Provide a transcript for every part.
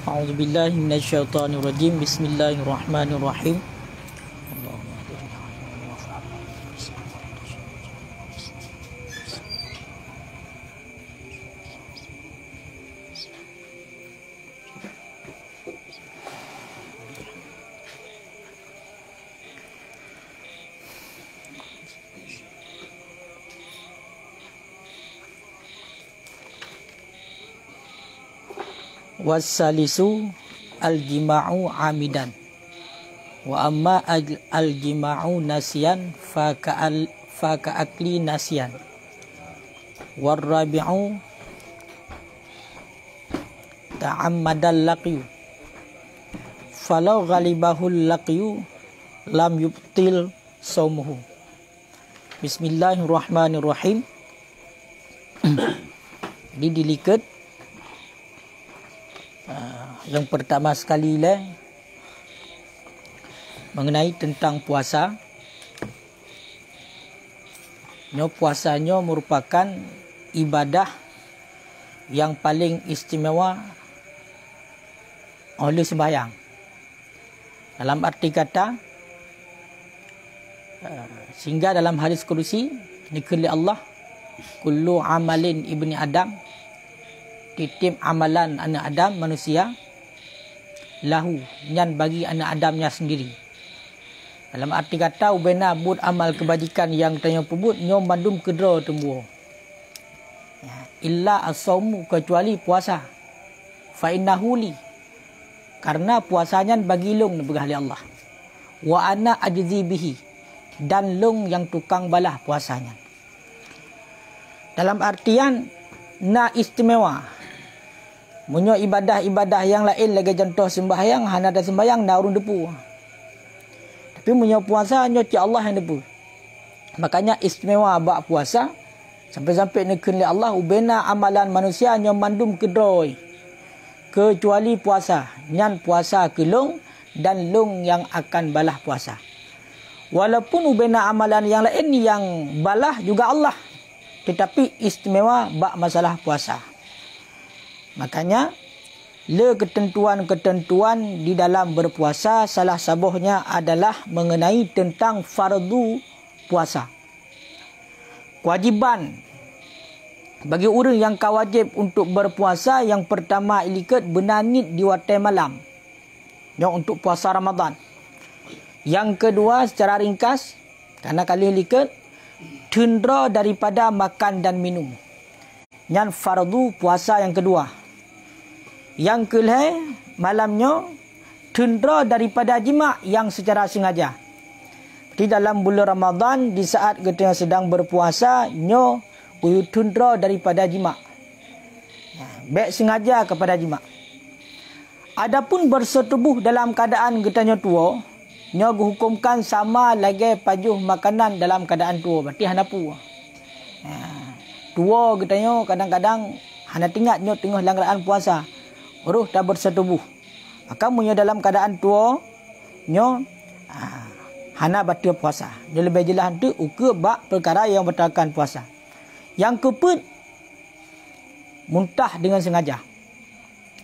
A'udzubillahi minasyaitonirrajim. Bismillahirrahmanirrahim. Wassalisu al-jima'u amidan wa amma al-jima'u nasiyan faka'akli nasiyan warrabi'u ta'ammadal laqyu falau ghalibahul laqyu lam yubtil saumuhu. Bismillahirrahmanirrahim. Ini dilikat yang pertama sekali lah mengenai tentang puasa. Puasanya merupakan ibadah yang paling istimewa oleh sembahyang. Dalam arti kata, sehingga dalam hadis kursi dikali Allah, kullu amalin ibni Adam, titip amalan anak Adam manusia, lahu nyan bagi anak Adamnya sendiri. Dalam arti kata ubena bud amal kebajikan yang tanya pebut nyom bandum kedra tembuh. Illa as-saumu, kecuali puasa. Fa innahu li, karena puasanya bagi long bagi Allah. Wa ana ajzi bihi, dan long yang tukang balah puasanya. Dalam artian na istimewa. Munyo ibadah-ibadah yang lain lagi contoh sembahyang, hana ada sembahyang na urung depu. Tapi munyo puasa nyo ti Allah yang depu. Makanya istimewa bak puasa sampai-sampai nekeun li Allah ubena amalan manusia nyo mandum kedroi. Kecuali puasa, nyan puasa kelong dan long yang akan balah puasa. Walaupun ubena amalan yang lain yang balah juga Allah, tetapi istimewa bak masalah puasa. Makanya le ketentuan-ketentuan di dalam berpuasa salah satunya adalah mengenai tentang fardu puasa. Kewajiban bagi orang yang kawajib untuk berpuasa yang pertama ilikat benanit di waktu malam. Yang untuk puasa Ramadan. Yang kedua secara ringkas, karena kali ilikat tundra daripada makan dan minum. Yang fardu puasa yang kedua. Yang kelih malamnya tundra daripada jima' yang secara sengaja. Di dalam bulan Ramadan di saat kita sedang berpuasa nyo tundra daripada jima'. Baik sengaja kepada jima'. Adapun bersetubuh dalam keadaan kita nyo tua, nyo hukumkan sama lagi pajuh makanan dalam keadaan tua. Berarti hanapu. Tua kita nyo kadang-kadang hana tinggal nyo tengah dalam keadaan puasa. Ruh dah bersetubuh. Maka munyo dalam keadaan tua nyo hana batal puasa. Dia lebih jelas tu ukur bak perkara yang batalkan puasa. Yang keempat, muntah dengan sengaja.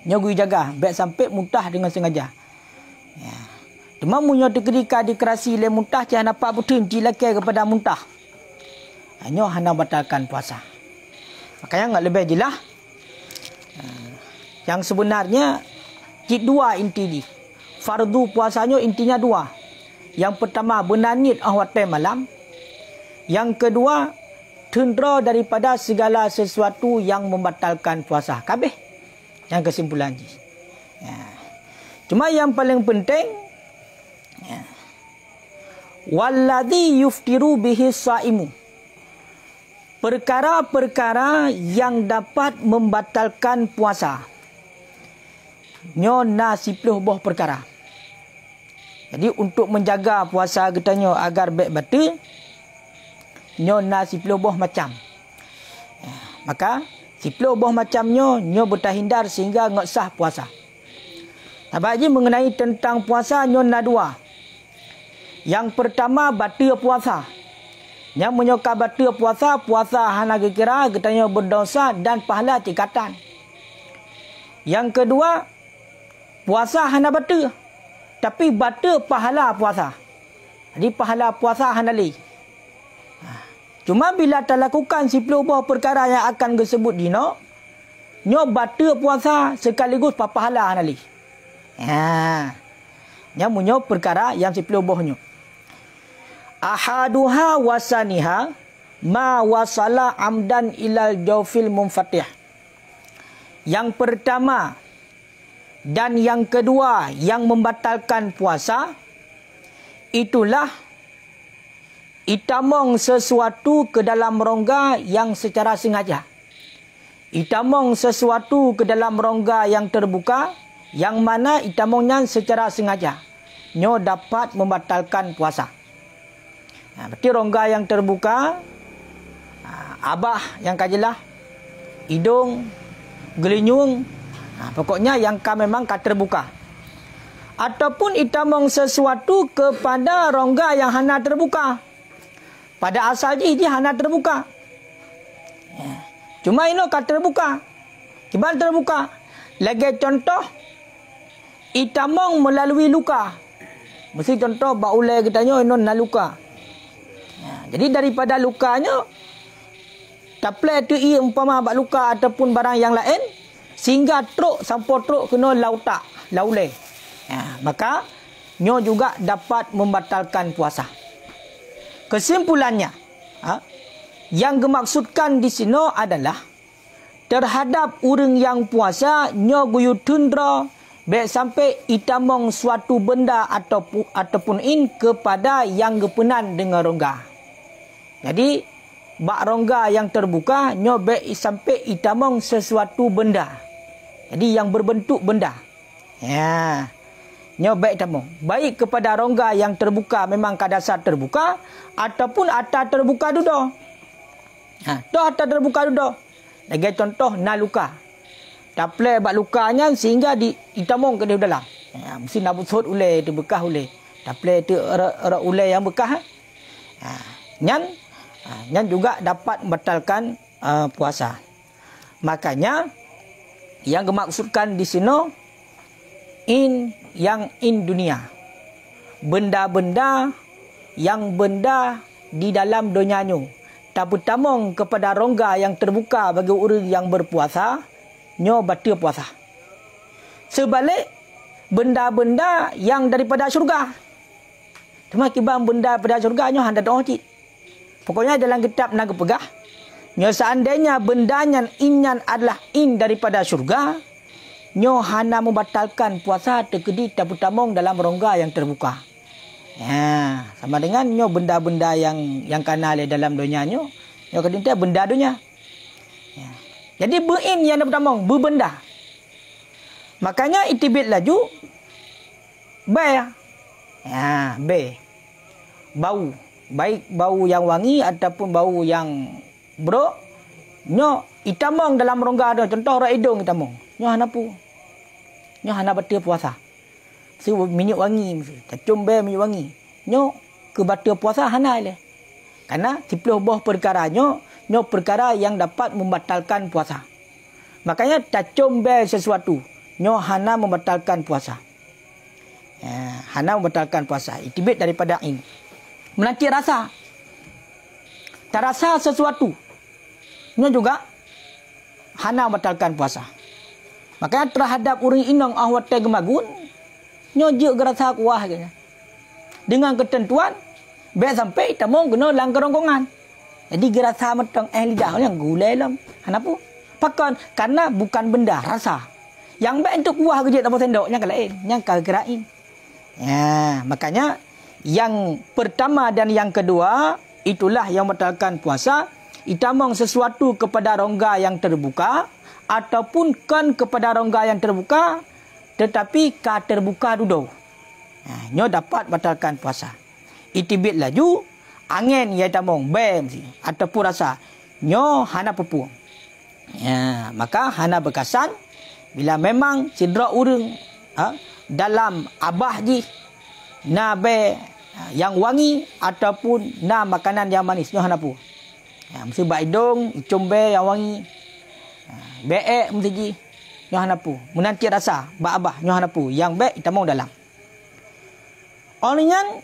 Nyo gui jaga baik sampai muntah dengan sengaja. Ya. Cuma munyo ketika dikerasi le muntah cah nampak betul cilake kepada muntah. Nyo hana batalkan puasa. Makanya enggak lebih jelas. Yang sebenarnya dua inti ni. Fardu puasanya intinya dua. Yang pertama benanit waktu malam. Yang kedua tundra daripada segala sesuatu yang membatalkan puasa. Kabeh. Yang kesimpulan ni. Ya. Cuma yang paling penting, ya. Walladhi yuftiru bihi saimu. Perkara-perkara yang dapat membatalkan puasa. Nyo na 10 buah perkara. Jadi untuk menjaga puasa kita nyo agar baik betul, nyo na 10 buah macam. Maka 10 buah macam nyo bertahindar sehingga ngak sah puasa. Tabaji mengenai tentang puasa nyo na 2. Yang pertama batal puasa. Yang menyokap batal puasa hana kira kita nyo berdosa dan pahala tingkatan. Yang kedua, puasa hana bata. Tapi bata pahala puasa. Jadi pahala puasa hana li. Cuma bila tak lakukan 10 buah perkara yang akan disebut dino, nyo bata puasa sekaligus pahala hana li. Nyo perkara yang 10 buahnya. Ahaduha wasaniha ma wasala amdan ilal jawfil munfatih. Yang pertama dan yang kedua yang membatalkan puasa, itulah itamong sesuatu ke dalam rongga yang secara sengaja. Itamong sesuatu ke dalam rongga yang terbuka, yang mana itamongnya secara sengaja. Nyo dapat membatalkan puasa. Berarti rongga yang terbuka, abah yang kajelah, hidung, gelinyung, pokoknya yang memang terbuka. Ataupun itamong sesuatu kepada rongga yang hana terbuka. Pada asalnya dia hana terbuka. Cuma ini terbuka. Gimana terbuka? Lagi contoh, itamong melalui luka. Mesti contoh, baulai katanya ini na luka. Jadi daripada lukanya, taplai tu umpama bak luka ataupun barang yang lain, sehingga truk sampai truk kena lautak, laulai. Maka nyo juga dapat membatalkan puasa. Kesimpulannya, yang dimaksudkan di sini adalah terhadap orang yang puasa, nyo guyu tundra baik sampai itamong suatu benda ataupun kepada yang gepenan dengan rongga. Jadi bak rongga yang terbuka, nyo baik sampai itamong sesuatu benda. Jadi yang berbentuk benda. Nyo baik itamong. Baik kepada rongga yang terbuka memang kadasar terbuka, ataupun atas terbuka duduk. Toh atas terbuka duduk. Lagi contoh na luka. Taplai bak lukanya sehingga itamong ke dia dalam. Mesti nak busut ulai tu bekas ulai. Taplai tu ulai yang bekas. Nyan juga dapat membatalkan puasa. Makanya yang dimaksudkan di sini in dunia. Benda-benda yang benda di dalam dunianya. Tak bertamong kepada rongga yang terbuka bagi orang yang berpuasa, nyo batal puasa. Sebalik benda-benda yang daripada syurga. Cuma kibang benda daripada syurga nyo hendak doa cik. Pokoknya dalam kitab nak pegah, nyo seandainya bendanya inyan adalah daripada syurga, nyo hana membatalkan puasa terkedi tak bertamong dalam rongga yang terbuka. Sama dengan nyo benda-benda yang kanal dalam dunia nyo kedinta benda dunia. Jadi berin yang bertamong berbenda. Makanya itibit laju be bau. Baik bau yang wangi ataupun bau yang buruk, nyo itamong dalam rongga ada. Contoh orang hidung itamong, nyo hana pu, nyo hana batal puasa. Si minyak wangi, cacum be minyak wangi, nyo ke batal puasa hana le. Karena 10 buah perkara nyo perkara yang dapat membatalkan puasa. Makanya cacum be sesuatu, nyo hana membatalkan puasa. Hana membatalkan puasa. Itibit daripada ini. Menanti rasa. Tak rasa sesuatu, nyo juga hana membatalkan puasa. Makanya terhadap orang inang ahwate gemagun, nyo je gerasa kuah kena. Dengan ketentuan, baik sampai tamong kena langgar ronggongan. Jadi gerasa metong lidah yang gulai lam. Kenapa? Pakan karena bukan benda rasa. Yang baik untuk kuah kerja tanpa sendoknya kalau lain, yang kagerain. Makanya yang pertama dan yang kedua itulah yang membatalkan puasa. Itamong sesuatu kepada rongga yang terbuka ataupun kan kepada rongga yang terbuka tetapi ka terbuka duduk. Nyo dapat batalkan puasa. Itibit laju angin ya tamong bem si ataupun rasa nyo hana pepu. Maka hana berkesan bila memang cedera urang dalam abah ji na be yang wangi ataupun na makanan yang manis nyo hana pu. Mesti bak hidung icum be yang wangi. Beek mesti ji. nyo hanapu. Menanti rasa ba-abah nyo hanapu. Yang baik itamong dalam. Orangnya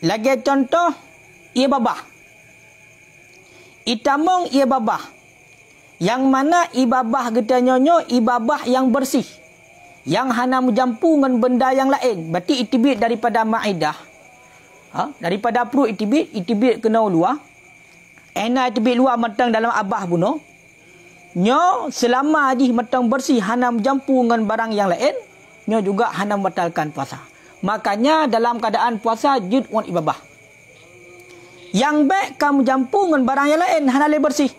lagi contoh ia babah. Itamong ia babah. Yang mana ibabah kita nyonyo ibabah yang bersih. Yang hana menjampu dengan benda yang lain. Berarti itibit daripada maidah. Daripada perut itibit kena luar. Ena itibit luar matang dalam abah buno. Nyo selama di matang bersih hana menjampu dengan barang yang lain. Nyo juga hana membatalkan puasa. Makanya dalam keadaan puasa jud'un ibabah. Yang baik kamu jampu dengan barang yang lain hana le bersih.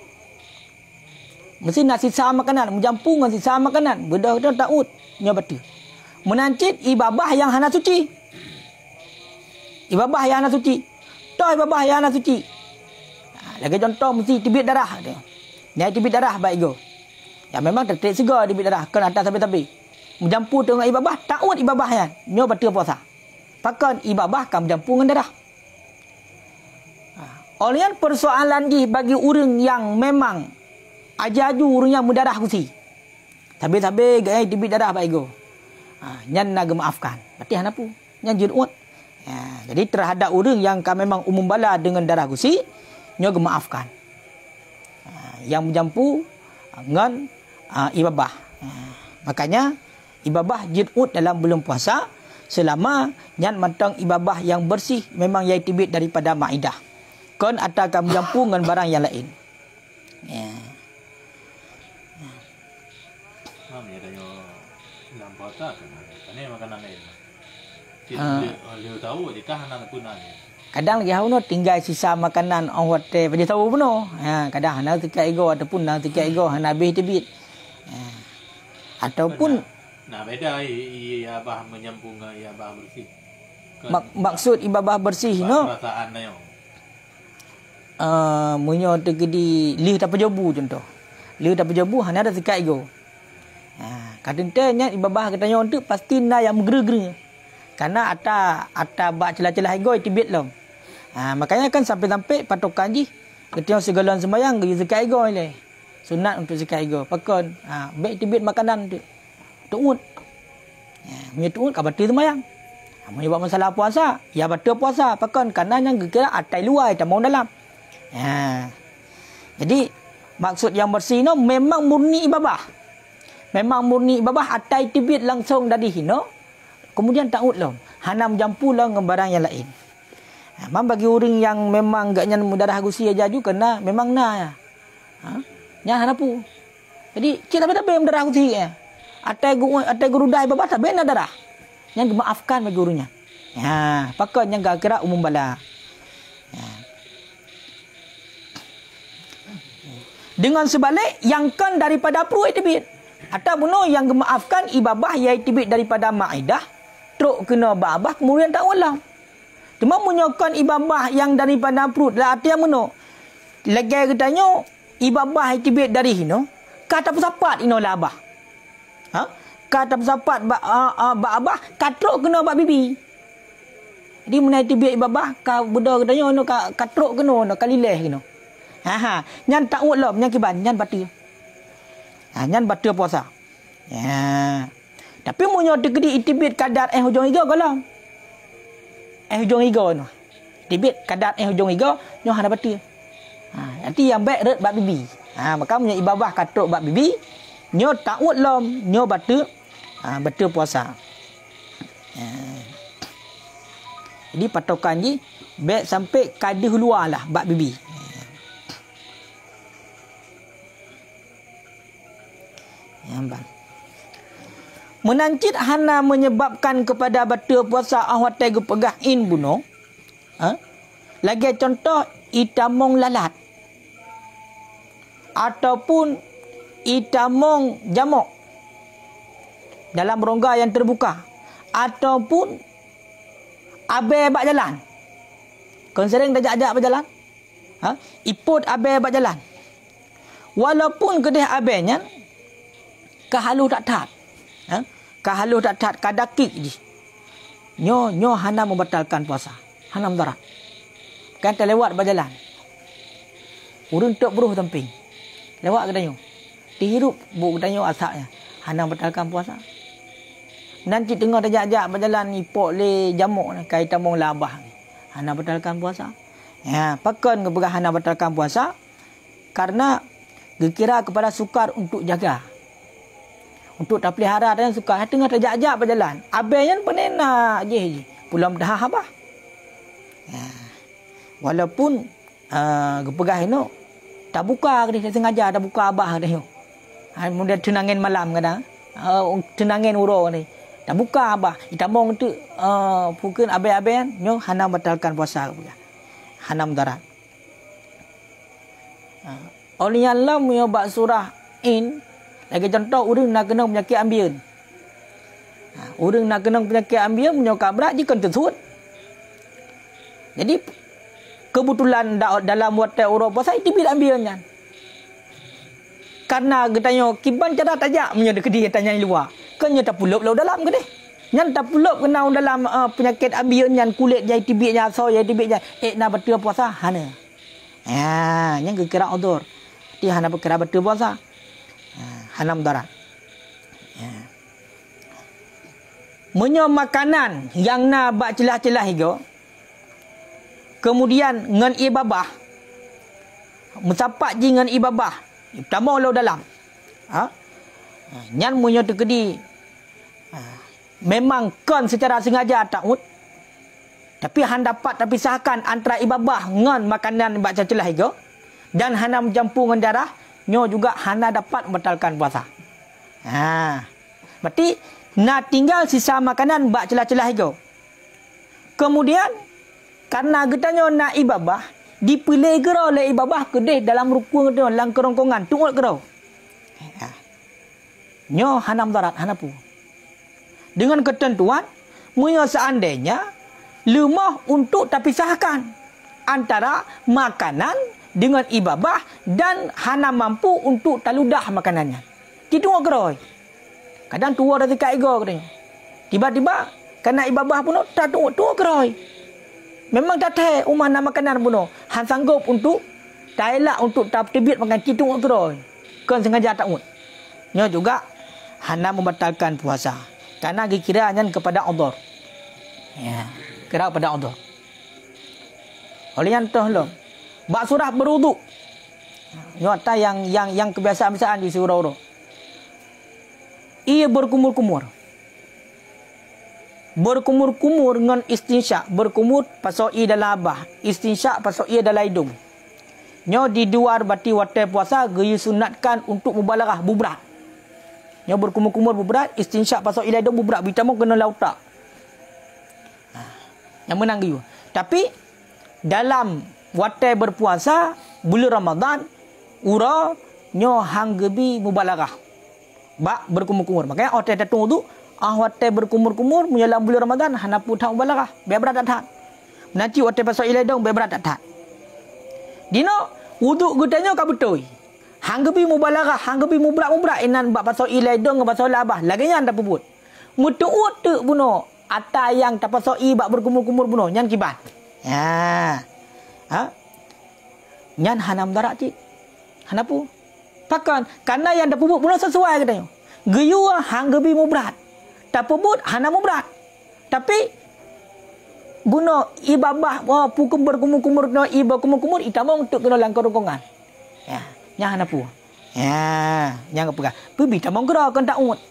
Mesti nak sisa makanan, menjampu dengan sisa makanan. Benda itu ta'ud, nyo betul. Menancit ibabah yang hana suci. Ibabah yang hana suci. Toh ibabah yang hana suci. Lagi contoh mesti tibit darah. Ni tibit darah baik go. Ya memang tertik segar tibit darah ke atas sampai-sampai. Menjampu dengan ibabah, ta'ud ibabah yang nyo betul puasa. Pakan ibabah kan menjampu dengan darah. Oleh persoalan di bagi orang yang memang ajaju orang yang mendarah kusi. Habis-habis gaya tibit darah baik go. Nyan nak maafkan. Berarti hanapu. Nyan jurut. Jadi terhadap orang yang memang umum bala dengan darah kusi, nyo maafkan. Yang menjampu dengan ibabah. Makanya ibabah jurut dalam bulan puasa selama nyan matang ibabah yang bersih memang yai tibit daripada maidah. Kon akan menjampu dengan barang yang lain. Kadang lagi hau no tinggal sisa makanan orang hotel pada tahu pun no. Kadang hana tiga ego ataupun hana tiga ego hana habis tibit. Ataupun nah beda ia abah menyambung ia abah bersih. Maksud ibabah bersih no. Perasaan yo. Munyo tegedi lih tak pejabu contoh. Lih tak pejabu hana ada tiga ego. Kadang-kadang ibabah katanya untuk pasti na yang geru-geru. Karena ata bak celah-celah ego tibit lom. Makanya kan sampai-sampai patokan ji ketika segala sembahyang ge zakat ego ni. Sunat untuk zakat ego. Pakon baik tibit makanan tu. Tuut. Punya tuut ka batal sembahyang. Mun buat masalah puasa, ya batal puasa. Pakon karena yang kira atai luar tak mau dalam. Jadi maksud yang bersih no memang murni ibabah. Memang murni ibabah atai tibit langsung dari hino. Kemudian ta'ud lah. Hana menjampu lah dengan barang yang lain. Memang bagi orang yang memang gaknya mudarah gusi aja juga kena memang na ya. Nya hana pu. Jadi kita tak mudarah gusi ya. Atai guru dai babah tak bena darah. Yang maafkan bagi gurunya. Pakai yang gak kira umum bala. Dengan sebalik yang kan daripada perut tibit. Atau bunuh yang maafkan ibabah yai tibit daripada maidah. Truk kena babah kemudian tak ulang. Cuma menyokon ibabah yang daripada perut lah arti yang mana? Lagi katanya ibabah tibit dari hino kata pesapat ino lah abah. Kata pesapat abah katruk kena bak bibi. Jadi menai tibit ibabah ka budak katanya no katruk kena no kalileh kena. Nyan tak ulang nyan kiban nyan batil. Nyan batil puasa. Tapi munyo tegedi itibit kadar hujung iga kalau. Hujung iga no. Tibit kadar hujung iga nyo hana batil. Nanti yang baik red bab bibi. Maka munyo ibabah katruk bab bibi, nyo ta'ud lom, nyo batil betul puasa. Jadi patokan je baik sampai kadah luar lah bab bibi. Bang. Menancit hana menyebabkan kepada batal puasa ahwatai gepegah in buno. Lagi contoh itamong lalat. Ataupun itamong jamuk. Dalam rongga yang terbuka. Ataupun abai bak jalan. Kau sering dah ajak berjalan? Iput abai bak jalan. Walaupun kedih abainya kahalu tak tat. Kahalu tak tat kadakik je. Nyo hana membatalkan puasa. Hana mudarat. Kan terlewat berjalan. Urun tok beruh tamping. Lewat ke danyo. Dihirup bu tanya asapnya. Hana batalkan puasa. Nanti tengah terjak-jak berjalan ni pok le jamuk ni kai tamong labah ni. Hana batalkan puasa. Ya, pakon kepada hana batalkan puasa karena dikira kepada sukar untuk jaga. Untuk tak pelihara dan sukar tengah terjak-jak berjalan. Abang penena je. Pulang dah apa? Ya. Walaupun gepegah ini tak buka dia sengaja tak buka abah dia. Kemudian tenangin malam kadang. Tenangin uro ni. Tak buka abah. Itamong tu pukul abang-abang nyo hana batalkan puasa kepada. Hana mudarat. Oleh Allah punya bab surah in lagi contoh orang nak kena penyakit ambian. Orang nak kena penyakit ambian punya kabrat dia kan tersud. Jadi kebetulan dalam watak orang puasa itu bila ambiannya. Karena getanya kiban cara tajak punya dekedi tanya luar. Kan nya tak pulup lalu dalam ke deh. Nyan tak pulup kena dalam penyakit ambian nyan kulit jai tibiknya so jai tibiknya nak betul puasa hana. Ya, yang kira udur. Dia hana berkira betul puasa. Hana mudarat. Ya. Menyo makanan yang na bak celah-celah higo. Kemudian ngan ibabah. Mencapak ji ngan ibabah. Utama lo dalam. Nyan munyo tekedi. Memang kon secara sengaja takut. Tapi han dapat tapi sahkan antara ibabah ngan makanan bak celah higo. Dan hana mencampur dengan darah. Nyo juga hana dapat membatalkan puasa. Berarti nak tinggal sisa makanan bak celah-celah hijau. Kemudian karena getanya nak ibabah dipilih gerau oleh ibabah kedih dalam rukun dia dalam kerongkongan tunggu gerau. Nyo hana mudarat hana pu. Dengan ketentuan munyo seandainya lemah untuk terpisahkan antara makanan dengan ibabah dan hana mampu untuk taludah makanannya. Tidak geroi. Kadang tua dah dekat ego katanya. Tiba-tiba kena ibabah pun tak tua geroi. Memang tak tahu umah nak makanan pun han sanggup untuk tak elak untuk tak tebit makan tidak geroi. Kan sengaja tak mut. Nya juga hana membatalkan puasa. Karena dikiranya kepada Allah. Ya, kira kepada Allah. Oleh yang tu lo. Bak surah berwuduk. Nyata yang kebiasaan-kebiasaan di surau-surau. Ia berkumur-kumur. Berkumur-kumur dengan istinsyak. Berkumur pasal ia dalam abah. Istinsyak pasal ia dalam hidung. Nyo di luar bati watai puasa gaya sunatkan untuk mubalarah bubrat. Nyo berkumur-kumur bubrat. Istinsyak pasal ia dalam hidung bubrat. Bitamu kena lautak. Yang menang gaya. Tapi dalam watai berpuasa bulan Ramadan ura nyo hanggebi mubalarah bak berkumur-kumur. Makanya watai tatung tu watai berkumur-kumur menjelang bulan Ramadan hana putang mubalarah beberat tak. Nanti watai pasal iladong beberat tak. Dino wuduk gutanya ka betul. Hanggebi mubalarah hanggebi mubrak-mubrak inan bak pasal iladong ke pasal labah laginya anda puput. Mutuut tu buno ata yang tak pasal i bak berkumur-kumur buno nyan kibat. Ya. Nyan hana mudarat cik. Hana pu. Pakan karena yang dah puput pun sesuai katanya. Geyu hang gebi mubrat. Tak puput hana mubrat. Tapi buno ibabah pukum berkumur-kumur no iba kumur-kumur itamong untuk kena langkar rongkongan. Ya, nya hana pu. Ya, nya ngapega. Pibi tamong gero kan taut.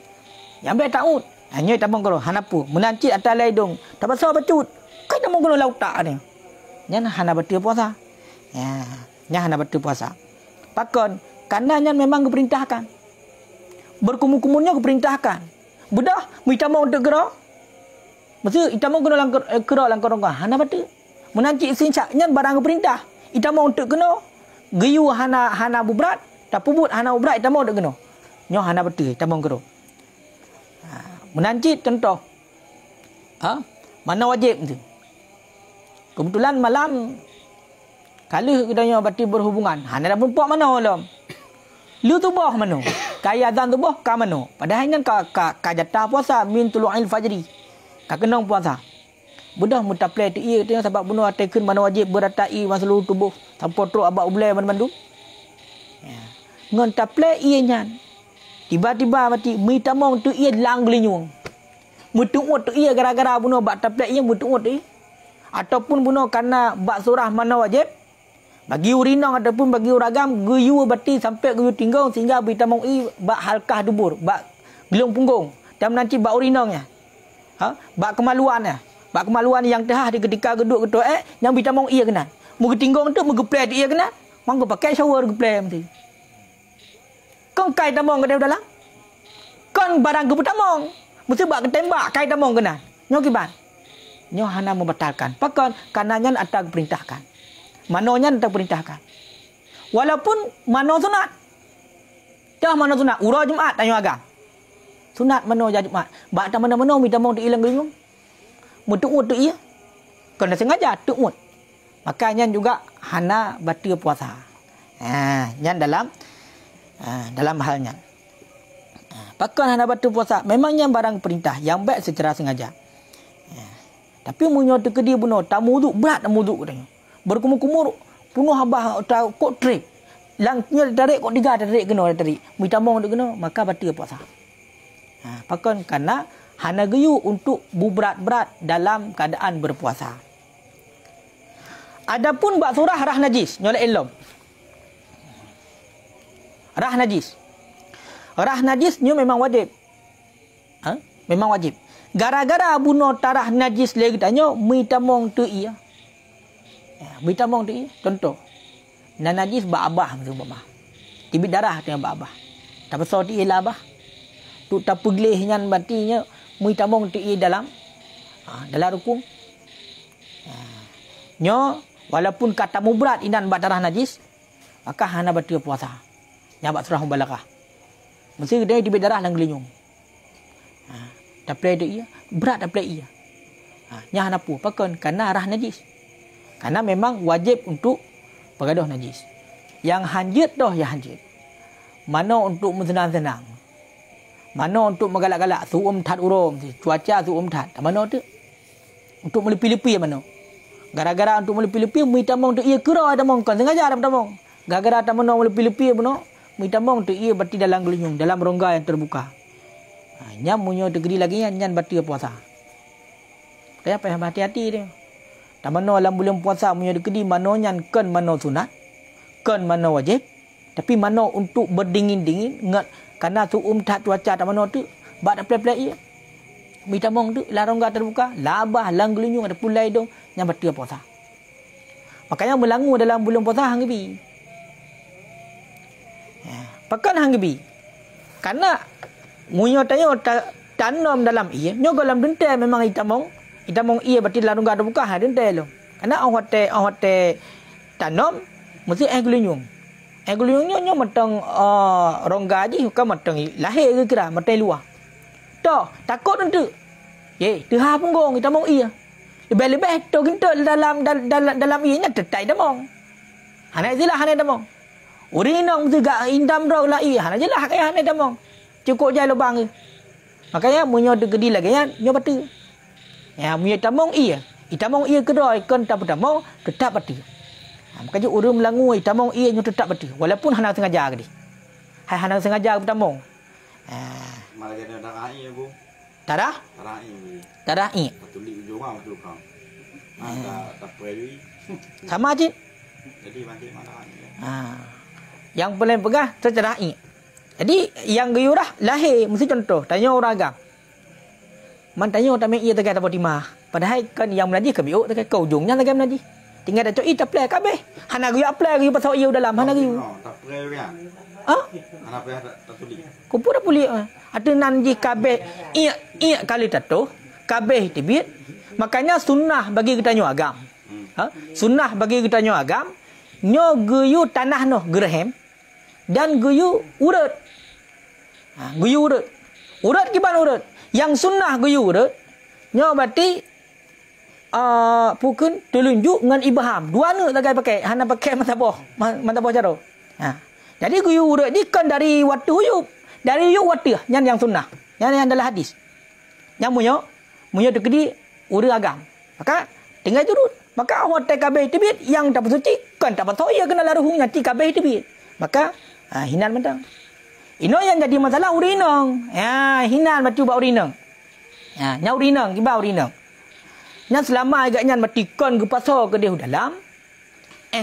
Yang be taut. Hanya tamong gero hana pu. Menancit atas laidung. Tak pasal becut. Kan tamong gero lautak ni. Nya hana betul puasa. Ya, nya hana betul puasa. Pakon karena memang diperintahkan. Berkumur-kumurnya diperintahkan. Bedah mitamo untuk gera. Maksud itamo kena langkar rongkang. Hana betul. Menancik istinsyak nya barang perintah. Itamo untuk kena geyu hana bubrat, tak pubut hana bubrat itamo untuk kena. Nya hana betul itamo gera. Menancik contoh. Mana wajib tu? Kebetulan malam kalau kedanya bati berhubungan, hana dah perempuan mana malam. Lu tubuh mana? Kaya azan tubuh ka mana? Padahal kan ka jatah puasa min tulu'il fajri. Ka kenang puasa. Budah mutaplai tu ia tengok sebab bunuh atekeun mana wajib beratai masa seluruh tubuh. Sampai teruk abak ulai mandu. Ya. ngon taple ia nyan. Tiba-tiba mati mi tamong tu ia lang gelinyung. Mutuut tu ia gara-gara bunuh bak taple ia mutuut tu. Ataupun bunuh karena bak surah mana wajib. Bagi urinong ataupun bagi uragam guyu bati sampai guyu tinggal sehingga mi tamong i bak halkah dubur, bak gelung punggung. Dan nanti bak urinongnya. Bak kemaluannya. Bak kemaluan yang tehah di ketika geduk geduk yang mi tamong ia kena. Mu tinggal tu mu geplay dia kena. Mangko pakai shower geplay mesti. Kau kai tamong ke dalam? Kon barang ke tamong. Mesti bak ketembak kai tamong kena. Nyo kiban. Nyo hana membatalkan. Pakon kananya atak perintahkan. Manonya atak perintahkan. Walaupun mano sunat. Dah mano sunat. Urah Jumaat tanya agam. Sunat mano Jumaat. Bak tak mana-mana mi tamong tu ilang gelung. Mutuut tu ia. Kena sengaja tuut. Makanya juga hana batal puasa. Yang dalam halnya. Pakon hana batal puasa. Memangnya barang perintah yang baik secara sengaja. Tapi munyo tekedi bunuh tamu tu berat tamu tu katanya. Berkumur-kumur punuh habah kok trip. Langnya tarik kok tiga tarik kena tarik. Mi tamong tu kena maka batal puasa. Pakon karena hana geyu untuk berat-berat dalam keadaan berpuasa. Adapun bak surah rah najis, nyolek elom. Rah najis. Rah najis nyo memang wajib. Memang wajib. Gara-gara bunuh tarah najis lagi tanya mi tamong tu iya. Mi tamong tu iya. Contoh. Nan najis bak abah tu babah. Tibit darah tu bak abah. Tak pasal tu ialah abah. Tu tak peglih nyan batinya mi tamong tu iya dalam rukun. Nyo walaupun kata mubrat inan bak darah najis, maka hana batal puasa. Nyabak surah Mubalakah. Mesti dia tibit darah lang gelinyung. Tak play dia iya. Berat tak play iya. Nya hana pu. Pakon karena arah najis. Karena memang wajib untuk pegaduh najis. Yang hanjit dah ya hanjit. Mana untuk senang-senang. Mana untuk megalak-galak. Su'um tat urum. Cuaca su'um tat. Mana tu? Untuk melepi-lepi mana? Gara-gara untuk melepi-lepi, mi tamong tu ia kira tamong. Kan sengaja ada tamong. Gara-gara tamong melepi-lepi mana? Mi tamong tu ia bati dalam gelinyung. Dalam rongga yang terbuka. Nyam munyo tegedi lagi nyan batal puasa. Kaya apa hati-hati dia. Tak mana dalam bulan puasa munyo tegedi mano nyan kan mano sunat, kan mano wajib, tapi mano untuk berdingin-dingin ngat karena suum tak cuaca tak mano tu bak tak plek-plek ia. Mi tamong tu larang rongga terbuka, labah lang gelinyung ada pulai dong nyan batal puasa. Makanya melangu dalam bulan puasa hang gebi. Pakan hang gebi. Karena munyo tanya tanam dalam ia, nyo dalam dentai memang itamong ia berarti dalam rongga terbuka dentai lo. Karena awate tanam mesti gelinyung. Gelinyung nyo matang rongga ji bukan matang lahir ke kira matang luar. Toh takut tentu. Tu ha punggung itamong ia. Lebih-lebih to gintul dalam ia nya tetai tamong. Hana zilah hana tamong. Urinong juga indam ro la ia hana jelah kaya hana tamong. Cukup je lubang ni. Makanya munyo tegedi lagi nyo batal. Munyo tamong iya. Itamong iya kedoi kan tak tamong tetap batal. Makanya urang melangu itamong iya nyo tetap batal walaupun hana sengaja gedi. Hai hana sengaja tamong. Malah jadi darah iya bu. Darah? Darah iya. Betul di ujung betul kau. Tak perlu. Sama je. Jadi mati mana? Yang paling pegah secara iya. Jadi yang geyurah lahir mesti contoh tanya orang agam. Man tanya tak mai ia tegai tak timah. Padahal kan yang menajis ke biuk tegai kau ujungnya tegai menajis. Tinggal dak coi tak play kabeh. Hana geyu apply geyu pasal ia dalam hana geyu. Tak play ya. Hana play tak tuli. Kumpul dah pulih. Ada nanji kabeh ia kali tatu kabeh tibit. Makanya sunnah bagi kita nyo agam. Sunnah bagi kita nyo agam. Nyo geyu tanah noh gerhem dan geyu urut. Geyu urut. Urut kiban urut. Yang sunnah geyu urut. Nyo berarti pukun telunjuk dengan ibham. Dua ni tak pakai. Hana pakai mataboh caro. Jadi geyu urut ni kan dari waktu uyup. Dari uyup waktu. Yang sunnah. Yang adalah hadis. Yang munyo tekedi urut agam. Maka tinggal turut. Maka hotel kabeh tibit yang tak bersuci kan tak pasal ia kena laruhung nanti kabeh tibit. Maka Hinan mentang. Ino yang jadi masalah urinong. Hinan batu bau urinong. Nya urinong, kibau urinong. Nya selama agaknya matikon ke pasal ke dia dalam.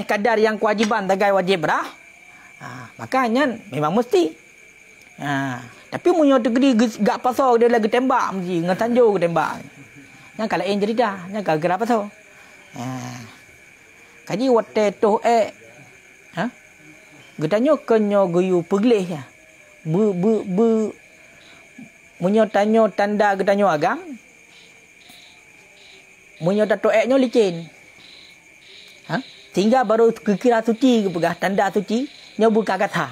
Kadar yang kewajiban tagai wajib berah. Makanya memang mesti. Tapi munyo tegedi gak pasal dia lagi tembak mesti dengan tanjur ke tembak. Yang kalau jadi dah, yang kalau gerap pasal. Kaji wate toh Getanyo kenyo guyu peglih ya. Munyo tanyo tanda getanyo agam. Munyo dato nyo licin. Sehingga baru kira suci ke pegah tanda suci nyo buka kata.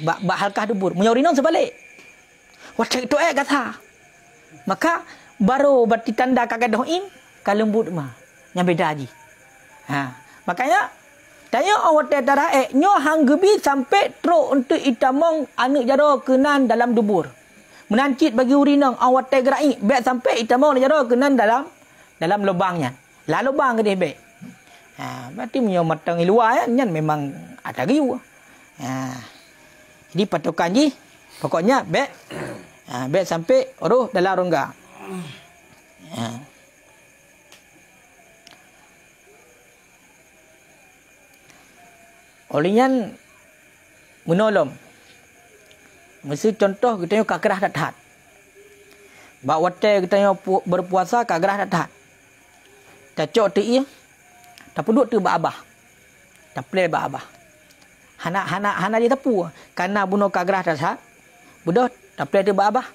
Bak halkah dubur. Munyo rinong sebalik. Wate to kata. Maka baru berarti tanda kagak doin kalembut mah. Yang beda lagi. Makanya tanya awak darah nyo hang gebi sampai teruk untuk itamong anak jaro kenan dalam dubur. Menancit bagi urinang awak gerai baik sampai itamong jaro kenan dalam lubangnya. La lubang ke dia baik. Berarti menyo matang luar ya nyan memang ada giu. Jadi patokan ji pokoknya baik baik sampai roh dalam rongga. Olehnya menolong. Mesti contoh kita yang kagerah dathat. Bak wate kita yang berpuasa kagerah dathat. Cacok tu ia. Tak perlu tu bak abah. Tak play bak abah. Hana dia tapu. Karena bunuh kagerah dathat. Budak tak play tu bak abah.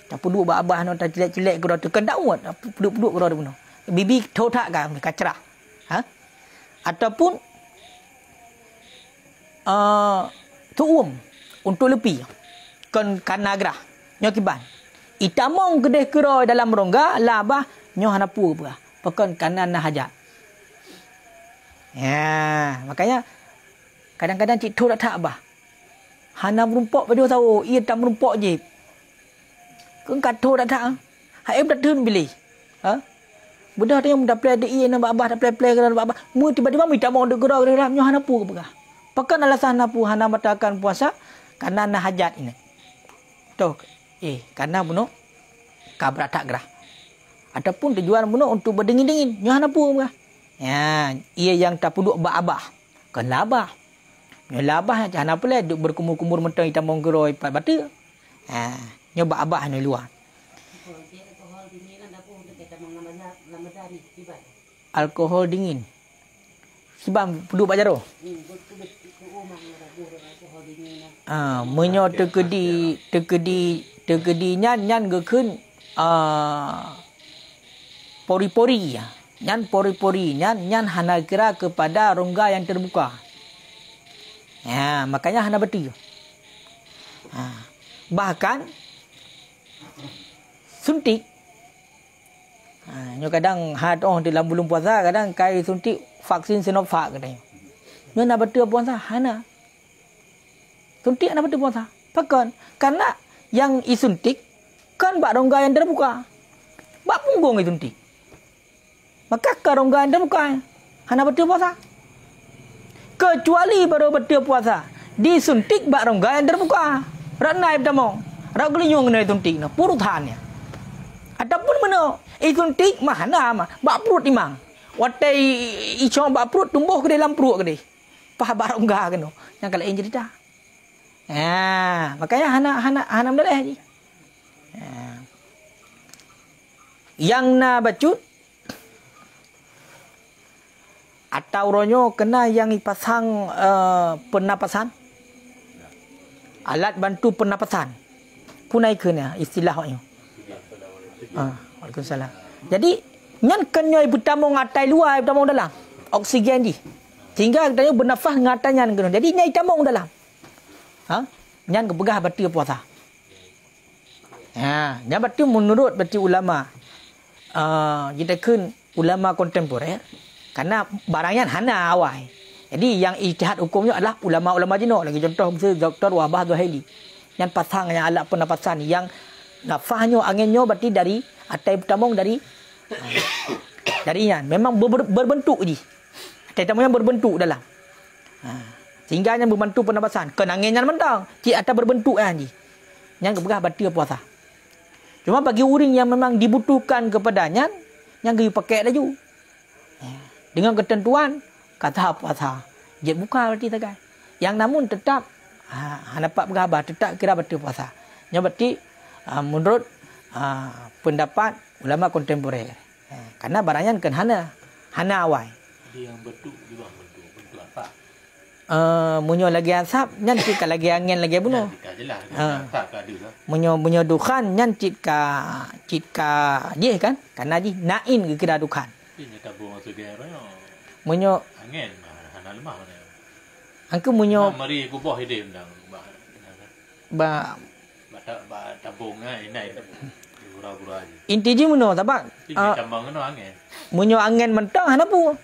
Tak perlu bak abah no tak cilek-cilek ke tu kendak uat. Peduk-peduk ke tu bunuh. Bibi thotak kan kacerah. Ataupun tuum untuk lepi kan nagrah nyokiban itamong kedeh keroi dalam rongga labah nyoh hanapu apa pekan kanan nah hajat makanya kadang-kadang cik tu tak bah hana merumpok pada tahu ia tak merumpok je kan kata tak haib dak tun pilih budak dia dah play dia nak abah dah play ke abah mu tiba-tiba minta mau dek gerau dalam nyoh hanapu apa pakan alasan napu hana matakan puasa karena na hajat ini. Tuh, karena bunuh kabrat tak gerah. Ataupun tujuan bunuh untuk berdingin-dingin. Nyoh napu berah. Ia yang tak puduk abah. Kan labah. Nyoh labah hana pula duk berkumur-kumur mentang hitam monggeroi pat batu. Nyoh abah ni luar. Alkohol dingin. Sebab puduk bajaro. Menyo tekedi nyan gekun pori-pori ya. Nyan pori-pori nyan hana kira kepada rongga yang terbuka. Makanya hana beti. Bahkan suntik. Nyo kadang dalam bulan puasa kadang kai suntik vaksin Sinovac katanya. Nyo nak betul puasa hana. Suntik nak betul puasa. Pakan karena yang isuntik kan bak rongga yang terbuka. Bak punggung isuntik. Maka ke rongga yang terbuka hana betul puasa. Kecuali baru betul puasa disuntik bak rongga yang terbuka. Rak naib tamong. Rak gelinyung kena isuntik na purutannya. Ataupun mana isuntik mahana mah bak perut imang. Wate icong bak perut tumbuh ke dalam perut ke dia. Pah bak rongga kena. Yang kalau yang cerita. Makanya hana mendalah haji. Yang na bacut atau ronyo kena yang ipasang pernapasan. Alat bantu pernapasan. Punai kena istilahnya. Waalaikumsalam. Jadi nyan kenyo ibu tamong ngatai luar ibu tamong dalam oksigen di. Sehingga kita bernafas ngatanya kena. Jadi nyai tamong dalam. Nyan kepegah berarti puasa. Nyan berarti menurut berarti ulama. Kita kun ulama kontemporer. Karena barangnya hana awal. Jadi yang ijtihad hukumnya adalah ulama-ulama jenuh. Lagi contoh misalnya Dr. Wahbah Zuhaili. Yang pasang yang alat pernafasan. Yang nafasnya, anginnya berarti dari atai tamong dari nyan. Memang berbentuk je. Atai tamong yang berbentuk dalam. Sehingga yang membantu pernafasan. Kenangin yang mentang. Cik atas berbentuk ni. Yang berah batal puasa. Cuma bagi orang yang memang dibutuhkan kepadanya, yang pergi pakai laju. Dengan ketentuan, kata puasa. Dia buka berarti tak. Yang namun tetap, dapat berhabar, tetap kira batal puasa. Yang berarti, menurut pendapat ulama kontemporer. Karena barangnya kan hana awal. Yang bentuk juga bentuk apa? Munyo lagi asap nyan cit ka lagi angin lagi bunuh. Jelas. Tak ada lah. Munyo dukhan nyan cit ka dia kan? Karena di nain ke kira dukhan. Ini tabung masuk dia apa? Munyo angin hana lemah mana. Angku munyo mari ku boh ide undang. Ba tabung ini gura-gura aja. Inti je munyo sabak. Tambang kena angin. Munyo angin mentang hana pu.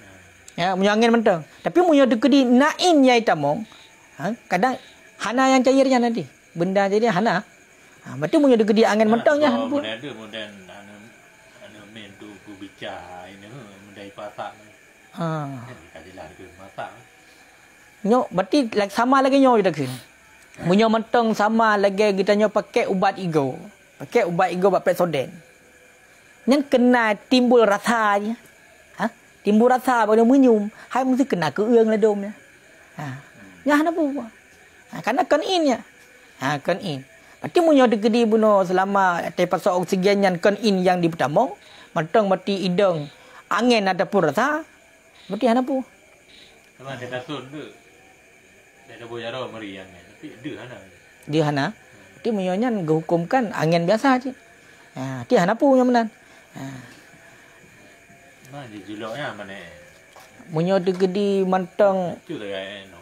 Ya, munyo angin mentang. Tapi munyo dekedi nain yai tamong. Kadang hana yang cairnya nanti. Benda jadi hana. Berarti munyo dekedi angin mentangnya. Mudah anu main tu ku bicara ini mendai pasak. Kajilah ke masak. Nyo berarti sama lagi nyo dak sin. Munyo mentang sama lagi kita nyo pakai ubat ego. Pakai ubat ego buat presoden. Nyen kena timbul rasa je. Timbul rasa pada menyum, hai mesti kena ke eung lah dom ya. Nya hana apa? Karena kanin ya. Kanin. Berarti munyo dekedi buno selama te pasok oksigen yang kanin yang dipertamong, mentang mati ideng angin ada pun rasa. Berarti hana apa? Sama dia tasun tu. Dia boyaro meri angin, tapi dia hana. Dia hana. Berarti munyo nyan gehukumkan angin biasa je. Dia hana apa yang menan? Mana juloknya mana? Munyo dekedi mentang Itu lah no.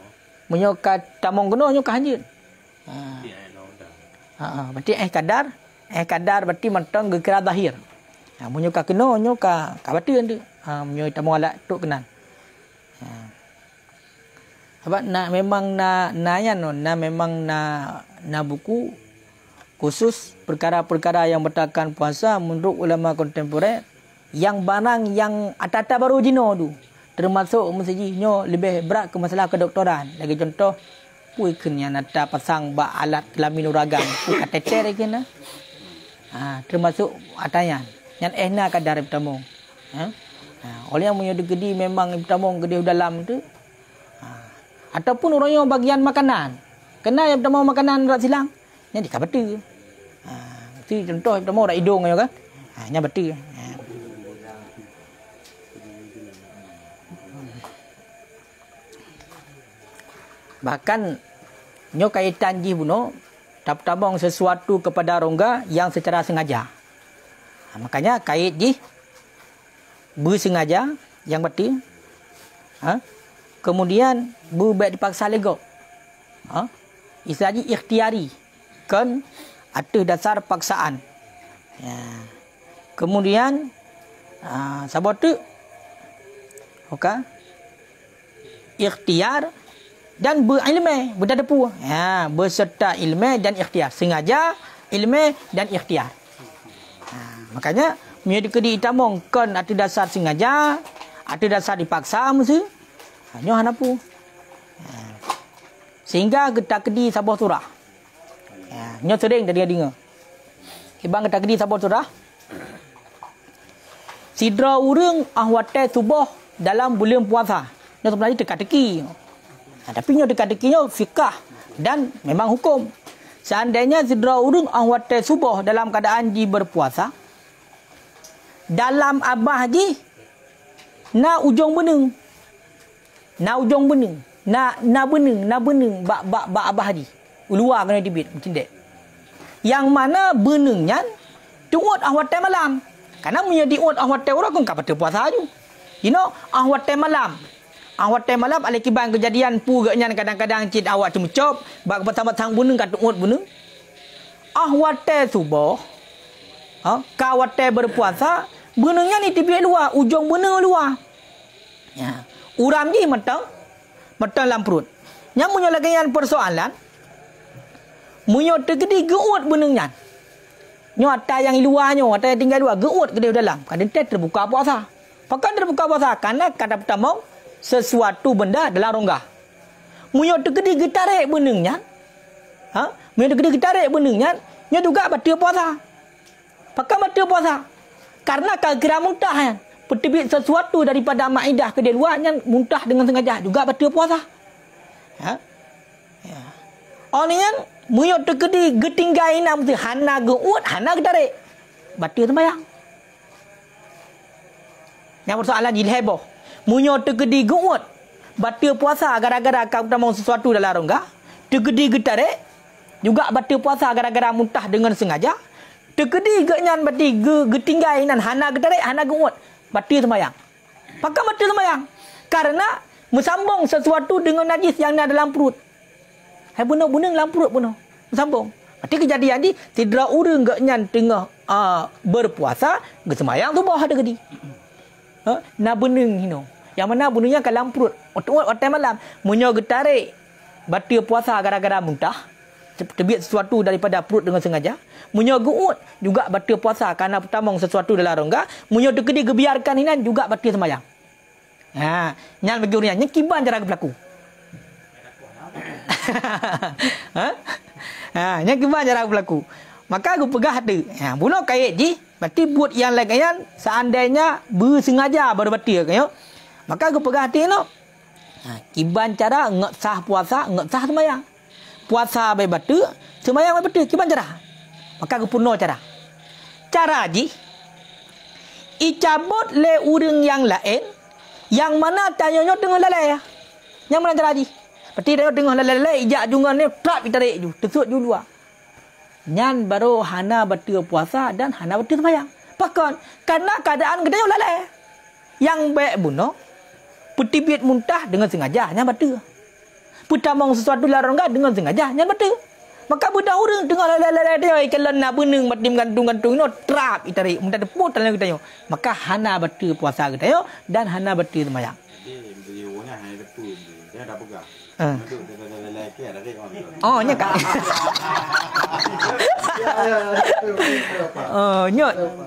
munyo ka tamong geno nyo ka hanjit. Dia no dah. Berarti kadar berarti mentang gekira zahir. Munyo ka keno nyo ka batin tu. Munyo tamong alat tok kenan. Sebab nak memang memang na buku khusus perkara-perkara yang bertakan puasa menurut ulama kontemporer yang barang yang atata baru jino tu termasuk mesti nyo lebih berat ke masalah kedoktoran. Lagi contoh pui kenya nata pasang ba alat kelamin uragam pu kateter kena. Termasuk atayan yang ehna kadar bertamong. Oleh yang punya gedi memang bertamong gede dalam tu. Ataupun orang yang bagian makanan. Kena yang bertamong makanan rat silang. Nya dikabatu. Itu contoh bertamong rat hidung ayo kan. Nya betul. Bahkan nyo kaitan ji buno tabong sesuatu kepada rongga yang secara sengaja. Makanya kait ji bersengaja yang betul. Kemudian baik dipaksa lego. Istilah ji ikhtiari kan atas dasar paksaan. Kemudian sabot tu ikhtiar dan berilmu berdadepu. Berserta ilmu dan ikhtiar. Sengaja, ilmu dan ikhtiar. Makanya menjadi kedi itamong kan atas dasar sengaja, atas dasar dipaksa mesti. Nyo hanapu. Sehingga kita kedi sabah surah. Nyo sering tadi dengar. Ibang kita kedi sabah surah. Sidra urang ahwate subuh dalam bulan puasa. Nyo sebenarnya teka-teki. Tapi nyo dekat-dekat nyo fikah dan memang hukum. Seandainya sidra urung ahwate subuh dalam keadaan ji berpuasa, dalam abah ji na ujung beneng. Na ujung beneng. Na beneng bak abah ji. Luar kena dibit macam dek. Yang mana benengnya tuut ahwate malam. Karena punya diut ahwate orang kan kapal puasa ju. You know, ahwate malam. Awak malam alikiban kejadian pugaknya kadang-kadang cid awak cemcop bak bersama-sama bunung kat uut bunung. Awak subuh. Kawat berpuasa, bunungnya ni tipi luar, ujung bunung luar. Ya. Uram ni metang dalam perut. Yang punya lagi yang persoalan munyo tegedi geut bunungnya. Nyo ata yang luarnya, ata yang tinggal luar, geut gede dalam. Kadang terbuka puasa. Pakai terbuka puasa karena kata pertama sesuatu benda dalam rongga. munyo tegedi getarik benengnya. Munyo tegedi getarik benengnya, nya juga batal puasa. Pakai batal puasa. Karena kagera muntah kan. Pertibit sesuatu daripada Maidah ke dia luarnya muntah dengan sengaja juga batal puasa. Ya. Orangnya munyo tegedi getinggai nam tu hana geut, hana getarik. Batal sembahyang. Yang persoalan jil heboh. Munyo tegedi geut, batal puasa gara-gara kau tamang sesuatu dalam rongga. Tegedi getarik juga batal puasa gara-gara muntah dengan sengaja. Tegedi genyan berarti getinggai nan hana getarik, hana geut. Batal sembahyang. Pakai batal sembahyang. Karena mesambung sesuatu dengan najis yang ada dalam perut. Hai bunuh-bunuh dalam perut bunuh. Mesambung. Berarti kejadian ni tidak urang genyan tengah berpuasa, sembahyang tu bawah tegedi. Na beneng hino. Yang mana bunuhnya ke dalam perut. Waktu malam munyo getarik batal puasa gara-gara muntah. Terbiat sesuatu daripada perut dengan sengaja. Munyo geut juga batal puasa kerana pertamong sesuatu dalam rongga. Munyo tegedi gebiarkan hinan juga batal sembahyang. Nyan bagi orang yang kiban cara berlaku. Nyan kiban cara berlaku. Maka aku pegah hati. Bunuh kait ji. Berarti buat yang lain seandainya bersengaja baru batal kayo. Maka aku pegah hati no. Kiban cara ngak sah puasa, ngak sah sembahyang. Puasa baik batu, sembahyang baik batu. Kiban cara? Maka aku puno cara. Cara ji, icabut le urang yang lain, yang mana tanya tengah lalai. Yang mana cara ji? Berarti tanya tengah lalai, ijak jungan ni, prap ditarik ju, tersut ju luar. Nyan baru hana batu puasa dan hana batu sembahyang. Bahkan, karena keadaan kita lalai. Yang baik bunuh, petibit muntah dengan sengaja, nyan batu. Putamong sesuatu larang dengan sengaja nyan betul. Maka budak orang tengah lalai dia kalau nak beneng batim gantung-gantung no trap itarik mudah depot dalam kita yo. Maka hana betul puasa kita yo dan hana betul sembahyang. Jadi orangnya hanya betul. Dia dah pegang. Lalai ke ada ke orang. Oh nya kak.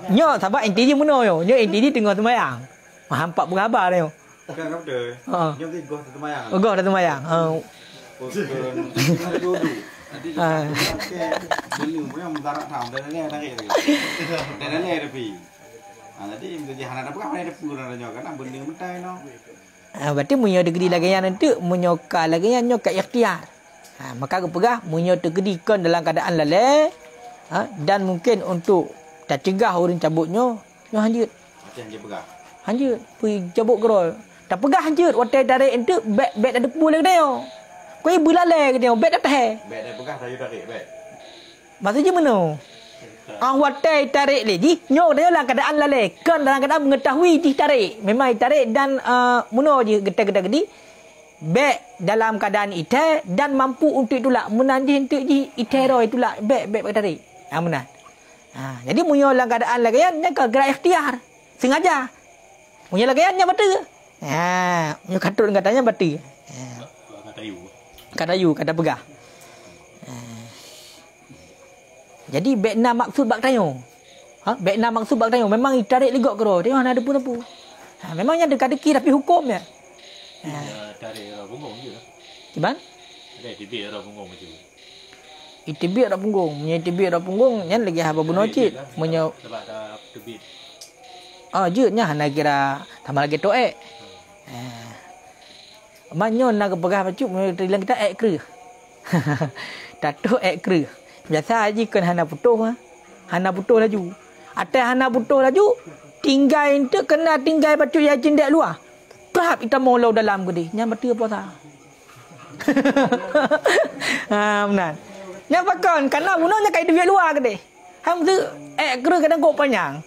Nyo sahabat inti dia muno yo. Nyo inti dia tengah sembahyang. Hampak berkhabar dia yo. Kan kau dah. Jom kita goh sembahyang. Goh dah sembahyang. Nanti beli punya mudarat tham dan ni ada ke. Dan ni ada pi. Nanti menjadi hana apa kan ada puluh ada nyokan beli mentai no. Berarti munyo tegedi lagi yang nanti munyo ka lagi yang nyoka ikhtiar. Maka aku pegah munyo tegedi kan dalam keadaan lalai. Dan mungkin untuk tak cegah orang cabutnya, nyo hanjut. Macam dia pegang. Hanjut, pergi cabut gerol. Tak pegah hanjut, waktu tarik itu beg ada pula ke dia. Kau ibu lalai ke dia, beg dah tahan. Beg dah pegang saya tarik beg. Maksudnya mana? Waktu tarik lagi, nyok dia dalam keadaan lalai. Kan dalam keadaan mengetahui ditarik. Memang ditarik dan mana je getah-getah gedi. Beg dalam keadaan itai dan mampu untuk itulah. Menanjih untuk je itai roh itulah. Beg tarik. Menang. Jadi munyo dalam keadaan lagi yang gerak ikhtiar. Sengaja. Munyo lagi yang betul. Munyo katut katanya betul. Katayu, kata pegah. Jadi bekna maksud bak tayo. Bekna maksud bak tayo memang ditarik ligok ke roh. Dia ada pun apa. Memangnya dekat-dekat tapi hukumnya. Tarik orang punggung je. Gimana? Ada tibik orang punggung macam tu. Itibik dah punggung. Punya itibik dah punggung. Yang lagi haba bunuh cik. Punya sebab dah tibik. Je nya nak kira tambah lagi toek. Manyo nak pegah bacuk bilang kita ek kru. Tato ek kru. Biasa haji kan hana putuh Hana putuh laju. Atas hana putuh laju, tinggal itu kena tinggal bacuk ya jendek luar. Prap kita mau dalam gede. Nya betul puasa. Benar. Nya pakon karena bunuhnya kai duit luar gede. Hang tu ek kru kadang kok panjang.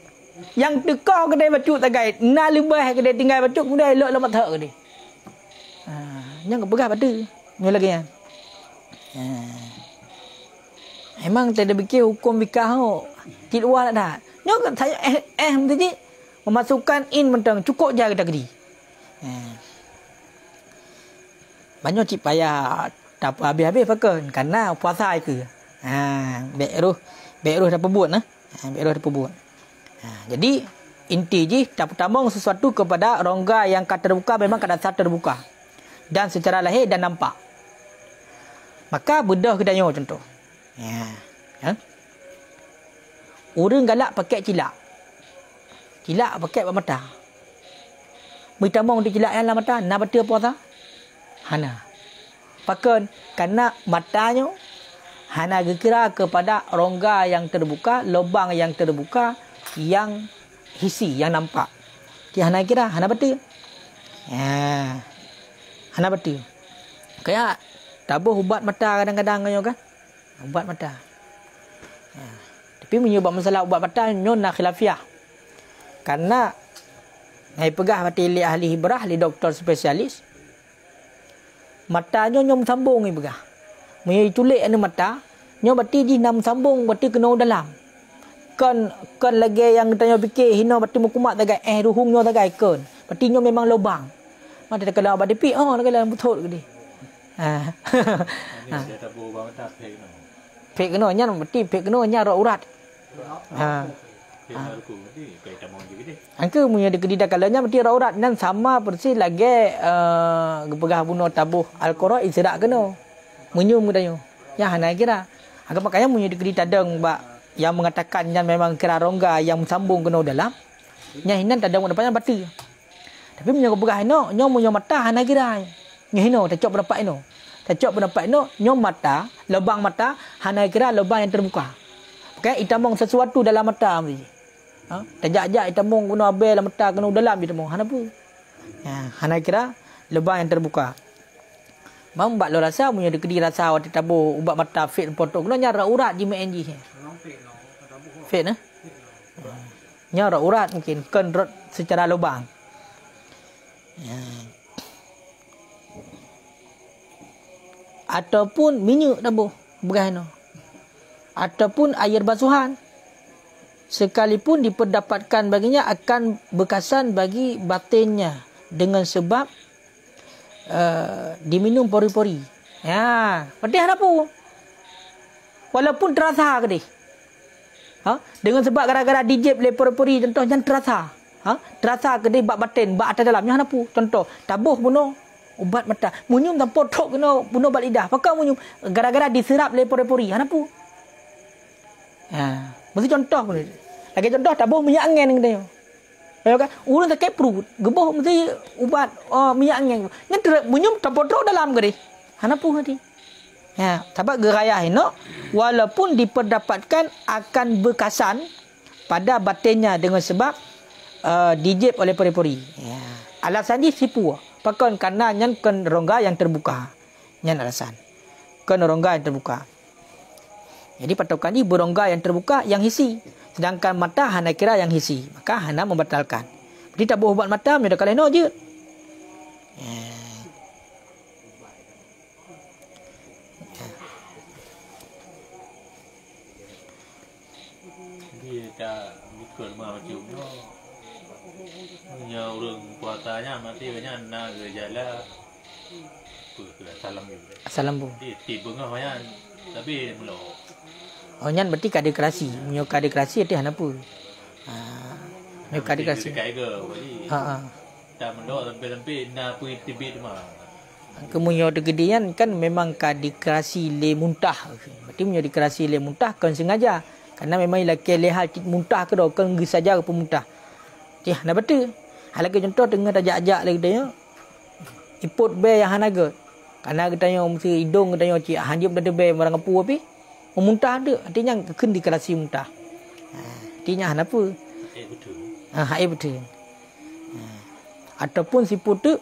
Yang tekau kedai bacuk tagai na lebah kedai tinggal bacuk kemudian elok lemat hak kedai. Yang kepegah pada ni lagi yang. Emang tak ada fikir hukum bikah ho. Cik luar tak dah. Nyo kan saya mesti memasukkan in mentang cukup je kita kedi. Banyak cik payah tak habis-habis pakon karena puasa ke. Bek roh dah perbuat Bek roh dah perbuat. Jadi inti je tak pertama sesuatu kepada rongga yang kata terbuka memang kada sah terbuka dan secara lahir dan nampak. Maka bedah kedanya contoh. Ya. Orang galak pakai cilak. Cilak pakai buat mata. Bertamong di cilak yang dalam mata. Nak betul puasa? Hana. Pakai karena matanya hana gekira kepada rongga yang terbuka, lubang yang terbuka, yang hisi, yang nampak. Hana kira, hana betul. Ya. Hana betul. Kayak tabuh ubat mata kadang-kadang kan? Ubat mata. Ya. Tapi menyebab masalah ubat mata nyona khilafiah. Karena saya pegah mati ahli hibrah, ahli doktor spesialis. Matanya nyom sambung ni pegah. Menyai tulik anu mata, nyom bati di nam sambung bati kena dalam. Kan lagi yang tanya fikir hina bati mukumat tagai ruhung nyo tagai kan. Bati nyom memang lubang. Mata kalau bati pi tak kalau betul ke dia. Dia tak boleh mata pek no. Pek kena nya bati pek kena nya urat. Angka punya kedida kalanya berarti raurat dan sama persis lagi gepegah bunuh tabuh al-Qur'an israk kena. Menyum katanya. Ya hana kira. Agak makanya punya kedida deng bak yang mengatakan yang memang kira rongga yang sambung kena dalam. Nya hinan tak ada depannya bati. Tapi punya gepegah ino nyo punya mata hana kira. Nya hino tak cok pendapat ino. Tak cok pendapat ino nyo mata, lubang mata hana kira lubang yang terbuka. Pakai itamong sesuatu dalam mata mesti. Tajak-jak itamong guna abel dalam mata kena dalam itamong. Hana apa? Ya, hana kira lubang yang terbuka. Mam bak lo rasa punya dekedi rasa waktu tabuh ubat mata fit potok kena nyara urat di MNG. Fit nah. Nyara urat mungkin kan secara lubang. Ya. Ataupun minyak tabuh berano. Ataupun air basuhan. Sekalipun diperdapatkan baginya akan bekasan bagi batinnya dengan sebab diminum pori-pori. Ya, pedih apa? Walaupun terasa ke dia. Dengan sebab gara-gara dijep le pori-pori contoh yang terasa. Terasa ke dia bak batin, bak atas dalamnya apa? Contoh, tabuh bunuh ubat mata. Munyum dan potok kena bunuh bak lidah. Pakai munyum gara-gara diserap le pori-pori. Apa? Ya. Mesti contoh pun. Lagi contoh tabuh minyak angin katanya. Ya kan? Urang tak perut, gebuh mesti ubat minyak angin. Nya munyum tapotrok dalam ke dia. Hana pun hati. Ya, sebab gerayah ini walaupun diperdapatkan akan bekasan pada batinnya dengan sebab dijep oleh pori-pori. Ya. Alasan dia sipu. Pakai karena nyan kan rongga yang terbuka. Nyan alasan. Kan rongga yang terbuka. Jadi patokan ini berongga yang terbuka yang hisi. Sedangkan mata hana kira yang hisi. Maka hana membatalkan. Jadi tabuh ubat mata dia dah kaleno je. Dia dah ikut mau cium no. Punya orang puasanya mati banyak nak gejala. Assalamualaikum. Tiba ngah tapi belum. Oh nyan berarti kadikrasi. Punya kadikrasi itu hana apa? Punya kadikrasi. Tak mendok sampai nak pergi tibit mah. Kemunya tegedian kan memang kadikrasi le muntah. Berarti punya dikrasi le muntah kan sengaja. Karena memang laki lehal muntah ke dah kan saja ke pemuntah. Ya, nak betul. Halagi contoh tengah tajak-ajak lagi dia. Iput be yang hanaga. Karena katanya mesti hidung katanya cik hanjip dah be barang apa api. Memuntah ada. Artinya kena dikrasi muntah. Artinya apa? Betul. Betul. Ataupun siput tu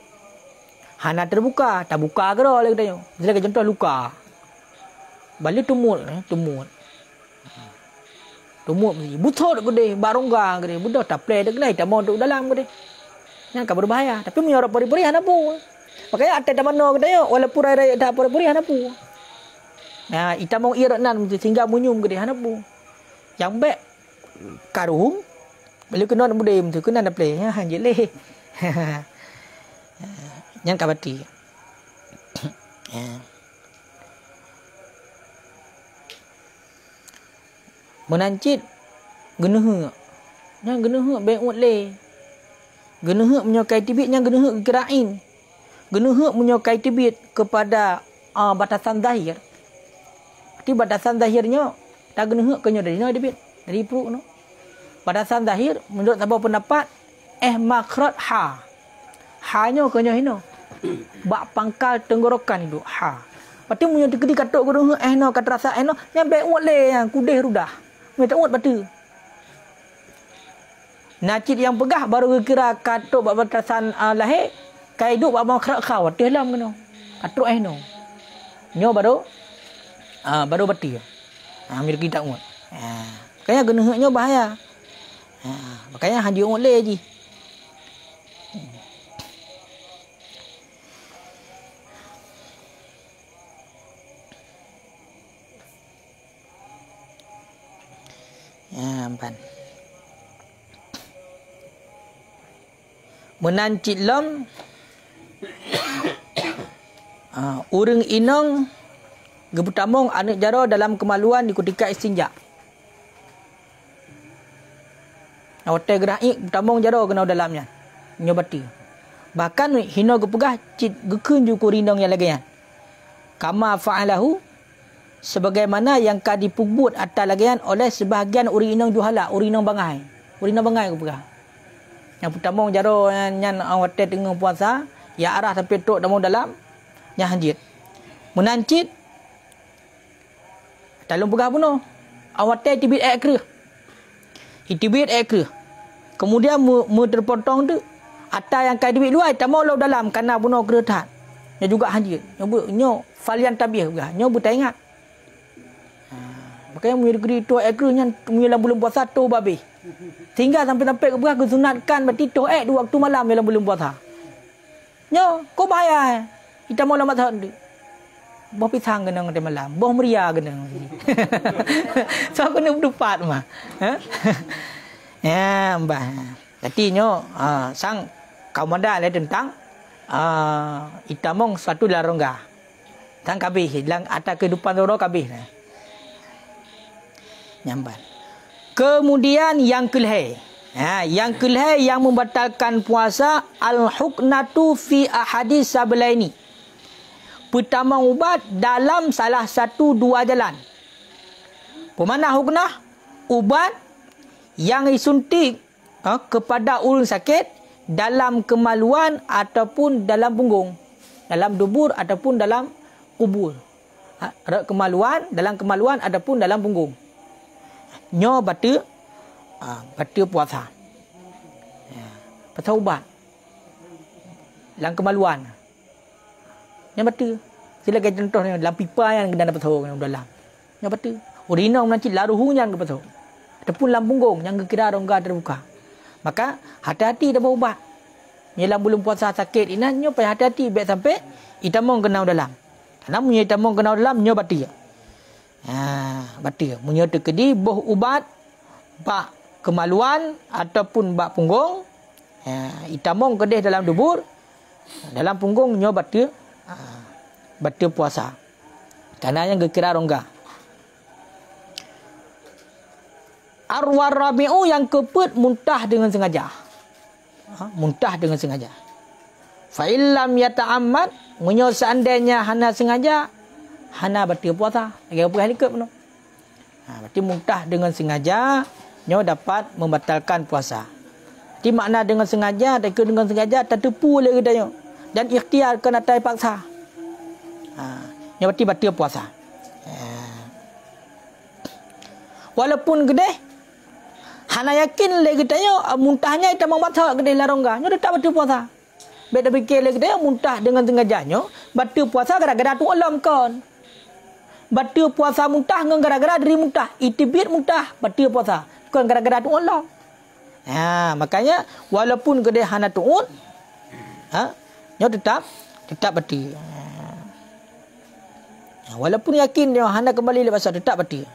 hana terbuka, tak buka ke dah lagi katanya. Misalnya contoh luka. Balik tumut. Tumut mesti butot ke dia, barongga ke dia. Budak tak play dah ke tak mau duduk dalam ke dia. Yang kan berbahaya. Tapi menyorok pori-pori hana apa. Makanya ada dah mana ke dia, walaupun raya tak pori-pori hana apa. Nah, ita mau iranan mesti sehingga munyum ke dia hana apa. Yang baik karung bila kena nak budai mesti kena nak play. Ha je leh. Yang kabati. Menancit genuh. Yang genuh baik ut le. Genuh menyokai tibit yang genuh kirain. Genuh menyokai tibit kepada batasan zahir. Berarti batasan zahirnya tak kena hak kenyo dari debit dari perut no. Batasan zahir menurut sahabat pendapat makhraj ha. Ha-nya kenyo hino. Bak pangkal tenggorokan itu ha. Berarti munyo dikedi katok guru no kat rasa no yang baik uat le yang kudeh rudah. Minta uat batu. Nacit yang pegah baru kira katok bak batasan lahir kai duk bak makhraj kha watih lam keno. Katok no. Nyo baru bati. Ambil kita uat. Makanya kena haknya bahaya. Makanya handi uat le je. Ampan. Menancit lam urang inong gebutamong anak jaro dalam kemaluan di ketika istinja. Hotel gerai butamong jaro kena dalamnya. Nyobati. Bahkan hino gepegah cit gekun ju kurinong yang lagi. Kama fa'alahu sebagaimana yang ka dipubut atas lagian oleh sebahagian urinong juhala, urinong bangai. Urinong bangai gepegah. Yang butamong jaro nyan hotel tengah puasa, ya arah sampai tok dalam nya hanjit. Menancit dalam pegah puno. Awak teh tibit air ke. Itibit air ke. Kemudian mu terpotong tu. Atas yang kai tibit luar tamu law dalam kana puno keretat. Nya juga hanjit. Nyo falian tabih pegah. Nyo buta ingat. Makanya mu negeri tu air ke nya dalam bulan puasa tu babi. Tinggal sampai ke pegah kesunatkan berarti tu air 2 waktu malam dalam bulan puasa. Nyo ko bahaya. Kita mau lama tahun tu. Boh pisang kena ngade malam, boh meria kena. So kena berdepat mah. Ya, mbah. Jadi nyo sang kaumanda le tentang itamong satu larongga. Tang kabeh hilang atas kehidupan doro kabeh. Nyamban. Kemudian yang kelhe. Yang kelhe yang membatalkan puasa al-huknatu fi ahadits sablaini. Pertama ubat dalam salah satu 2 jalan. Pemana huknah? Ubat yang disuntik kepada ulun sakit dalam kemaluan ataupun dalam punggung. Dalam dubur ataupun dalam kubur. Dalam kemaluan ataupun dalam punggung. Nyo batu puasa. Pasal ubat. Dalam kemaluan. Yang betul. Sila kaya contohnya dalam pipa yang kena dapat tahu dalam. Yang betul. Urina menancit laruhu yang dapat tahu. Ataupun dalam punggung yang kira rongga terbuka. Maka hati-hati dapat ubat. Dalam bulan puasa sakit ini nyo payah hati-hati baik sampai itamong kena dalam. Karena munyo itamong kena dalam nyo batil. Batil. Munyo terkedi boh ubat bak kemaluan ataupun bak punggung. Itamong kedih dalam dubur. Dalam punggung nyo batil. Batil puasa. Karena yang kira rongga. Arwar rabi'u yang keput muntah dengan sengaja. Muntah dengan sengaja. Fa illam yata'ammad, munyo seandainya hana sengaja, hana batil puasa. Lagi apa hal ikut pun. Berarti muntah dengan sengaja nyo dapat membatalkan puasa. Jadi makna dengan sengaja, tak dengan sengaja tertipu oleh dia. Dan ikhtiar kena tai paksa. Yang berarti batil puasa. Walaupun gede, hana yakin le gedanya muntahnya itu mau batal gede larongga, nyo tetap batil puasa. Beda fikir le gede muntah dengan sengajanya, batil puasa gara-gara tu alam kon. Batil puasa muntah dengan gara-gara dari muntah, itibit muntah batil puasa, bukan gara-gara tu alam. Makanya walaupun gede hana tuun, nyo tetap batil. Walaupun yakin dia hana kembali lepas tetap batil.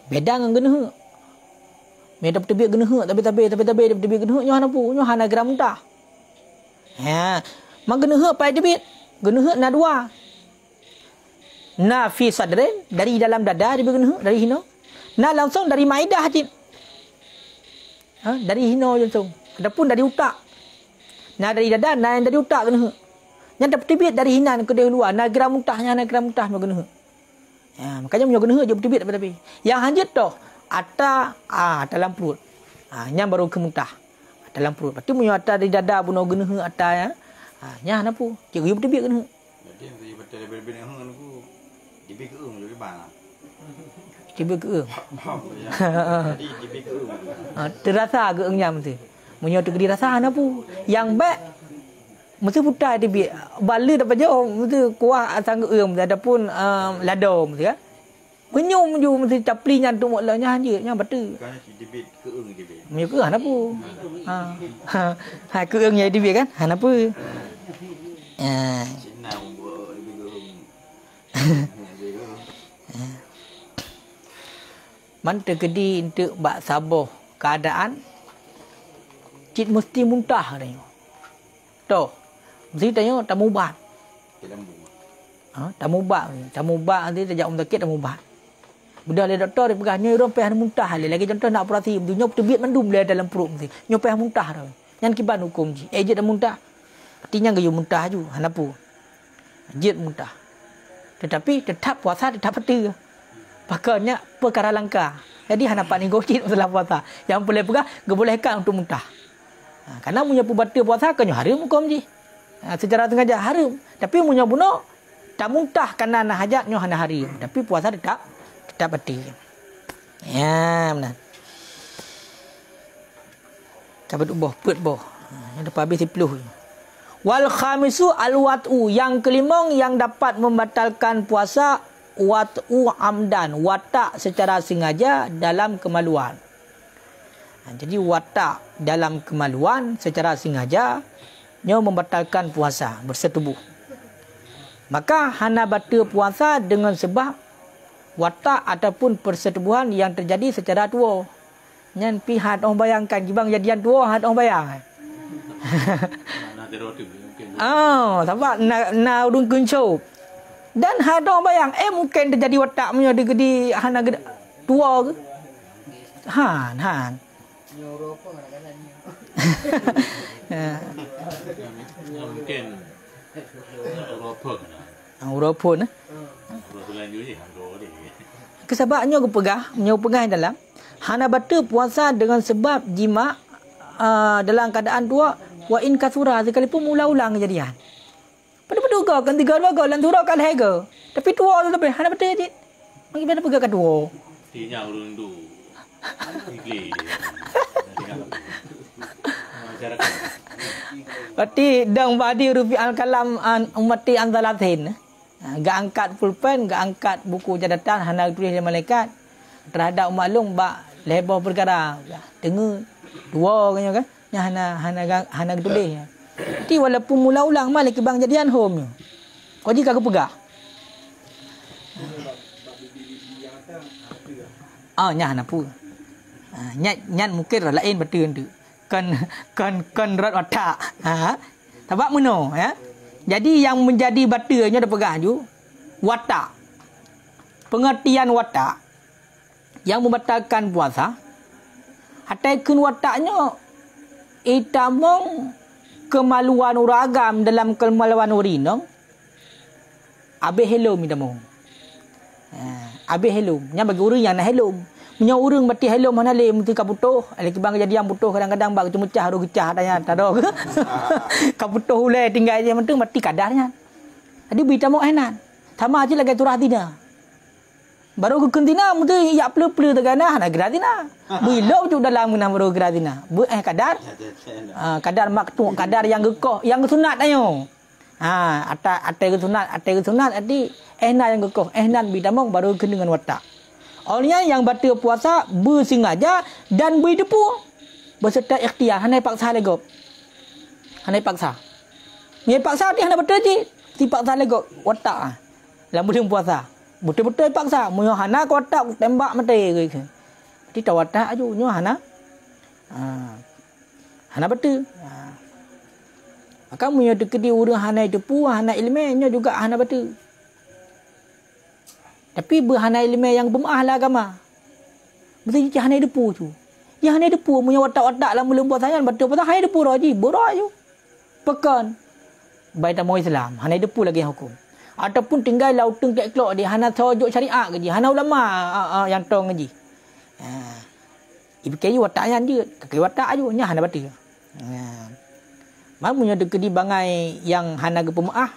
Beda dengan genuh. Beda tebik genuh tapi tebik genuh nyo hana pu, nyo hana geram muntah. Mak genuh pai tebik. Genuh na dua. Na fi sadrin dari dalam dada tebik genuh dari hino. Na langsung dari maidah hati. Dari hino langsung. Adapun dari utak. Nah dari dada, nah yang dari otak kena. Yang tertibit dari hinan ke dia luar. Nah geram muntahnya, nah geram muntah mau kena. Ya, makanya punya kena je tertibit tapi. Yang hanjit tu dalam perut. Yang baru ke muntah. Dalam perut. Berarti punya atas dari dada pun kena atas ya. Yang apa? Cikgu you tertibit kena. Jadi betul berbeda dengan aku. Dibik ke jadi bang. Tiba ke. Jadi dibik ke. Terasa ke engnya mesti. Punya tu dirasa apa? Yang baik mesti putar dia bala dapat jauh mesti kuah sanggup ataupun lado mesti kan penyum je mesti capli nya tu mula nya je nya betul Kan dibit ke dibit. Punya ke apa ke nya dia kan apa Cina buat dibik ke. Man terkedi untuk bak sabar keadaan cik mesti muntah tanya. Tu. Mesti tanya tamubat. Tamubat nanti terjak sakit tamubat. Budak le doktor dia pegang nyoi rompeh muntah lagi contoh nak operasi dunia terbit mandum le dalam perut mesti. Nyopeh muntah dah. Yang kiban hukum ji. Ejit dah muntah. Artinya gayu muntah ju. Hanapu. Jit muntah. Tetapi tetap puasa tetap betul. Pakainya perkara langka. Jadi hanapan ni gocit masalah puasa. Yang boleh pegang bolehkan untuk muntah. Karena punya pembatal puasa kan haram hukum je. Secara sengaja haram. Tapi punya bunuh tak muntah kerana hajat nyo hana hari. Tapi puasa tetap betul. Ya, benar. Kabut boh, put boh. Yang dapat habis 10. Wal khamisu al-wat'u, yang kelima yang dapat membatalkan puasa wat'u amdan, watak secara sengaja dalam kemaluan. Jadi watak dalam kemaluan secara sengaja nyo membatalkan puasa bersetubuh. Maka hana batal puasa dengan sebab watak ataupun persetubuhan yang terjadi secara tua. Nyan pihak orang bayangkan gibang jadian tua hat orang bayang. Sebab na urung kuncup. Dan hat orang bayang mungkin terjadi watak punya di hana tua ke. Han. Mungkin Europon kesebabnya aku pegah dalam hana batal puasa dengan sebab jima dalam keadaan tua wa in kasura sekalipun mula-ulang kejadian. Pada-pada kau kan 3 kau lan surau kan hega. Tapi tua tu tapi hana batal je. Mungkin mana pegah kedua. Tinya urun tu. Ikli. Berarti dang badi rufi al-kalam ummati anzalatin. Gak angkat pulpen, gak angkat buku catatan hana tulis oleh malaikat terhadap maklum bak lebar perkara. Dengar dua kan yang hana tulis. Jadi walaupun mula-ulang malik bang jadian home. Kau jika aku pegah. Nya hana pu. Nyat mungkin lain betul tu. Kan rat watak. Sebab meno ya. Jadi yang menjadi batalnya dah pegang ju watak. Pengertian watak yang membatalkan puasa. Hataikun wataknya itamong kemaluan uragam dalam kemaluan urinong. Abe helom itamong. Abe helom. Nya bagi orang yang nak helom. Punya orang mati helom mana le mesti kaputuh. Ada kibang jadi yang butuh kadang-kadang bak cuma cah ro gecah tanya tado. Kaputuh ule tinggal dia mentung mati kadarnya. Jadi berita mau enan. Sama aja lagi turah tina. Baru ke kentina mesti ya pleu-pleu tegana na gratina. Bila tu dalam guna baru gratina. Kadar. Kadar maktu kadar yang gekoh yang sunat ayo. Ate ke sunat adi enan yang gekoh enan bidamong baru ke dengan watak. Orangnya yang batal puasa bersengaja dan berdepu berserta ikhtiar hanai paksa lego. Hanai paksa. Ni paksa dia hanai betul je. Si paksa lego watak dalam bulan puasa. Betul-betul paksa. Mu hana ko watak tembak mati ke. Jadi tahu watak aju nyo hana. Hana betul. Maka mu dekedi urang hanai depu hana ilmu nyo juga hana betul. Tapi berhana ilmu yang bermahal agama. Mesti je hanai depu tu. Yang hanai depu punya watak-watak dalam bulan puasa betul betul hanai depu roji, boroj. Pekan. Baik tamu Islam. Hana depu lagi yang hukum. Ataupun tinggal lauteng tak kelok dia. Hana tajuk syariat ke dia. Hana ulama yang tong ngaji. Ibu kayu watak yang je. Kaki watak je. Nya hana batu. Mamunya deket di bangai yang hana ke pemaah.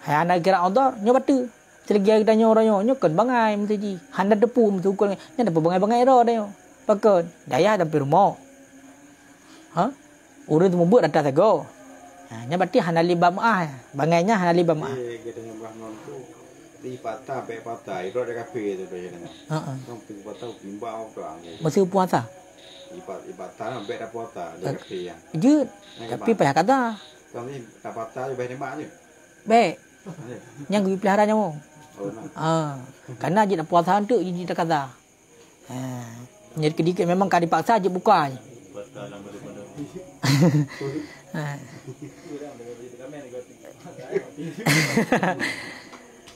Hana kira odor. Nya batu. Selagi kita nyorang nya kan bangai mesti ji. Hana depu mesti ukul. Nya depu bangai-bangai ro dia. Pakai daya tapi rumah. Urut tu membuat atas go. Nya berarti hana liba maah. Bangainya hana liba maah. Kita nyembah non tu di patah be patah itu ada kafe tu dia dengar. Kan pergi patah bimbang tu angin. Masa puasa. Di patah be dah patah ada kafe yang. Je. Tapi payah kata. Kan ni dah patah je be nembak je. Baik. Yang gue pelihara nyawa. Karena je nak puasa tu je tak kata. Jadi kedikit memang kali paksa je buka je.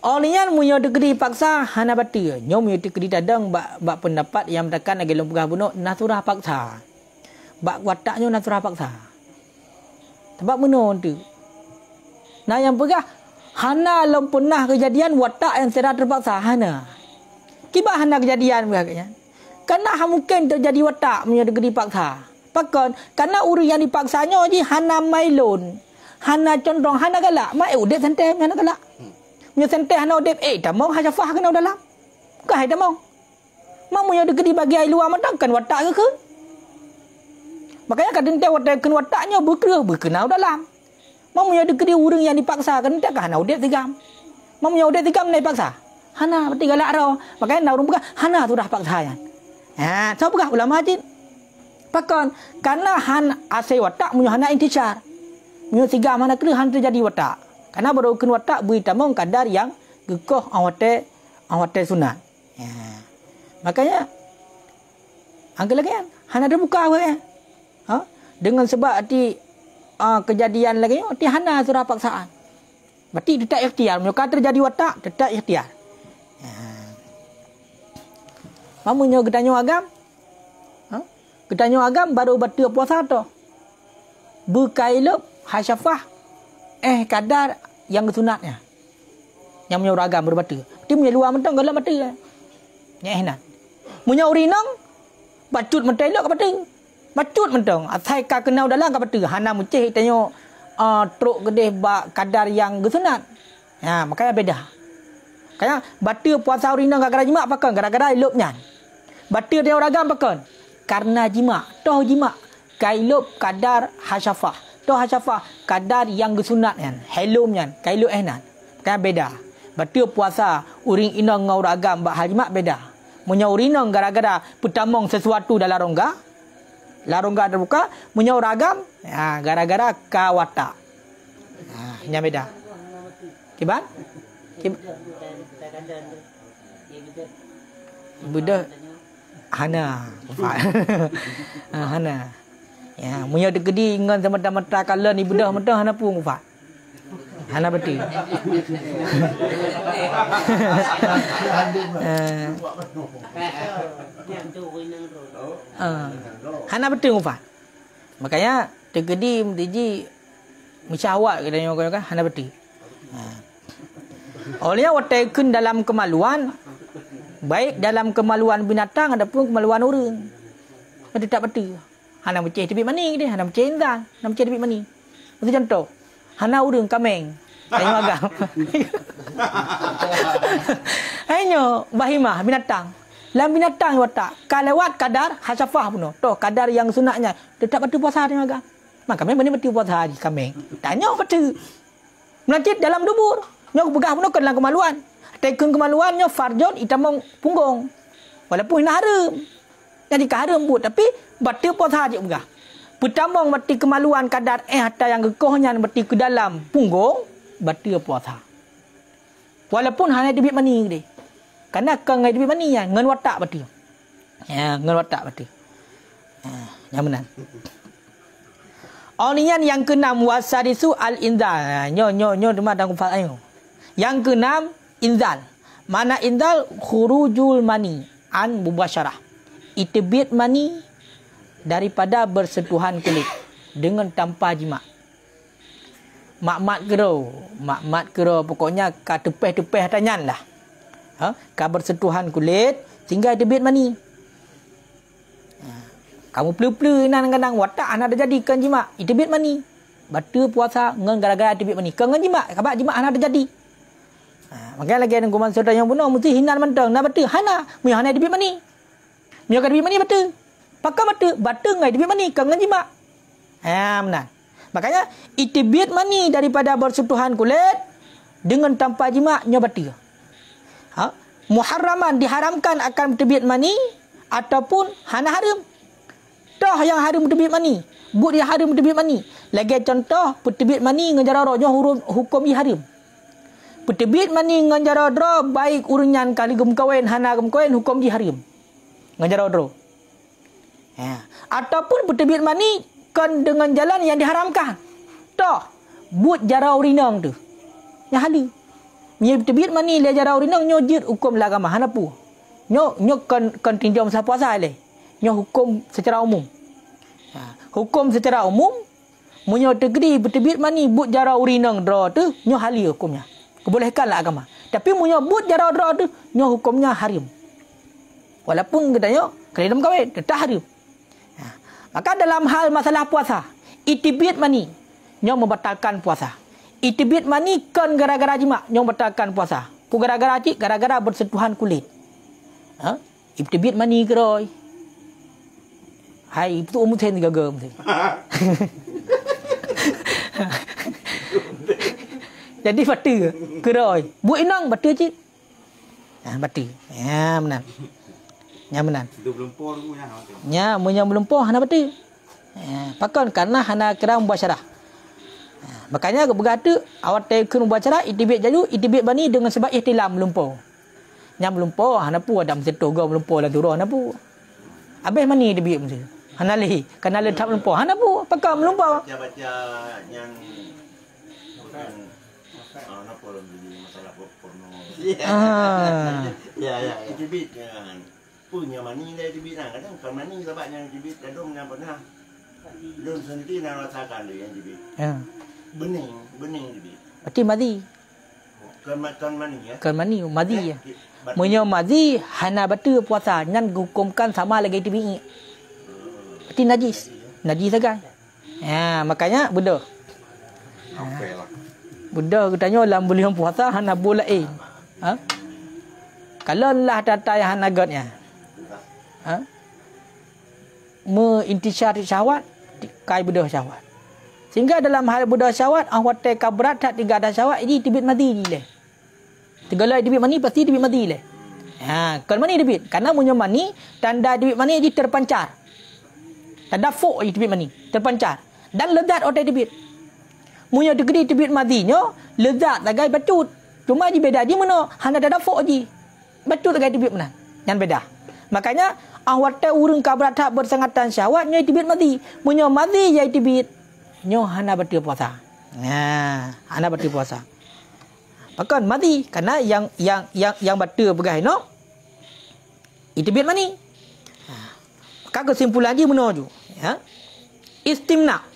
Olian munyo degeri paksa hana bati. Nyo munyo degeri dadang bak pendapat yang tekan lagi lom pegah bunuh naturah paksa. Bak wataknya naturah paksa. Sebab meno tu. Nah yang pegah hana lom pernah kejadian watak yang secara terpaksa hana. Kiba hana kejadian begaknya. Karena mungkin terjadi watak munyo degeri paksa. Pakon karena uri yang dipaksanya je hana mailun. Hana condong hana galak. Mai udep santai hana galak. Punya santai hana udep tamong hajafah kena dalam. Bukan hai tamong. Mamunya degedi bagi ai luar matangkan watak ke? Makanya kadang teh watak ken wataknya berkena dalam. Mamunya degedi urang yang dipaksa kan tak hana udep tigam. Mamunya udep tigam nai paksa. Hana berarti galak ro. Makanya nak urang bukan hana tu dah paksa yan. So bukan ulama hajin. Pakon karena han asai watak munyo hana intishar. Munyo tiga mana kena han terjadi watak. Karena baru ken watak bui tamong kadar yang gekoh awate sunat. Makanya angkat lagi kan han ada buka we. Dengan sebab arti kejadian lagi arti hana surah paksaan. Berarti tidak ikhtiar. Munyo kata terjadi watak tidak ikhtiar. Mamunyo getanyo agam Ketanyo agam baru batal puasa tu. Berkailup hasyafah kadar yang sunatnya. Yang punya agam berbatal. Dia punya luar mentang galak batal. Ya enak. Punya urinang bacut mentang elok ke batal. Bacut mentang. Atai ka kenal dalam ke batal. Hana mucih tanyo truk gede kadar yang sunat. Makanya beda. Kaya batal puasa urinang gara-gara jima pakai gara-gara elopnya. Batal dia agam pakai karena jima, toh jima kailup kadar hasyafah, toh hasyafah kadar yang gesunat kan, helumnya kailup ehnan, kan beda. Betul puasa uring inang ngau ragam bak hajima beda. Munya urinang gara-gara putamong sesuatu dalam rongga, la rongga terbuka, munya ragam, gara-gara kawata. Nya beda. Kiban? Budak hana hana ya munyo degedi ngan semata-mata kala ni budak mentah hana pun ufat hana betul hana betul ufat makanya degedi mtiji mesyawat katanya kan hana betul olehnya watakun dalam kemaluan baik dalam kemaluan binatang ataupun kemaluan orang. Ada tak betul. Hana macam tebik mani dia, hana macam intan, hana macam tebik mani. Itu contoh. Hana orang kameng. Tengok agak. Hanya bahimah binatang. Dalam binatang watak kalewat kadar hasyafah puno. Toh kadar yang sunatnya tetap betul puasa dia agak. Maka kameng bani betul puasa haji kameng. Tanya betul. Melacit dalam dubur. Nyok pegah puno ke dalam kemaluan. Tekun kemaluannya farjon itamong punggung. Walaupun ini haram. Jadi haram pun. Tapi batil puasa je juga. Putamong mati kemaluan kadar hatta yang gekohnya mati ke dalam punggung. Batil puasa. Walaupun hanya debit mani dia. Karena kengai debit mani ya. Ngan watak batil. Ngan watak batil. Yang benar. Onian yang keenam wasadisu al-inzal. Nyo demah dan kufal ayo. Yang keenam inzal. Mana inzal khurujul mani an mubasyarah. Itibit mani daripada bersentuhan kulit dengan tanpa jima. Mak kero pokoknya ka tepeh-tepeh tanyan lah. Ka bersentuhan kulit sehingga terbit mani. Kamu pleu-pleu kadang-kadang watak anak ada jadikan jima, terbit mani. Batal puasa ngan gara-gara terbit mani. Kan jima, kabak jima anak ada jadi. Makanya lagi ada kuman saudara yang bunuh mesti hinan mentang. Nah batal hana, mu hana terbit mani. Mu ka terbit mani batal. Pakam batal ngai terbit mani kan jima. Benar. Makanya itibit mani daripada bersentuhan kulit dengan tanpa jima nya batal. Muharraman diharamkan akan terbit mani ataupun hana haram. Dah yang haram terbit mani, but yang haram terbit mani. Lagi contoh terbit mani dengan cara rohnya hukum haram. Terbit mani dengan cara roh baik urunyan kali gem kawin hana gem kawin hukum haram. Dengan cara roh. Ataupun terbit mani kan dengan jalan yang diharamkan. Dah but jara urinang tu. Yang halu. Nya terbit mani le jara urinang nyo jid hukum agama hanapu. Nyo kan tinjau masa puasa le. Nyo hukum secara umum. Hukum secara umum munyo tegri terbit mani but jara urinang dra tu nyo halu hukumnya. Kebolehkanlah agama. Tapi munyo but jara dra tu nyo hukumnya haram. Walaupun katanya dalam kahwin tetap haram. Maka dalam hal masalah puasa, itibit mani nyo membatalkan puasa. Itibit mani kan gara-gara jima nyo membatalkan puasa. Ku gara-gara cik gara-gara bersentuhan kulit. Itibit mani keroi. Hai itu umur sen gaga mesti. Jadi batal keroi. Bu inang batal cik. Batal. Benar. Ya benar. Itu belum por punya. Ya, munya belum poh hana betul. Pakon karena hana kira mubasyarah. Makanya berkata awak tekun mubasyarah itibit jalu itibit bani dengan sebab ihtilam belum poh. Nya belum poh hana pu ada mesti toga belum poh lah turun hana pu. Habis mani itibit mesti. Hana leh kena letak belum poh hana pu pakon belum poh. Baca yang ana pola masalah porno. Ya. Itibit kan. Punya mani dia dibina kadang kan mani sebabnya dibit kadang yang pernah belum sendiri nak rasakan dia yang dibit bening dibit berarti madi kan mani ya kan mani ya munyo madi hana batu puasa ngan hukumkan sama lagi dibit berarti najis sagai makanya budak katanya dalam bulan puasa hana boleh kalau lah data yang hana gatnya mengintisar syahwat kai budak syahwat sehingga dalam hal budak syahwat awat kabrat tak tiga ada syahwat ini tibit mati le segala tibit mani pasti tibit mati le kalau mani tibit karena punya mani tanda tibit mani dia terpancar tanda fuk tibit mani terpancar dan lezat otak tibit punya degree tibit matinya lezat lagai bacut cuma di beda dia mana hanya ada fuk je bacut lagai tibit mana yang beda makanya awat urang kabrat tak bersangatan syahwat nya tibit mati munyo mati jai tibit nyo hana batal puasa hana batal puasa pakon mati karena yang batal pegai no itibit mani maka kesimpulan dia menuju istimna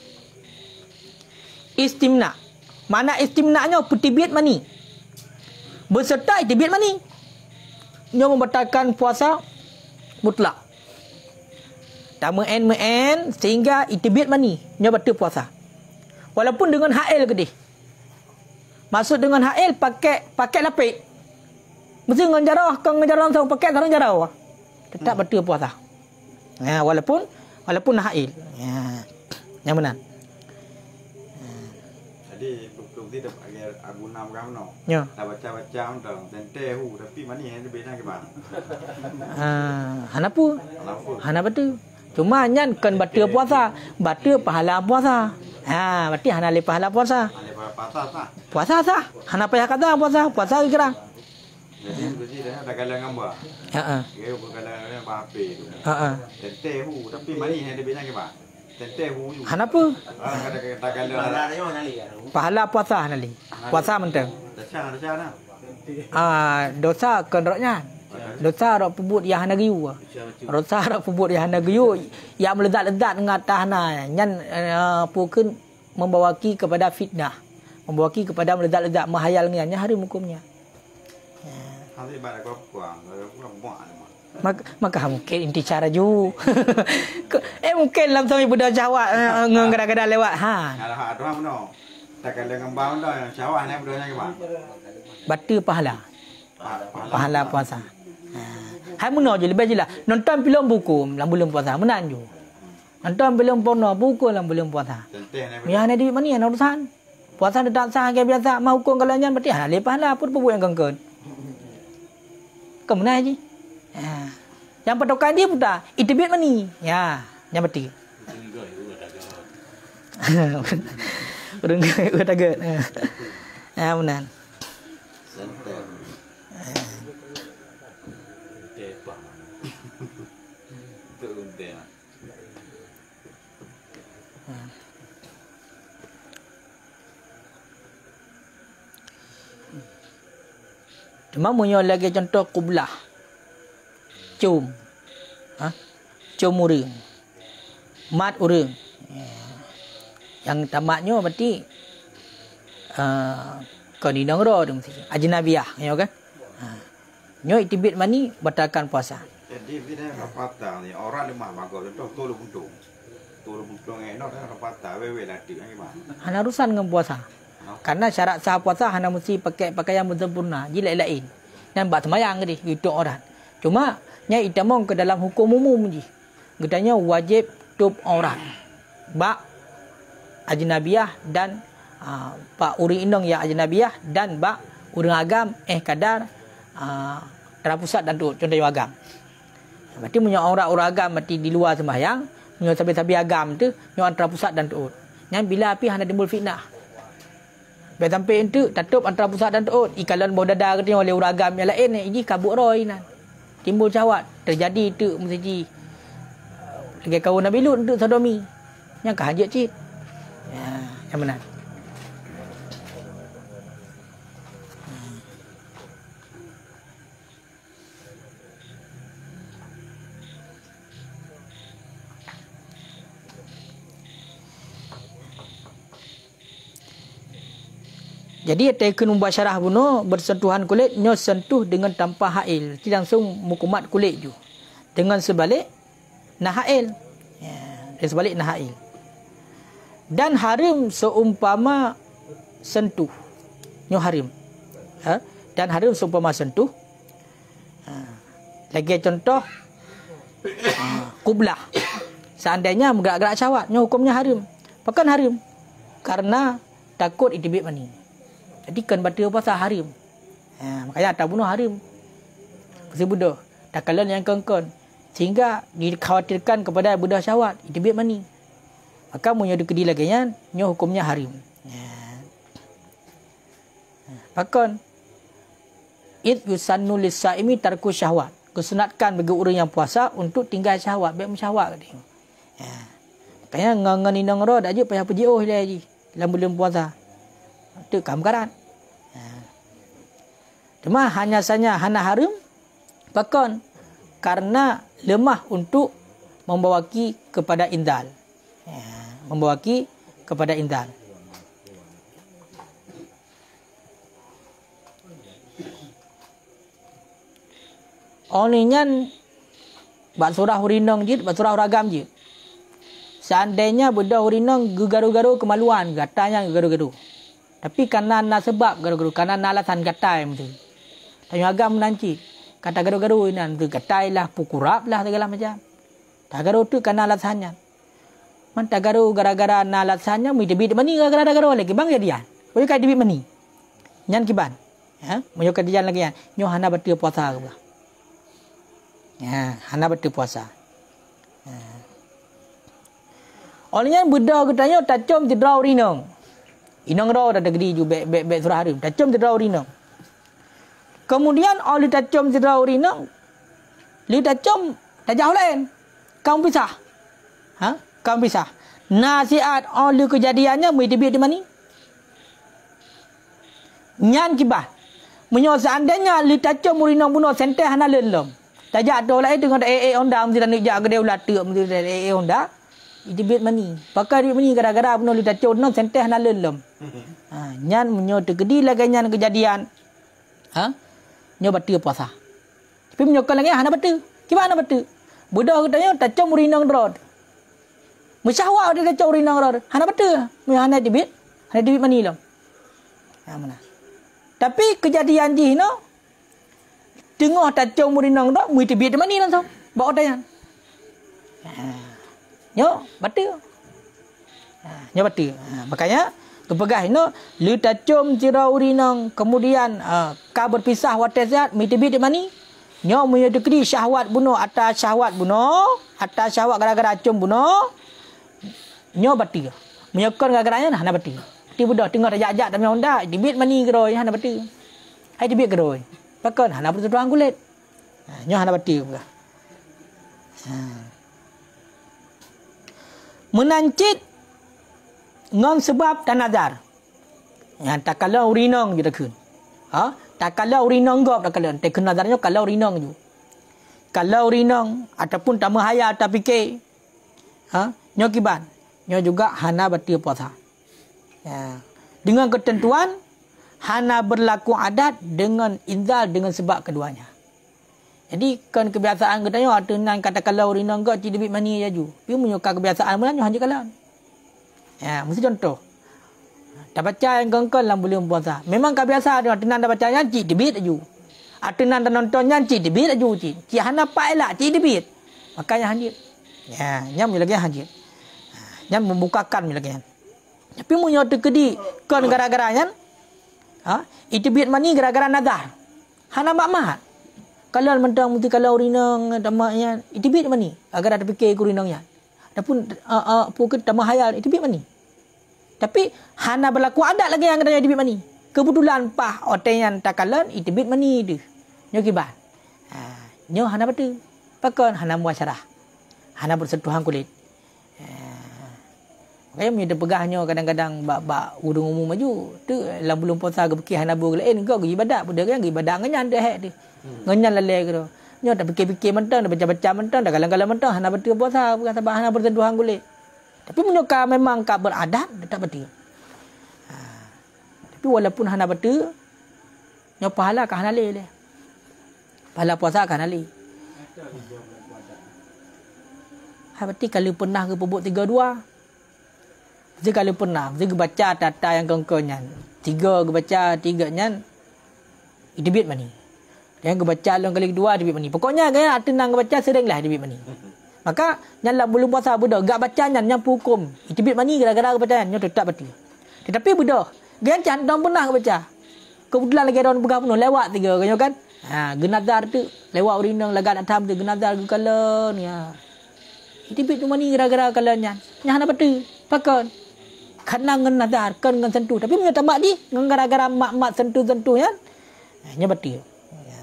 mana istimnanya tibit mani beserta tibit mani nyo membatalkan puasa mutlak. Tak men sehingga itibit mani nya batal puasa. Walaupun dengan hail ke dia. Maksud dengan hail pakai lapik. Mesti dengan jarah kan jarah langsung pakai sarung jarah. Tetap batal puasa. Walaupun hail. Yang benar. Jadi bukti dapat agar aguna kamu no. Ya. Tak baca dong tente tapi mani yang beda ke bang. Hana betul. Cuma nyan kan batal puasa, batal pahala puasa. Berarti hana le pahala puasa. Puasa sah. Hana payah kata puasa kira. Jadi dah ada kalangan ngamba. Dia kalangan bape. Tente tapi mani yang beda ke bang. Hana apa? Pahala puasa hana li. Puasa mentang. Dosa kendraknya. Dosa rak pebut yang hana giyu. Dosa rak pebut yang hana giyu yang melezat-lezat dengan tahana nyan pukun membawaki kepada fitnah. membawaki kepada meledak-ledak menghayal niannya haram hukumnya. Nanti ibarat kau buang buang ni. Maka mungkin inti cara ju. Mungkin dalam suami budak Jawa ngada-ngada lewat Kalau ada mana? Tak kalau ngembang dah Jawa ni budaknya ke bang? Batu pahala. Pahala puasa. Hai menang je lebih jelas. Nonton filem buku dalam bulan puasa menang je. Nonton filem porno buku dalam bulan puasa. Yang ada duit mana yang urusan? Puasa dia tak sah kayak biasa. Mau hukum kalau nyan berarti halal pahala pun buat yang kengken. Kemenang je. Yang patokan dia putar itibit mani. Ya, yang berarti. Urenggai utaga. Menang. Santai. Cuma punya lagi contoh kublah. Cum. Cum urang. Mat urang. Yang tamatnya berarti kau ro tu mesti ajnabiah ya kan. Nyo itibit mani batalkan puasa. Jadi bila rapata ni orang lemah bagus tu tolu buntung. Tolu buntung enok kan rapata wewe lati kan gimana? Hana urusan dengan puasa. Karena syarat sah puasa hana mesti pakai pakaian sempurna, jilid lain. Dan buat sembahyang ke hidup orang. Cuma nya itamong ke dalam hukum umum je. Katanya wajib tutup aurat. Bak ajnabiah dan pak urang indong ya ajnabiah dan bak urang agam kadar terpusat dan tu contoh agam. Berarti punya aurat agam mati di luar sembahyang, punya sabi-sabi agam tu nyo antara pusat dan tu. Yang bila api hana timbul fitnah. Biar sampai itu tutup antara pusat dan tu. Ikalan bau dada katanya oleh urang agam yang lain ini kabut roy nan. Timbul cawat terjadi itu mesti lagi kawan Nabi Lut untuk sodomi. Yang kahajat cik. Ya, yang benar. Jadi tekun mubasyarah bunuh bersentuhan kulit nyo sentuh dengan tanpa hail, tidak langsung mukumat kulit ju. Dengan sebalik nah hail. Ya, dengan sebalik nah hail. Dan haram seumpama sentuh. Nyo haram. Dan haram seumpama sentuh. Lagi contoh kublah. Seandainya bergerak-gerak syahwat, nyo hukumnya haram. Pakan haram karena takut itibit mani. Jadi kan batal puasa haram. Makanya tak bunuh haram. Pasal budak. Tak kalah yang kengkon. Sehingga dikhawatirkan kepada budak syahwat. Itu biar mani. Maka punya dikedi lagi kan. Nyo hukumnya haram. Pakon. Id yusannu lis-saimi tarku syahwat. Kesunatkan bagi orang yang puasa untuk tinggal syahwat. Baik mensyahwat. Makanya ngangan inang roh. Tak je payah pergi dia je. Dalam bulan puasa. Itu kamkaran. Cuma hanya saja hana haram pakon karena lemah untuk membawaki kepada indal. Membawaki kepada indal. Onenyan bak surah hurinong je, bak surah ragam je. Seandainya budak hurinong gegaru-garu kemaluan, gatanya gegaru-garu. Tapi karena na sebab garu-garu, karena na alasan gatai macam tu. Tanya agam menanci. Kata garu-garu ini tu gatai lah, pukurap lah segala macam. Tak garu tu karena alasannya. Man tak garu gara-gara na alasannya, mu debit mani gara-gara garu lagi bang jadian. Boleh kai debit mani. Nyan kiban. Mu ka dijan lagi ya. Nyo hana betul puasa ke bah. Hana betul puasa. Olehnya budak katanya tacom tidrau rinong. Inang raw dah gedi ju bek surah harim. Tacom tidrau rinong. Kemudian oleh tacom tidrau rinong. Li tacom tak jauh lain. Kamu pisah. Kamu pisah. Nasihat oleh kejadiannya mu dibit di mana? Nyan kibah. Menyo seandainya li tacom rinong bunuh senteh hana lelom. Tajak do lain dengan onda mesti nak jak gede ulat tu mesti onda. Itibit mani. Pakai dibit mani gara-gara bunuh lu tacun no senteh nalun lem. Nyan menyo tegedi lagi nyan kejadian. Nyo batil puasa. Tapi menyokong lagi hana batil. Gimana batil? Budak katanya tacun murinang rod. Mesyahwat dia tacun murinang rod. Hana batil. Hana dibit mani lem. Mana? Tapi kejadian ji no tengah tacung murinang dak mui tibit mani langsung. Bawa dayan. Nyo batil. Nyo batil. Makanya kepegah no lu tacum cira urinang kemudian ka berpisah watazat mui tibit mani. Nyo mui dekri syahwat bunuh atas syahwat bunuh, atas syahwat gara-gara acum bunuh. Nyo batil. Menyokon gara-garanya hana batil. Ti budak tengah ajak-ajak tapi honda tibit mani geroi hana batil. Hai tibit geroi. Pakon hana bertuang kulit. Nyo hana batil juga. Menancit ngon sebab dan nazar. Yang tak kala urinang je takun. Tak kala urinang gop tak kala. Tekun nazarnya kala urinang je. Kala urinang ataupun tamu haya tak fikir. Nyo kiban. Nyo juga hana batil puasa. Dengan ketentuan hana berlaku adat dengan inzal dengan sebab keduanya. Jadi kan kebiasaan katanya tenan kata kalau urinang gak dibit mani jaju. Pi menyuka kebiasaan mulanya hanya kalan. Mesti contoh. Tak baca yang kengkol dalam bulan puasa. Memang kebiasaan dia tenan dah baca yang cik dibit jaju. Tenan dah nonton yang cik dibit jaju cik. Cik hana paelak cik dibit. Makanya hadir. Nyam lagi hadir. Nyam membukakan lagi. Tapi munyo tekedi kan gara-garanya itibit mani gara-gara nazar. Hana mak-mak. Kalau mentang mesti kalau urinang tamaknya itibit mani agar ada fikir urinangnya. Adapun pukul tamak hayal itibit mani. Tapi hana berlaku adat lagi yang ada itibit mani. Kebetulan pah otenyan takalan itibit mani tu. Nyo kiban. Nyo hana betul. Pakon hana muasyarah. Hana bersentuhan kulit. Makanya punya pegahnya kadang-kadang bak urung umum maju. Tu dalam bulan puasa ke fikir hana boleh kau pergi ibadat pun dia kan ibadat ngenyan dah hak tu. Ngenyan lalai ke tu. Nyo dah fikir-fikir mentang, dah baca-baca mentang, dah kalang-kalang mentang hana betul puasa bukan sebab hana bersentuhan kulit. Tapi menyokar memang kak beradat tak betul. Tapi walaupun hana betul nyo pahala kah hana le. Pahala puasa kah hana le. Berarti kalau pernah ke pebuk 32 Mesti kalau pernah, mesti baca tata yang kengkongnya. 3 baca, 3-nya debit mani. Yang baca long kali kedua debit mani. Pokoknya kan tenang baca seringlah debit mani. Maka nyala belum puasa budak gak bacanya yang hukum. Debit mani gara-gara bacaan nya tetap betul. Tetapi budak gan candang pernah baca. Kebetulan lagi orang pegang penuh lewat 3 kan. Genazar tu lewat urinang lagat atam tu genazar gukalan ya. Debit tu mani gara-gara kalanya. Nya hana betul. Pakon karena ngan nazar kan ngan sentuh tapi punya tamak di ngan gara-gara mak-mak sentuh-sentuh ya nya betul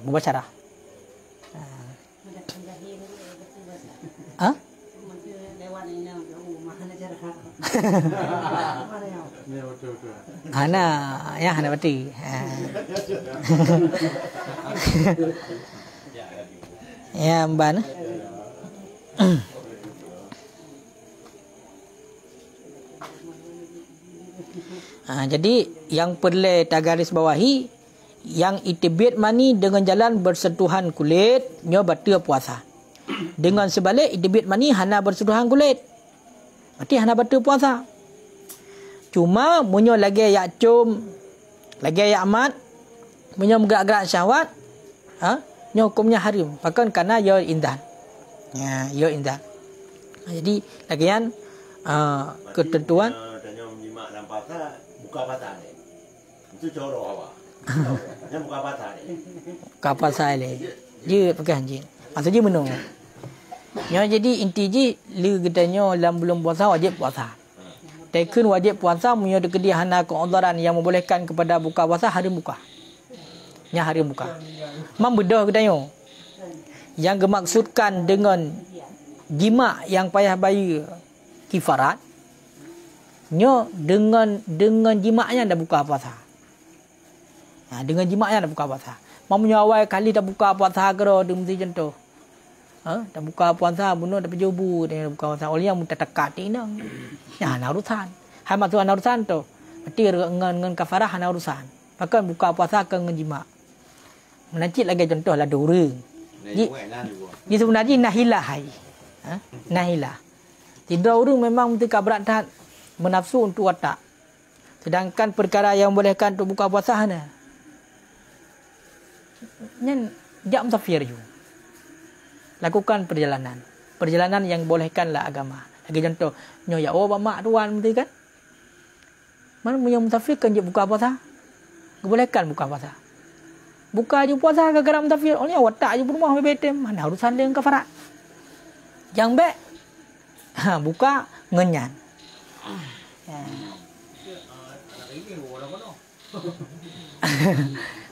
mubasyarah hana ya hana betul ya mbak jadi yang perlu garis bawahi yang itibit mani dengan jalan bersentuhan kulit nyo batil puasa. Dengan sebalik itibit mani hana bersentuhan kulit. Berarti hana batil puasa. Cuma munyo lagi yak cum, lagi yak amat, munyo gerak-gerak syahwat, nyo hukumnya haram. Bahkan karena yo indan. Yo indan. Jadi lagian ketentuan buka patah ni. Itu jorok awak. Yang buka patah ni. Buka patah ni. Dia pegang je. Maksudnya menung. Nyo jadi inti je lu katanya dalam bulan puasa wajib puasa. Tekun wajib puasa punya dekedi hana keudharan yang membolehkan kepada buka puasa hari buka. Nya hari buka. Mam bedah katanya. Yang dimaksudkan dengan jima yang payah bayi kifarat nyo dengan jimaknya dah buka puasa. Dengan jimaknya dah buka puasa. Mamnya awal kali dah buka puasa kero dia mesti contoh. dah buka puasa bunuh dah pejobu dia buka puasa oleh yang muta takat ni nang. Ya na urusan. Hai masuk na urusan tu. Mati dengan kafarah na urusan. Maka buka puasa ke ngejima. Menancit lagi contoh lah dua. Dia sebenarnya nahilah hai. Nahilah. Tidak orang memang mesti keberatan menafsu untuk watak. Sedangkan perkara yang bolehkan untuk buka puasa ni. Nyen jak musafir ju. Lakukan perjalanan. Perjalanan yang bolehkanlah agama. Lagi contoh, nyo ya mak tuan mesti kan? Mana punya musafir kan je buka puasa? Bolehkan buka puasa. Buka je puasa gara-gara musafir. Oleh watak je rumah bebetem. Mana urusan dia dengan kafarat. Yang baik buka ngenyan.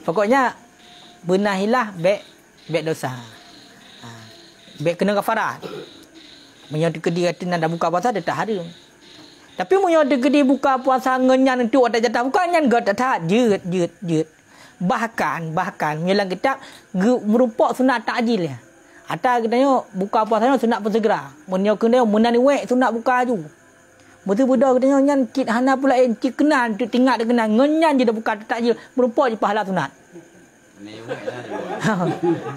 Pokoknya benahilah baik dosa. Baik kena kafarat. Munyo dikedi kata nak buka puasa dia tak haram. Tapi munyo dikedi buka puasa ngenyan tu ada jatah buka nyan gak tak jeut. Bahkan menyelang kitab merupakan sunat takjil ya. Ata katanya buka puasa sunat persegera. Munyo kena menani wek sunat buka ju. Betul budak katanya nyan kit hana pula cik kenal tu tinggal dia kenal ngenyan je dah buka takjil merupakan je pahala sunat.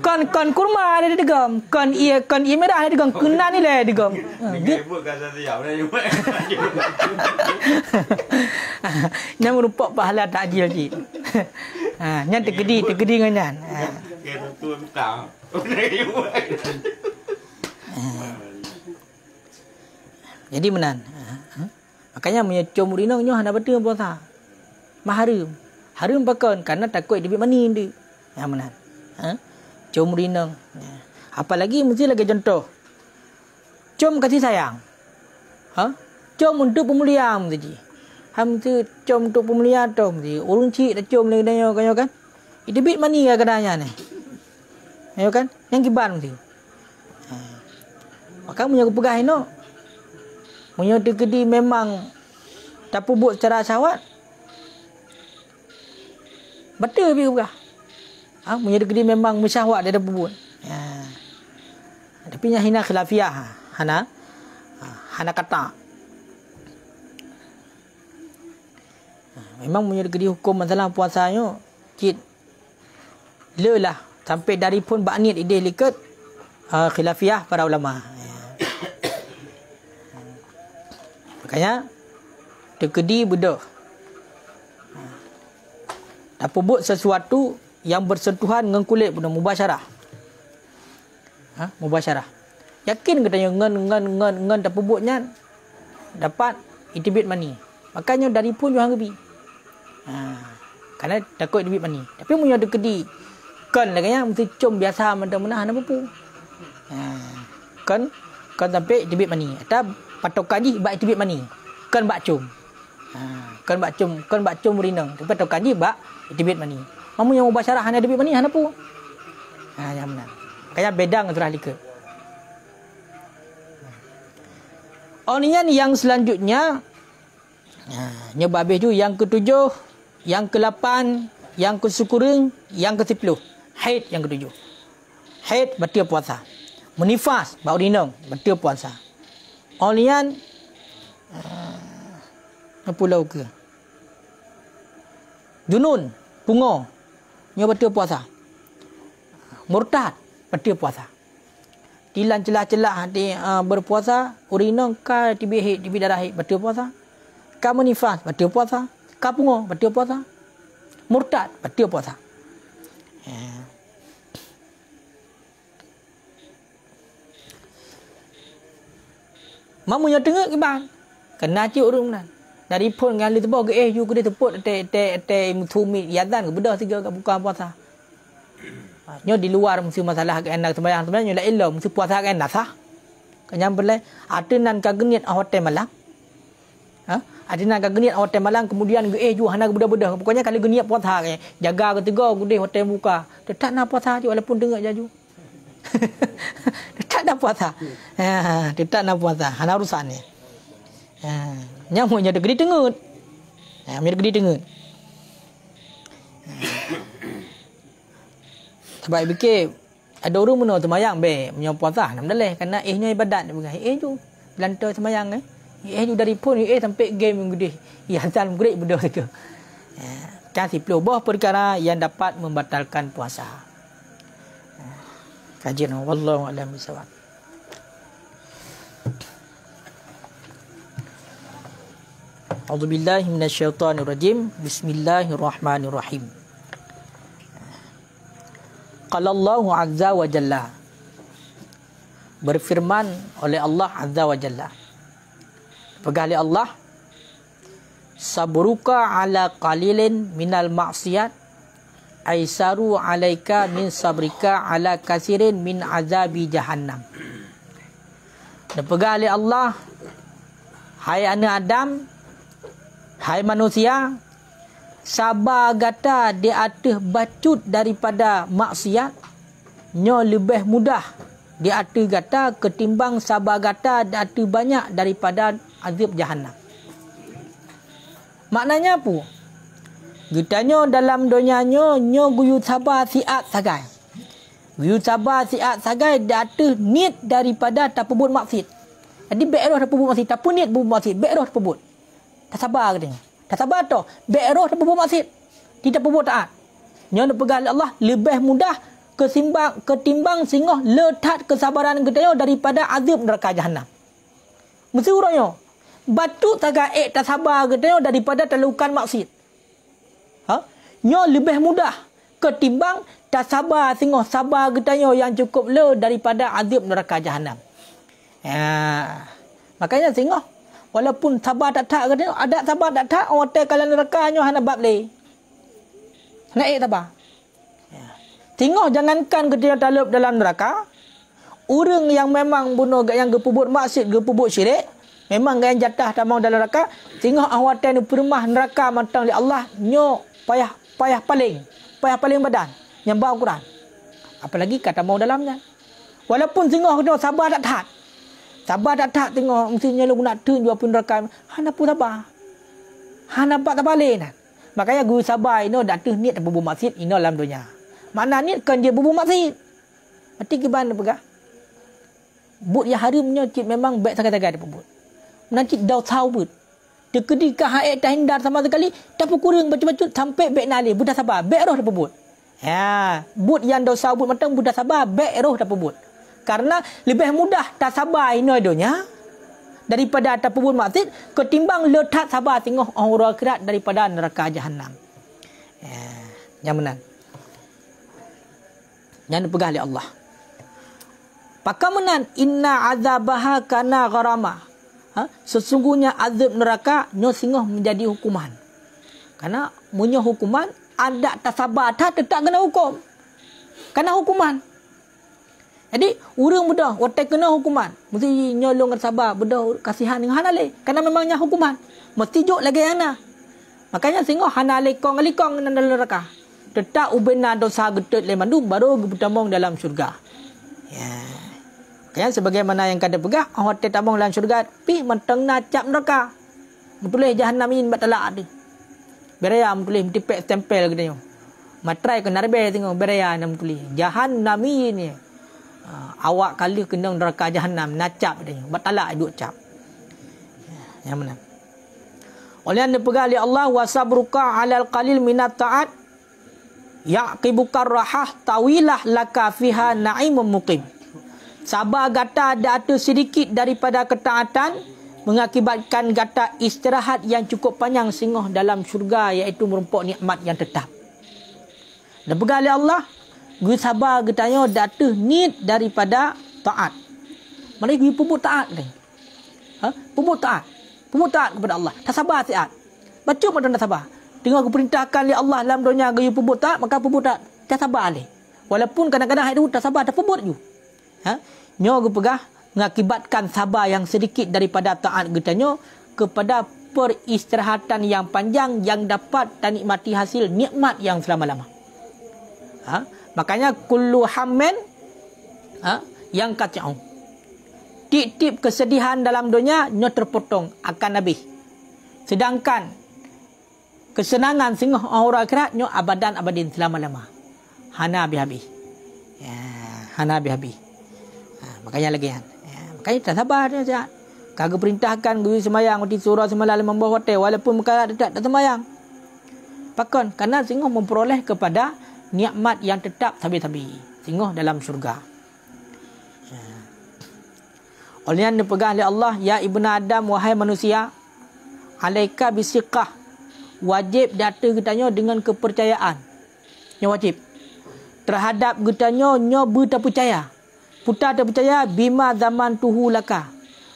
Kon kurma ada digam. Kon ia merah ada digam. Kena ni lah digam. Gebut kata siap dah juga. Yang merupakan pahala takjil je. Nyan tergedi dengan nyan. Kena tu entah. Jadi menan. Makanya menyecom murinong nyoh hendak betul puasa. Maharum. Harum pakon karena takut debit mani dia. Ya menan. Com rinang. Apalagi mesti lagi contoh. Com kasih sayang. Com untuk pemulihan mesti. Mesti com untuk pemulihan tu mesti. Urung cik dah com lagi danyo kan. Debit mani kadang-kadang ni. Ayo kan? Yang kibar mesti. Maka punya pegah ini. Punya dikedi memang tak pubuk secara syahwat. Betul pergi pegah. Punya dikedi memang mensyahwat dia dah pubuk. Tapi yang hina khilafiyah. Hana kata. Memang punya dikedi hukum masalah puasanya. Cik. Lelah. Sampai dari pun baknit ide likat. Khilafiyah para ulama. Makanya. Dikedi bedah. Tak pubuk sesuatu yang bersentuhan dengan kulit pun mubasyarah. Mubasyarah. Yakin katanya ngan tak pubuknya dapat itibit mani. Makanya dari pun johan gebi. Karena takut itibit mani. Tapi mun ada kedi kan laganya mesti com biasa menah nak pupu. Kan sampai itibit mani. Atau patokan ji bak itibit mani. Kan bak com. Kan bak com rinang. Tapi patokan ji bak itibit mani. Mamu yang mubasyarah hanya itibit mani hana pu. Yang benar. Kayak bedang surah likat. Onian yang selanjutnya nyoba habis tu yang ketujuh, yang ke-8, yang ke-10, yang ke-10. Haid yang ketujuh. Haid batal puasa. Menifas bau rinang batal puasa. Onian pulau ke. Junun, pungo, nyoba batal puasa. Murtad batal puasa. Dilan celah-celah hati berpuasa, urinong ka tibi darah batal puasa. Ka menifas batal puasa. Ka pungo batal puasa. Murtad batal puasa. Mamunya tengok kiban. Kena cik urung nan. Dari pun ngali tebok ke you ke tepuk te mutumi yadan ke bedah tiga ke buka puasa. Nyo di luar mesti masalah ke enak sembahyang sebenarnya la illa mesti puasa ke enak sah. Kenyam belai atenan ka geniat hotel malang. Atenan ka geniat hotel malang kemudian ge ju hana bedah-bedah. Pokoknya kalau geniat puasa ke jaga ketiga gede hotel buka. Tetap nak puasa je walaupun dengar jaju. Tetap nak puasa. Tetap nak puasa. Hana urusan ni. Nyamuknya degedi tengut. Amir degedi tengut. Sebab fikir Ada orang menurut semayang be punya puasa nam daleh karena ihnya ibadat bukan tu lantai semayang tu dari pun sampai game yang gede ya asal great benda tu kasih pelubah perkara yang dapat membatalkan puasa. Kajian wallahu a'lam bishawab. A'udzubillahi minasyaitonirrajim. Bismillahirrahmanirrahim. Qala Allahu azza wa jalla. Berfirman oleh Allah azza wa jalla. Pegang oleh Allah, sabruka ala qalilin minal maksiat aisaru alaika min sabrika ala kasirin min azabi jahannam. Dan pegang oleh Allah, hai anak Adam, hai manusia, sabar gata di atas bacut daripada maksiat nyo lebih mudah di atas gata ketimbang sabar gata di atas banyak daripada azab jahannam. Maknanya apa? Gitanyo dalam dunia nyo guyu sabar siat sagai. Guyu sabar siat sagai di atas niat daripada tak perbuat maksiat. Jadi beroh tak perbuat maksiat, tak pun niat perbuat maksiat, beroh tak perbuat. Tak sabar katanya. Tak sabar tu. Beroh tak perbuat maksiat. Tidak perbuat taat. Nyo nak pegang Allah lebih mudah ketimbang singoh letak kesabaran kita daripada azab neraka jahanam. Mesti urangnya batu taga tak sabar kita daripada terlukan maksiat. Nyo lebih mudah ketimbang tak sabar singoh sabar kita yang cukup le daripada azab neraka jahanam. Makanya singoh walaupun sabar tak katanya ada sabar tak orang kalau neraka nyo hana bab le. Naik sabar. Tengok jangankan ketika talab dalam neraka, orang yang memang bunuh yang gepubut maksiat, gepubut syirik, memang yang jatah tamang dalam neraka, tengok awatan permah neraka matang li Allah nyo payah paling badan yang bawa Quran. Apalagi kata mau dalamnya. Walaupun tengok kita sabar tak taat. Sabar tak taat tengok mestinya lu nak tun jua pun neraka. Hana pun sabar. Hana tak balik nah. Makanya guru sabar ino dak tu niat berbuat maksiat ino dalam dunia. Mana ni kan dia bubu maksiat. Mati gimana pegah? But yang harimnya cik memang baik sangat-sangat dia buat. Nanti dah tahu but. Dia ketika haid tak hindar sama sekali, tak kurang baca-baca sampai baik nali, budak sabar, baik roh dah buat. But yang dah tahu but matang budak sabar, baik roh dah buat. Karena lebih mudah tak sabar ini adanya daripada tak buat maksiat ketimbang letak sabar tengok orang akhirat daripada neraka jahanam. Yang menang. Yang dipegang oleh Allah. Pakamenan inna azabaha kana gharama. Sesungguhnya azab neraka nyo singoh menjadi hukuman. Karena munyo hukuman ada tak sabar tak tetap kena hukum. Kena hukuman. Jadi urang mudah watai kena hukuman. Mesti nyolong sabar bedah kasihan dengan hanale. Karena memangnya hukuman. Mesti jok lagi ana. Makanya singoh hanale kong dalam neraka. Tetap ubena dosa getut le mandu baru bertambung dalam syurga. Kan sebagaimana yang kada pegah awak tetambung dalam syurga pi menteng nacap neraka. Betul jahanam ini batala ada. Beraya betul tipek stempel katanya. Matrai ke narbe tengok beraya nam betul. Jahanam ini. Awak kali kena neraka jahanam nacap katanya. Batala duk cap. Yang mana? Oleh anda pegah oleh Allah wasabruka alal qalil minat ta'at yaqibukar rahah tawilah laka fiha na'imun muqim. Sabar gata ada sedikit daripada ketaatan mengakibatkan gata istirahat yang cukup panjang singoh dalam syurga iaitu merumpuk nikmat yang tetap. Dan pegang oleh Allah gue sabar getanya datu nit daripada taat. Mari gue puput taat ni. Puput taat kepada Allah. Tak sabar taat. Baca pada tak sabar. Tengok aku perintahkan oleh Allah dalam dunia gaya pebut tak, maka pebut tak sabar leh. Walaupun kadang-kadang itu tak sabar, tak pebut ju. Nyo aku pegah mengakibatkan sabar yang sedikit daripada taat getanya kepada peristirahatan yang panjang yang dapat dan nikmati hasil nikmat yang selama-lama. Makanya kullu hammin yang kacau. Tip-tip kesedihan dalam dunia nyo terpotong akan habis. Sedangkan kesenangan singoh orang akhirat nyo abadan abadin selama-lama. Hana habis-habis. Hana habis-habis. Makanya lagi kan. Makanya tak sabar dia sihat. Kagak perintahkan guru semayang di surah semalam membawa hotel walaupun mereka tak semayang. Pakon karena sungguh memperoleh kepada nikmat yang tetap habis-habis. Sungguh dalam syurga. Oleh yang dipegang oleh Allah, ya ibnu Adam, wahai manusia, alaika bisiqah, wajib data kitanya dengan kepercayaan. Yang wajib terhadap kitanya nyo berpercaya. Putar terpercaya bima zaman tuhu laka,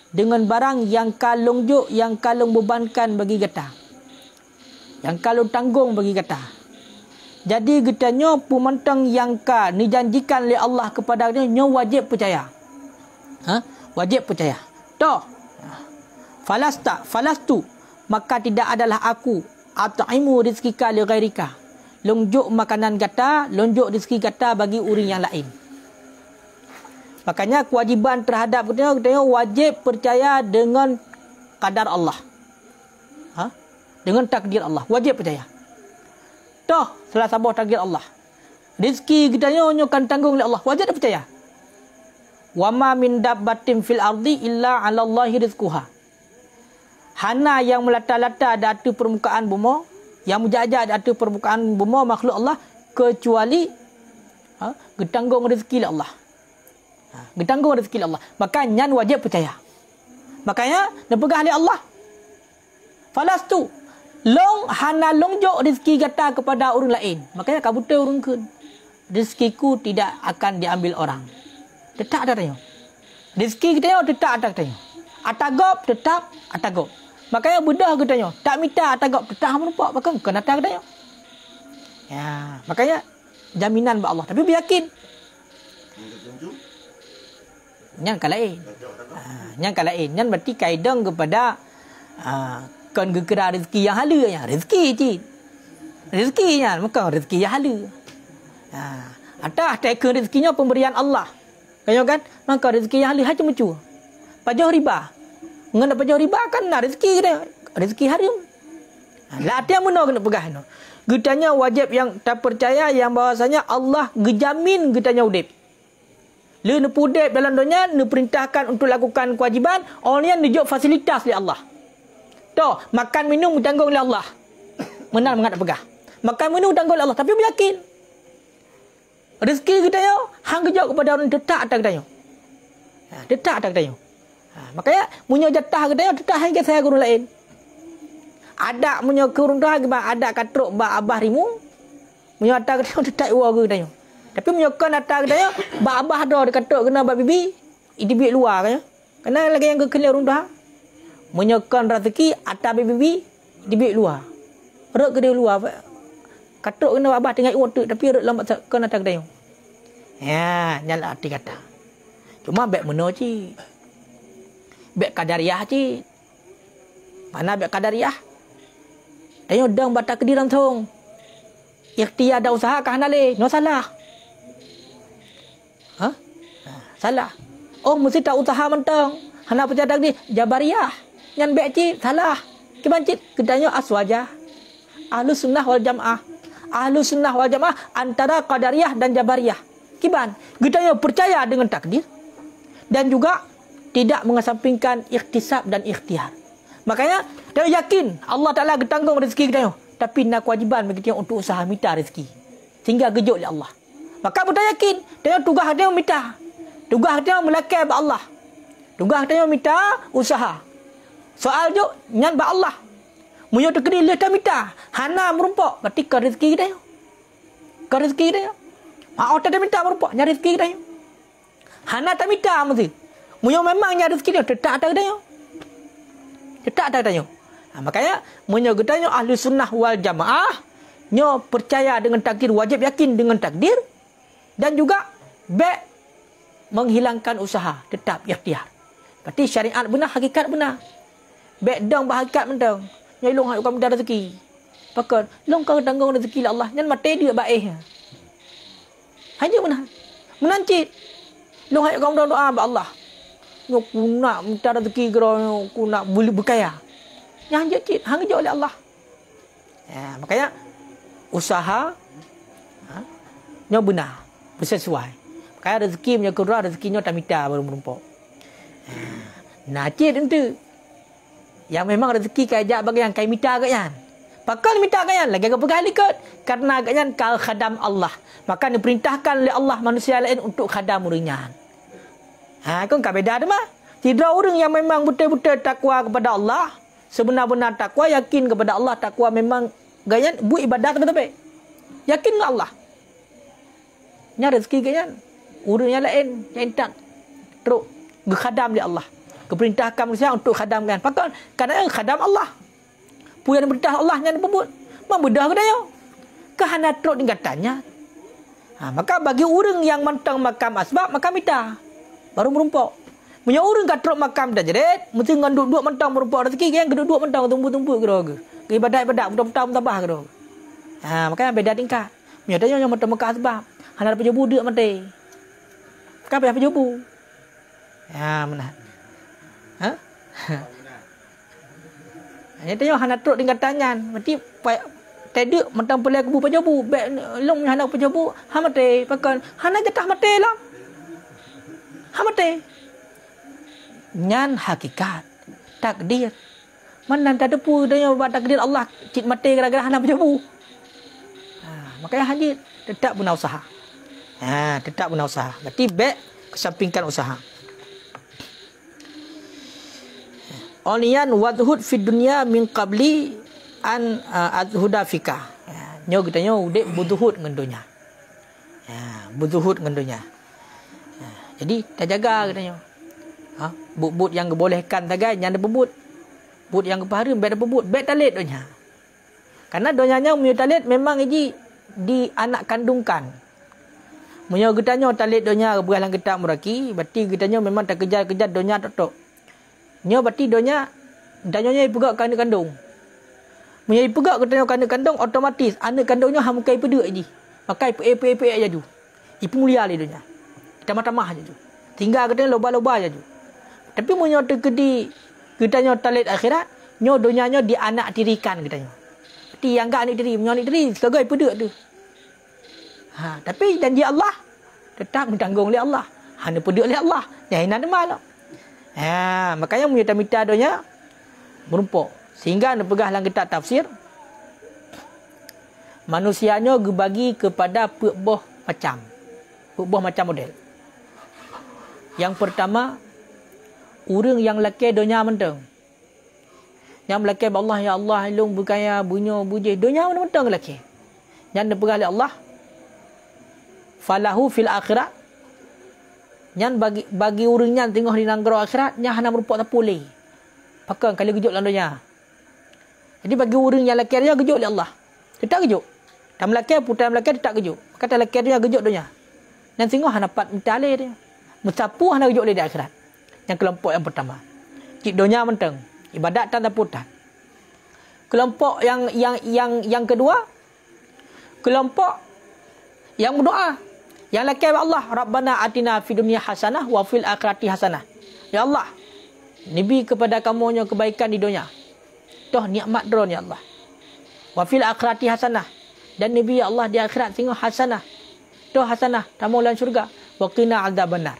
dengan barang yang kalung juk, yang kalung bebankan bagi kita, yang kalung tanggung bagi kita. Jadi kitanya pemantang yang ka dijanjikan oleh Allah kepada dia, nyo wajib percaya. Wajib percaya. Toh. Falastu, maka tidak adalah aku at'imu rizqika li ghairika. Lonjuk makanan kata, lonjuk rezeki kata bagi orang yang lain. Makanya kewajiban terhadap kita wajib percaya dengan qadar Allah. Dengan takdir Allah, wajib percaya. Toh, salah sabah takdir Allah. Rezeki kita nyo kan tanggung oleh Allah, wajib percaya. Wa ma min dabbatin fil ardi illa 'ala Allahi rizquha. Hana yang melata-lata di atas permukaan bumi, yang menjajah di atas permukaan bumi makhluk Allah, kecuali getanggung rezeki Allah. Getanggung rezeki Allah. Maka nyan wajib percaya. Makanya nak pegah oleh Allah. Falastu long hana longjok rezeki kata kepada orang lain. Makanya kabutai orang kun. Rezekiku tidak akan diambil orang. Tetap ada tanya. Rezeki kita tetap ada tanya. Atagop tetap atagop. Makanya bedah kita tanya. Tak minta atagop tetap merupak. Maka bukan datang tanya. Ya, makanya jaminan ba Allah. Tapi beryakin. Yang kalain. Yang kalain. Yang berarti kaidang kepada kan gekera rezeki yang hala. Rezeki cik. Rezeki nya. Maka rezeki yang hala. Atau teka rezekinya pemberian Allah. Kan? Maka rezeki yang halal hanya mencu. Pajak riba. Mengenai pajak riba kan nak rezeki dia. Rezeki haram. Lah dia mana kena pegah no. Getanya wajib yang tak percaya yang bahasanya Allah gejamin getanya udip. Le ne pudip dalam dunia ne perintahkan untuk lakukan kewajiban, orang yang dijok fasilitas oleh Allah. Toh, makan minum ditanggung oleh Allah. Benar mengat pegah. Makan minum ditanggung oleh Allah tapi beryakin. Rezeki kita yo hang kejok kepada orang tetap atas kita yo. Tetap atas kita yo. Makanya punya jatah kita yo tetap hang saya guru lain. Ada punya kurung dah ada katruk ba abah rimu. Punya atas kita tetap iwa kita yo. Tapi punya kan atas kita yo ba abah dah dikatruk kena ba bibi, idibik luar kan yo. Kena lagi yang kena rundah. Punya kan rezeki atas bibi, idibik luar. Rek ke dia luar. Katuk kena abah tengah waktu tapi lambat kena tak dayung. Ya, nyala arti kata. Cuma bek meno cik. Bek qadariyah cik. Mana bek qadariyah? Ayo dang bata kediran thong. Ikhtiar dah usaha kah nale, no salah. Salah. Oh mesti tak usaha mentang. Hana percaya takdir jabariyah. Nyan bek cik salah. Kiban cik kedanya aswajah. Ahlus sunnah wal jamaah. Ahlus sunnah wal jamaah antara qadariyah dan jabariyah. Kiban, kita percaya dengan takdir dan juga tidak mengesampingkan ikhtisab dan ikhtiar. Makanya kita yakin Allah Taala getanggung rezeki kita, tapi nak kewajiban bagi kita untuk usaha minta rezeki sehingga gejok oleh Allah. Maka kita yakin dia tugas dia minta. Tugas dia melakai ba Allah. Tugas dia minta usaha. Soal jo nyan ba Allah. Munyo tekedi le ta minta. Hana merumpok berarti ke rezeki kita. Ke rezeki kita. Otak dia minta merumpok nyari rezeki kita. Hana tak minta mesti. Munyo memang nyari rezeki dia tetap ada kita. Tetap ada kita. Makanya munyo kita ahli sunnah wal jamaah nyo percaya dengan takdir, wajib yakin dengan takdir dan juga baik menghilangkan usaha, tetap ikhtiar. Berarti syariat benar, hakikat benar. Baik dong hakikat mentang. Nyai long hak kamu dah rezeki. Pakat long kau tanggung rezeki Allah. Nyan mati dia baik. Hanya benar. Menancit. Long hak kamu doa ba Allah. Yo ku nak minta rezeki gero ku nak boleh berkaya. Yang hanya cit, hang je oleh Allah. Ya, makanya usaha nyo benar, bersesuai. Kaya rezeki punya kedua, rezekinya tak minta baru merumpok. Najis tentu. Yang memang rezeki kaya ajak bagi yang kaya minta agak yan. Pakal minta agak yan. Lagi agak pegang likut. Karena agak yan kal khadam Allah. Maka diperintahkan oleh Allah manusia lain untuk khadam orangnya. Kau tak beda ada mah. Tidak orang yang memang betul-betul takwa kepada Allah. Sebenar-benar takwa, yakin kepada Allah. Takwa memang gaya buat ibadat betul-betul. Yakin ke Allah. Nya rezeki gaya. Orang yang lain yang tak teruk khadam di Allah. Keperintahkan manusia untuk khadamkan. Pakal kadang khadam Allah. Punya perintah Allah yang dibut. Membedah ke dia. Kehana teruk tingkatannya. Maka bagi orang yang mentang makam asbab, maka minta. Baru merumpok. Punya orang kat teruk makam dah jerit. Mesti dengan duduk mentang merumpok rezeki. Yang duduk mentang tumpu-tumpu ke. Ibadat-ibadat. Mudah-mudah ke. Makanya beda tingkat. Punya tanya yang mentang makam asbab. Hana dapat jebu dia mati. Kenapa dapat jebu? Mana? Ini tanya hana teruk tingkatannya. Berarti tidak mentang pelai kebu pajabu. Baik long hana pajabu. Mati. Pakan. Hana jatah mati lah. Mati. Nyan hakikat. Takdir. Mana tak ada pun. Dia buat takdir Allah. Cik mati gara-gara hana pajabu. Makanya haji tetap guna usaha. Tetap guna usaha. Berarti baik kesampingkan usaha. Onian wadhud fid dunya min qabli an adhuda fika. Nyo kita nyo udek budhud dengan dunia. Budhud dengan dunia. Jadi tak jaga kita nyo. But yang bolehkan tagai yang ada bebut. But yang kepaharim baik ada bebut, baik talit dunia. Karena dunianya punya talit memang ini di anak kandungkan. Punya kita nyo talit dunia berhalang kita muraki, berarti kita nyo memang tak kejar-kejar dunia tok. Nyo berarti donya danyonya ipegak ke anak kandung. Punya ipegak ke anak kandung otomatis anak kandungnya hamukai peduk aja. Maka ipe aja tu. Ipu mulia le donya. Tamah-tamah aja tu. Tinggal katanya loba-loba aja tu. Tapi punya tekedi kita nyo talit akhirat, nyo donyanya dianak dirikan kita nyo. Berarti yang gak anak diri, punya anak diri sebagai peduk tu. Tapi janji Allah tetap ditanggung oleh Allah. Hanya peduk oleh Allah. Yang ini ada malah. Makanya minta doanya merumpuk. Sehingga anda pegah dalam kitab tafsir, manusianya dibagi kepada pekboh macam. Pekboh macam model. Yang pertama, orang yang laki doanya mentang. Yang laki Allah, ya Allah, ilung berkaya, bunyo, bujih. Doanya mentang laki. Yang anda pegah oleh Allah, falahu fil akhirat. Yang bagi orangnya tengok di nanggara akhirat, yang hana merupakan tak boleh. Pakai kali gejut dalam dunia. Jadi bagi orang yang laki dia gejut oleh Allah. Tidak gejut. Tam laki, putar laki tidak gejut. Kata laki dia gejut dunia. Dan tengok hana dapat minta alih dia. Mencapu hana gejut oleh di akhirat. Yang kelompok yang pertama. Cik dunia menteng. Ibadat tak putar. Kelompok yang kedua. Kelompok yang berdoa. Yang laki Allah, Rabbana atina fid dunya hasanah wa fil akhirati hasanah. Ya Allah, nibi kepada kamu kebaikan di dunia. Toh nikmat dron ya Allah. Wa fil akhirati hasanah. Dan nibi ya Allah di akhirat tengok hasanah. Toh hasanah, kamu dalam syurga. Wa qina adzabannar.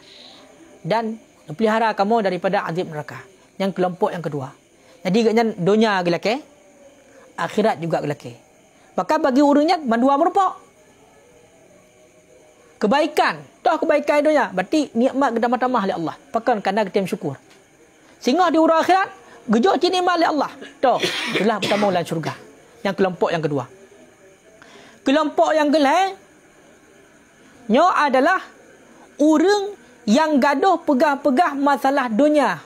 Dan pelihara kamu daripada azab neraka. Yang kelompok yang kedua. Jadi katnya dunia gelake, akhirat juga gelake. Maka bagi orangnya mandua merupakan kebaikan. Toh kebaikan dunia. Berarti nikmat gedamah-tamah oleh Allah. Pakan kerana kita syukur. Sehingga di urang akhirat, gejok cik nikmat oleh Allah. Toh, itulah pertama dalam syurga. Yang kelompok yang kedua. Kelompok yang gelai, nyo adalah orang yang gaduh pegah-pegah masalah dunia.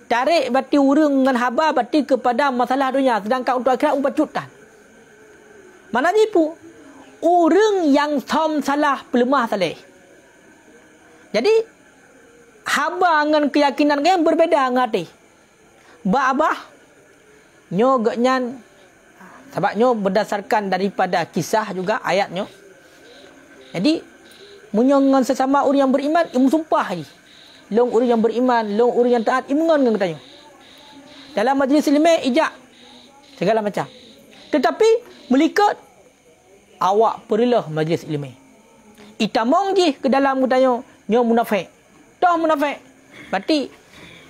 Tarik berarti orang dengan haba berarti kepada masalah dunia. Sedangkan untuk akhirat umpacutan. Mana nipu? Orang yang som salah pelemah salih. Jadi haba dengan keyakinan yang berbeza dengan hati. Abah nyo gaknyan sebab nyo berdasarkan daripada kisah juga ayatnya. Jadi munyo dengan sesama orang yang beriman imu sumpah lagi. Long orang yang beriman, long orang yang taat imu dengan katanya. Dalam majlis ilmiah ijak segala macam. Tetapi melikat awak perilah majlis ilmiah. itamong je ke dalam katanya nyo munafik. Dah munafik. Berarti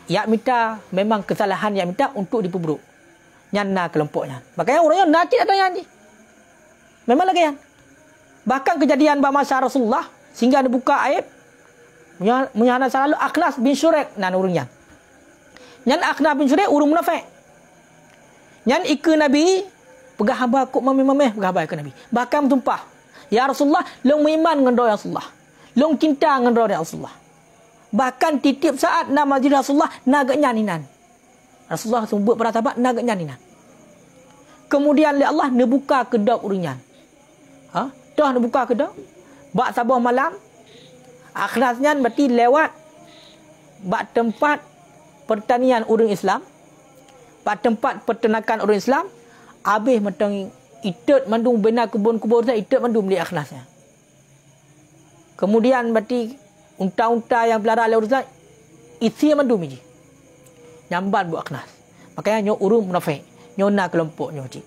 yak minta memang kesalahan yak minta untuk dipubruk. Nyana kelompoknya. Makanya orangnya nakit adanya je. Memang lagi yang. Bahkan kejadian masa Rasulullah sehingga dibuka aib menyana selalu Akhnas bin Syurek nan urangnya. Nyan Akhnas bin Syurek urang munafik. Nyan ikut Nabi pegah haba kok mameh pegah haba ke Nabi. Bahkan tumpah, ya Rasulullah, long iman dengan doa Rasulullah. Long cinta dengan doa Rasulullah. Bahkan titip saat nama masjid Rasulullah naga nyaninan. Rasulullah sebut para sahabat naga nyaninan. Kemudian Allah nebuka kedok urangnya. Dah nebuka kedok. Bak sabah malam Akhlasnya berarti lewat bak tempat pertanian orang Islam. Bak tempat peternakan orang Islam. Habis matang itet mandung bina kebun-kebun saya itet mandung beli Akhlasnya. Kemudian berarti unta-unta yang pelihara oleh orang Islam isi mandung je. Nyamban buat Akhlas. Makanya nyo urung munafik. Nyo nak kelompok nyo je.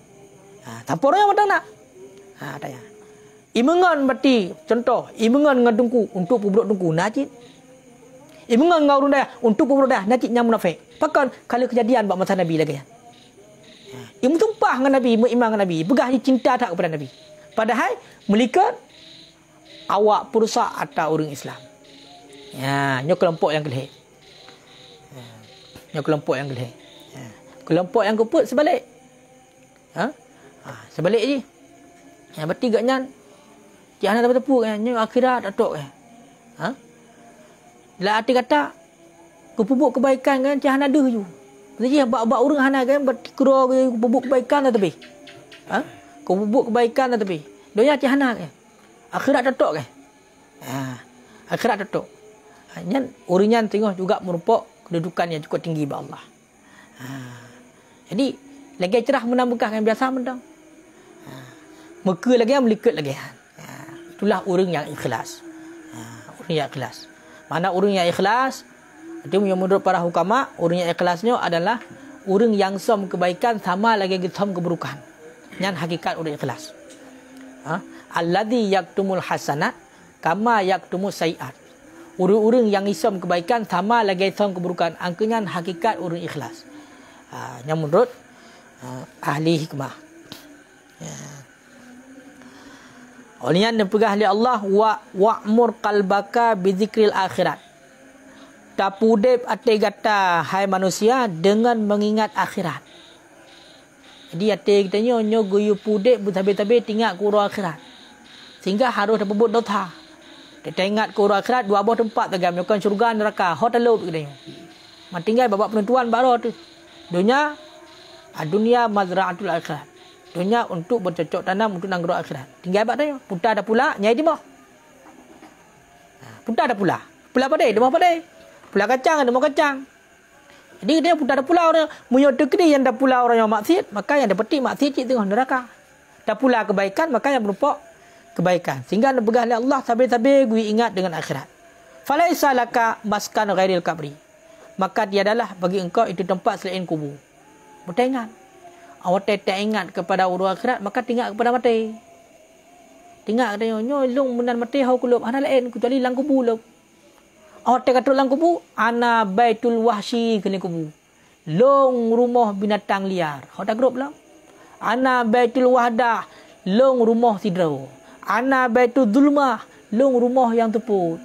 Tanpa orang yang matang nak. Tanya. Imengan berarti contoh imengan dengan dengku untuk pubruk dengku najis. Imengan dengan urang dah untuk pubruk dah najis yang munafik. Pakan kalau kejadian buat masa Nabi lagi ya. Imu tumpah dengan Nabi, iman dengan Nabi, begah cinta tak kepada Nabi. Padahal melikat awak perusak atau orang Islam. Ya, nyo kelompok yang geleh. Nyo kelompok yang geleh. Kelompok yang keput sebalik. Sebalik je. Yang bertiganya jangan dapat tepuk kan, nyo akhirat atok kan. Lah arti kata kepubuk kebaikan kan jangan ada je. Jadi bab orang hana kan berkira kepubuk kebaikan dah tepi. Kepubuk kebaikan dah tepi. Donya jangan kan. Akhirat atok kan. Akhirat atok. Nyan urinyan tengok juga merupakan kedudukan yang cukup tinggi bagi Allah. Jadi lagi cerah menambahkan yang biasa mendang. Meka lagi yang melikat lagi. Itulah orang yang ikhlas. Orang yang ikhlas. Mana orang yang ikhlas? Itu menurut para hukama, orang yang ikhlasnya adalah orang yang som kebaikan sama lagi som keburukan. Yang hakikat orang ikhlas. Alladhi yaktumul hasanat kama yaktumus sayiat. Orang-orang yang isom kebaikan sama lagi som keburukan. Angkanya hakikat orang ikhlas. Yang menurut ahli hikmah. Olehnya dipegah oleh Allah wa'mur qalbaka bidzikril akhirat. Tapudep ate gata hai manusia dengan mengingat akhirat. Jadi ate katanya nyo guyu pudep betabe-tabe tinggal ku akhirat. Sehingga harus dapebut dosa. Kita ingat ku akhirat dua buah tempat tegam nyokan syurga neraka hotel katanya. Tinggal babak penentuan baru tu. Dunia mazra'atul akhirat. Dunia untuk bercocok tanam untuk nanggroh akhirat. Tinggal abad tanya. Putar dah pula, nyai di bawah. Putar dah pula. Pula apa dia? Dia mau apa dia? Pula kacang, dia mau kacang. Jadi dia putar dah pula orang. Munyok tekni yang dah pula orang yang maksiat. Maka yang dah petik maksiat cik tengah neraka. Dah pula kebaikan, maka yang berupa kebaikan. Sehingga nebegah oleh Allah sabi-sabi gue ingat dengan akhirat. Falaisa laka maskan ghairil kabri. Maka tiadalah bagi engkau itu tempat selain kubur. Bertengah. Awak tak ingat kepada urus akhirat, maka tinggal kepada mati. Tinggal katanya, nyolong menan mati hau kulub. Ana lain, kecuali lang kubu lub. Awak tak kata lang kubu, ana baitul wahsi kini kubu. Long rumah binatang liar. Awak tak grup lah. Ana baitul wahdah, long rumah sidrau. Ana baitul zulmah, long rumah yang teput.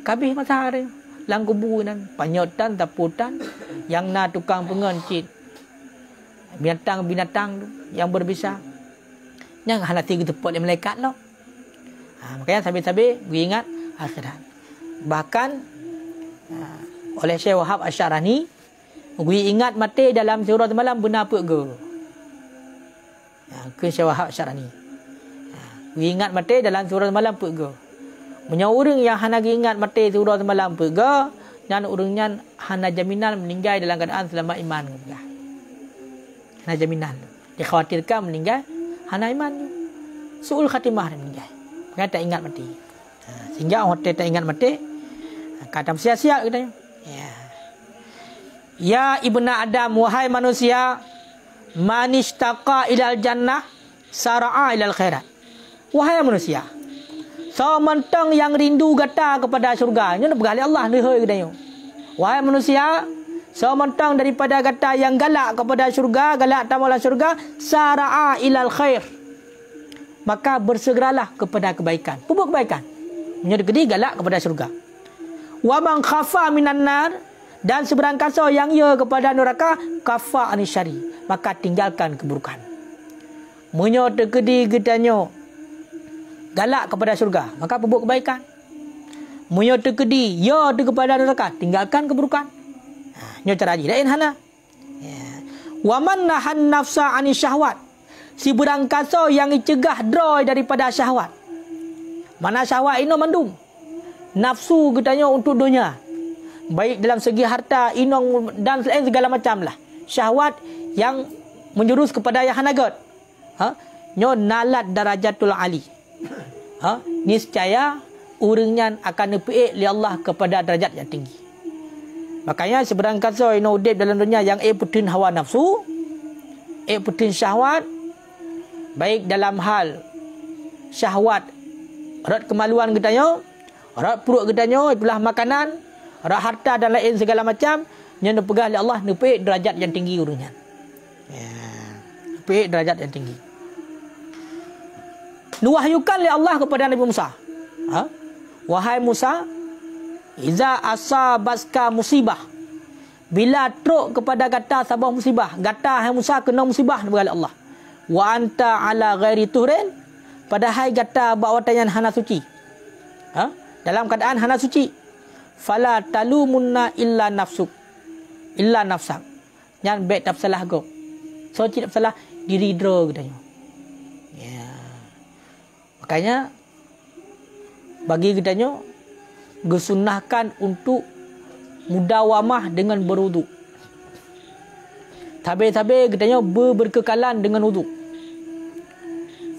Kabih masa hari. Lang kubu nan panyotan taputan yang na tukang pengencit binatang-binatang yang berbisa yang hana tiga tepuk di malaikat lo. Makanya sabi-sabi gue ingat akhirat. Bahkan oleh Syekh Wahab Asy'arani gue ingat mati dalam surah malam benar apa ke? Ke Syekh Wahab Asy'arani. Gue ingat mati dalam surah malam apa ke? Punya orang yang hana ingat mati surah semalam perga dan orangnya hana jaminan meninggal dalam keadaan selamat iman. Hana jaminan. Dikhawatirkan meninggal hana iman. Su'ul khatimah meninggal. Kan tak ingat mati. Sehingga orang tak ingat mati kata sia-sia katanya. Ya ibna Adam wahai manusia man istaqa ilal jannah sara'a ilal khairat. Wahai manusia, sementang yang rindu gata kepada syurga, nya nak pegali Allah ni hoi katanya. Wahai manusia, sementang daripada gata yang galak kepada syurga, galak tamalah syurga, sara'a ilal khair. Maka bersegeralah kepada kebaikan. Buat kebaikan. Nya dekedi galak kepada syurga. Wa man khafa minan nar, dan seberang kasa yang ia kepada neraka, kafa anisyari, maka tinggalkan keburukan. Munyo tekedi gedanyo galak kepada syurga, maka berbuat kebaikan. Munyo tekedi ya de kepada neraka, tinggalkan keburukan. Nyo cara ji lain hana. Wa man nahan nafsa ani syahwat, si berang kasa yang dicegah droi daripada syahwat. Mana syahwat ino mandung nafsu gedanyo untuk dunia, baik dalam segi harta, inong dan selain segala macam lah. Syahwat yang menjurus kepada yang hanagat. Nyo nalat darajatul ali. Niscaya urangnya akan nepi li Allah kepada darajat yang tinggi. Makanya seberang kasa ino udip dalam dunia yang putin hawa nafsu, putin syahwat, baik dalam hal syahwat rat kemaluan gedanyo, rat perut gedanyo, itulah makanan, rat harta dan lain segala macam, yang dipegah oleh Allah nepi derajat yang tinggi urangnya. Nepi derajat yang tinggi. Nuwahyukan oleh Allah kepada Nabi Musa. Wahai Musa, iza asabaska musibah, bila truk kepada gata sabah musibah, gata hai Musa kena musibah oleh Allah. Wa anta ala ghairi tuhrin, padahal gata bawatan hana suci. Dalam keadaan hana suci. Fala talumunna illa nafsuk, illa nafsak. Jangan bet tak salah go. So tak salah diri dro katanya. Makanya bagi katanya gesunnahkan untuk mudawamah dengan berwuduk. Tabe-tabe katanya berkekalan dengan wuduk.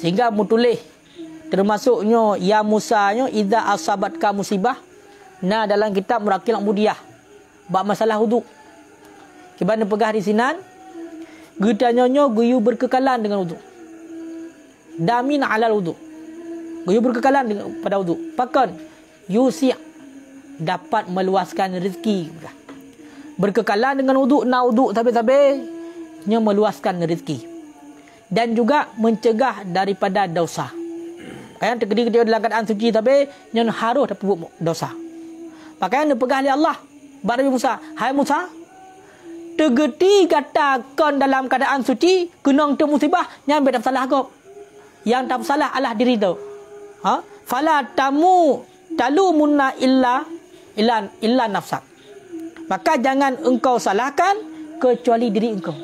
Sehingga mutulih termasuknya ya Musa nya idza asabatka musibah. Nah dalam kitab Murakil Mudiyah bab masalah wuduk. Kibana pegah di sinan gedanya guyu berkekalan dengan wuduk. Damin alal wuduk. Guyu berkekalan dengan pada wuduk. Pakan yusi' dapat meluaskan rezeki. Berkekalan dengan wuduk, na wuduk tabe-tabe nya meluaskan rezeki. Dan juga mencegah daripada dosa. Kan terkedi dia dalam keadaan suci tapi nya harus dapat buat dosa. Makanya dia pegah oleh Allah. Nabi Musa, hai Musa, tegeti katakan dalam keadaan suci, kenang tu musibah, yang tak salah kau. Yang tak salah adalah diri tu. Fala talumunna illa nafsak. Maka jangan engkau salahkan kecuali diri engkau.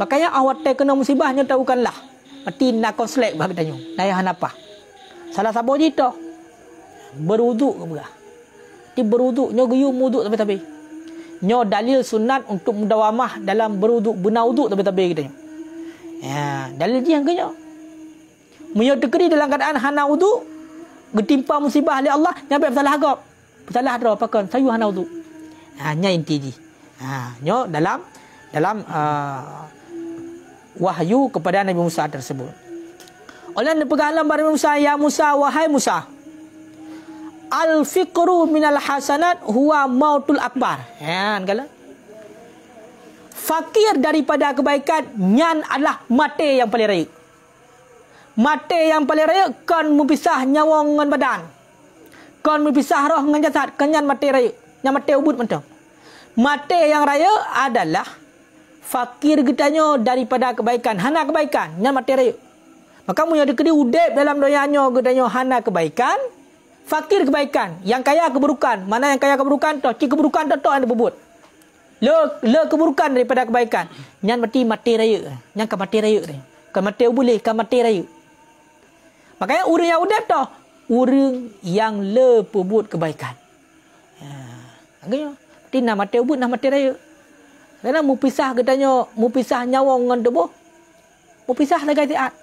Makanya awak kena musibahnya tahukanlah. Mati nak konslek bah katanya. Daya hanapa. Salah sabo jito. Berwuduk ke berah. Ti berwuduk nyo guyu muduk tapi. Nyo dalil sunat untuk mudawamah dalam berwuduk, benar wuduk tapi katanya. Ya, dalil dia yang kenyo. Munyo tekeri dalam keadaan hana wuduk, getimpa musibah oleh Allah, nyampe salah agak. Salah dro pakon sayu hana wuduk. Nya inti ji. Nyo dalam wahyu kepada Nabi Musa tersebut. Oleh pegangan Nabi Musa, ya Musa, wahai Musa, al-fiqru minal hasanat huwa mautul akbar. Kala fakir daripada kebaikan nyan adalah mati yang paling raya. Mati yang paling raya kan mempisah nyawa dengan badan. Kan mempisah roh dengan jasad, kenyan mati raya. Yang mati ubud macam. Mati yang raya adalah fakir getanya daripada kebaikan, hana kebaikan, nyan mati raya. Maka mun ada kedi udep dalam doyanyo getanya hana kebaikan, fakir kebaikan, yang kaya keburukan. Mana yang kaya keburukan tu, keburukan tu yang dibubut. Le keburukan daripada kebaikan. Nyan mati raya. Nyan kan mati raya ni. Kan mati boleh, kan mati raya. Makanya orang yang udep tu, orang yang le pebut kebaikan. Agaknya tina mati ubud nak mati raya. Karena mu pisah katanya, mu pisah nyawa dengan tubuh. Mu pisah lagi tiat.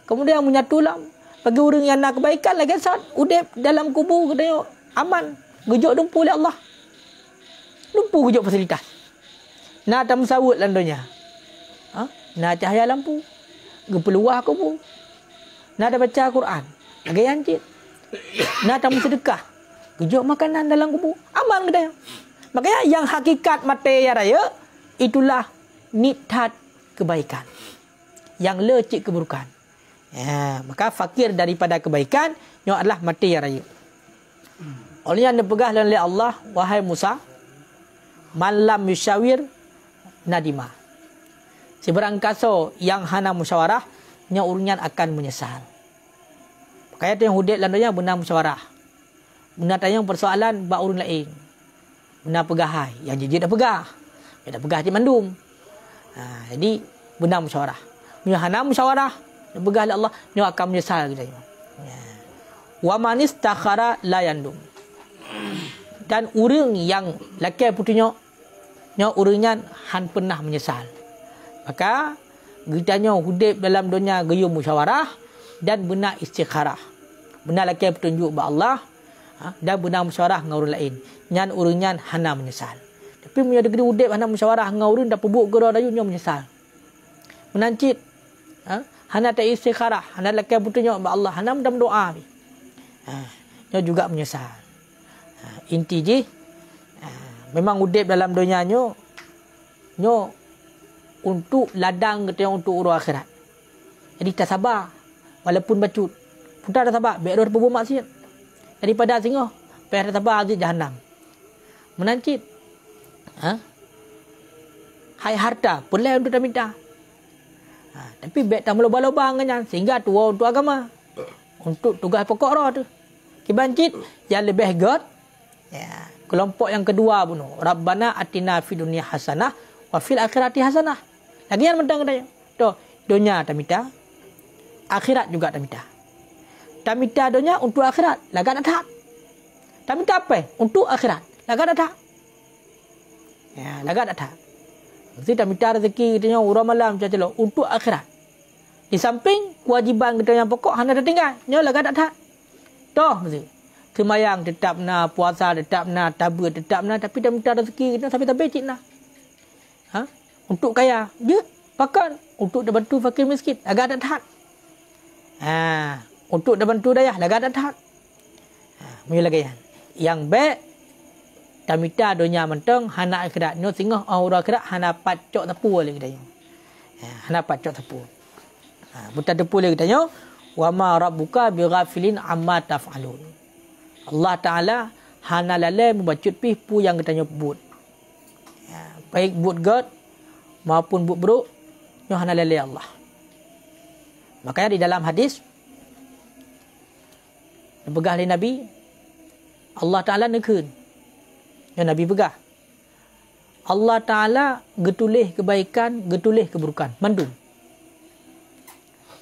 Kemudian menyatulah bagi orang yang nak kebaikan lagi saat udep dalam kubur katanya aman, gejok dumpu oleh Allah. Dumpu gejok fasilitas. Nak tam sawut lan dunia. Nak cahaya lampu. Gepeluah kubur. Nak ada baca Quran. Lagi yancit. Nak tamu sedekah. Kejok makanan dalam kubur. Aman kedai. Makanya yang hakikat materi raya, itulah nithat kebaikan. Yang lecik keburukan. Ya, maka fakir daripada kebaikan, yang adalah materi raya. Oleh yang dipegah oleh Allah, wahai Musa, malam musyawir nadima. Seberang kaso yang hana musyawarah, nya urunyan akan menyesal. Kaya tu yang hudit landanya benar musyawarah. Benar tanya persoalan bak urun lain. Benar pegahai. Yang jijik dah pegah. Dia dah pegah di mandum. Jadi benar musyawarah. Nya hana musyawarah, dia pegah oleh Allah, nya akan menyesal kita. Wa man istakhara la yandum. Dan urang yang laki putunya, nya urangnya han pernah menyesal. Maka gitanya hudib dalam dunia gayung musyawarah dan benar istikharah. Benar laki petunjuk ba Allah dan benar musyawarah dengan orang lain. Nyan urunyan hana menyesal. Tapi punya degree hudib hana musyawarah dengan orang dah pebuk gera dayu nya menyesal. Menancit hana tak istikharah, hana laki petunjuk ba Allah, hana mendam doa. Nya juga menyesal. Inti je memang hudib dalam dunia nyo untuk ladang kita untuk urus akhirat. Jadi tak sabar walaupun bacut. Pun tak sabar biar dia berbuat maksiat. Daripada singoh, biar tak sabar azab jahanam. Menancit. Hai harta, pelai untuk tak minta. Tapi biar tak meloba-loba dengan sehingga tua untuk agama. Untuk tugas pokok roh tu. Kibancit yang lebih god. Ya, kelompok yang kedua bunuh. Rabbana atina fid dunya hasanah wa fil akhirati hasanah. Lagi yang mentang katanya. Tuh, dunia tak minta. Akhirat juga tak minta. Tak minta dunia untuk akhirat. Laga tak. Tak minta apa? Untuk akhirat. Laga tak. Ya, laga tak. Mesti tak minta rezeki katanya urang malam macam tu untuk akhirat. Di samping kewajiban kita yang pokok hanya dah tinggal. Nya laga tak. Tuh, mesti. Semayang tetap nak, puasa tetap nak, tabur tetap nak, tapi tak minta rezeki kita sampai tak becik nak. Untuk kaya, dia pakan. Untuk dah bantu fakir miskin, agak tak tahan. Untuk dah bantu dayah, agak tak tahan. Mula lagi yang baik, tak minta dunia mentang, hana akhirat. Ni singah orang akhirat, hana pacok tepu lagi kita. Hana pacok tepu. Buta tepu lagi kita. Wa ma rabbuka bighafilin amma taf'alun. Allah Ta'ala hana lalai membacut pih pu yang kita nyebut. Baik buat God maupun buat buruk, yang hana lalai Allah. Makanya di dalam hadis dipegah oleh Nabi, Allah Ta'ala nekun yang Nabi pegah. Allah Ta'ala getulih kebaikan, getulih keburukan. Mandum.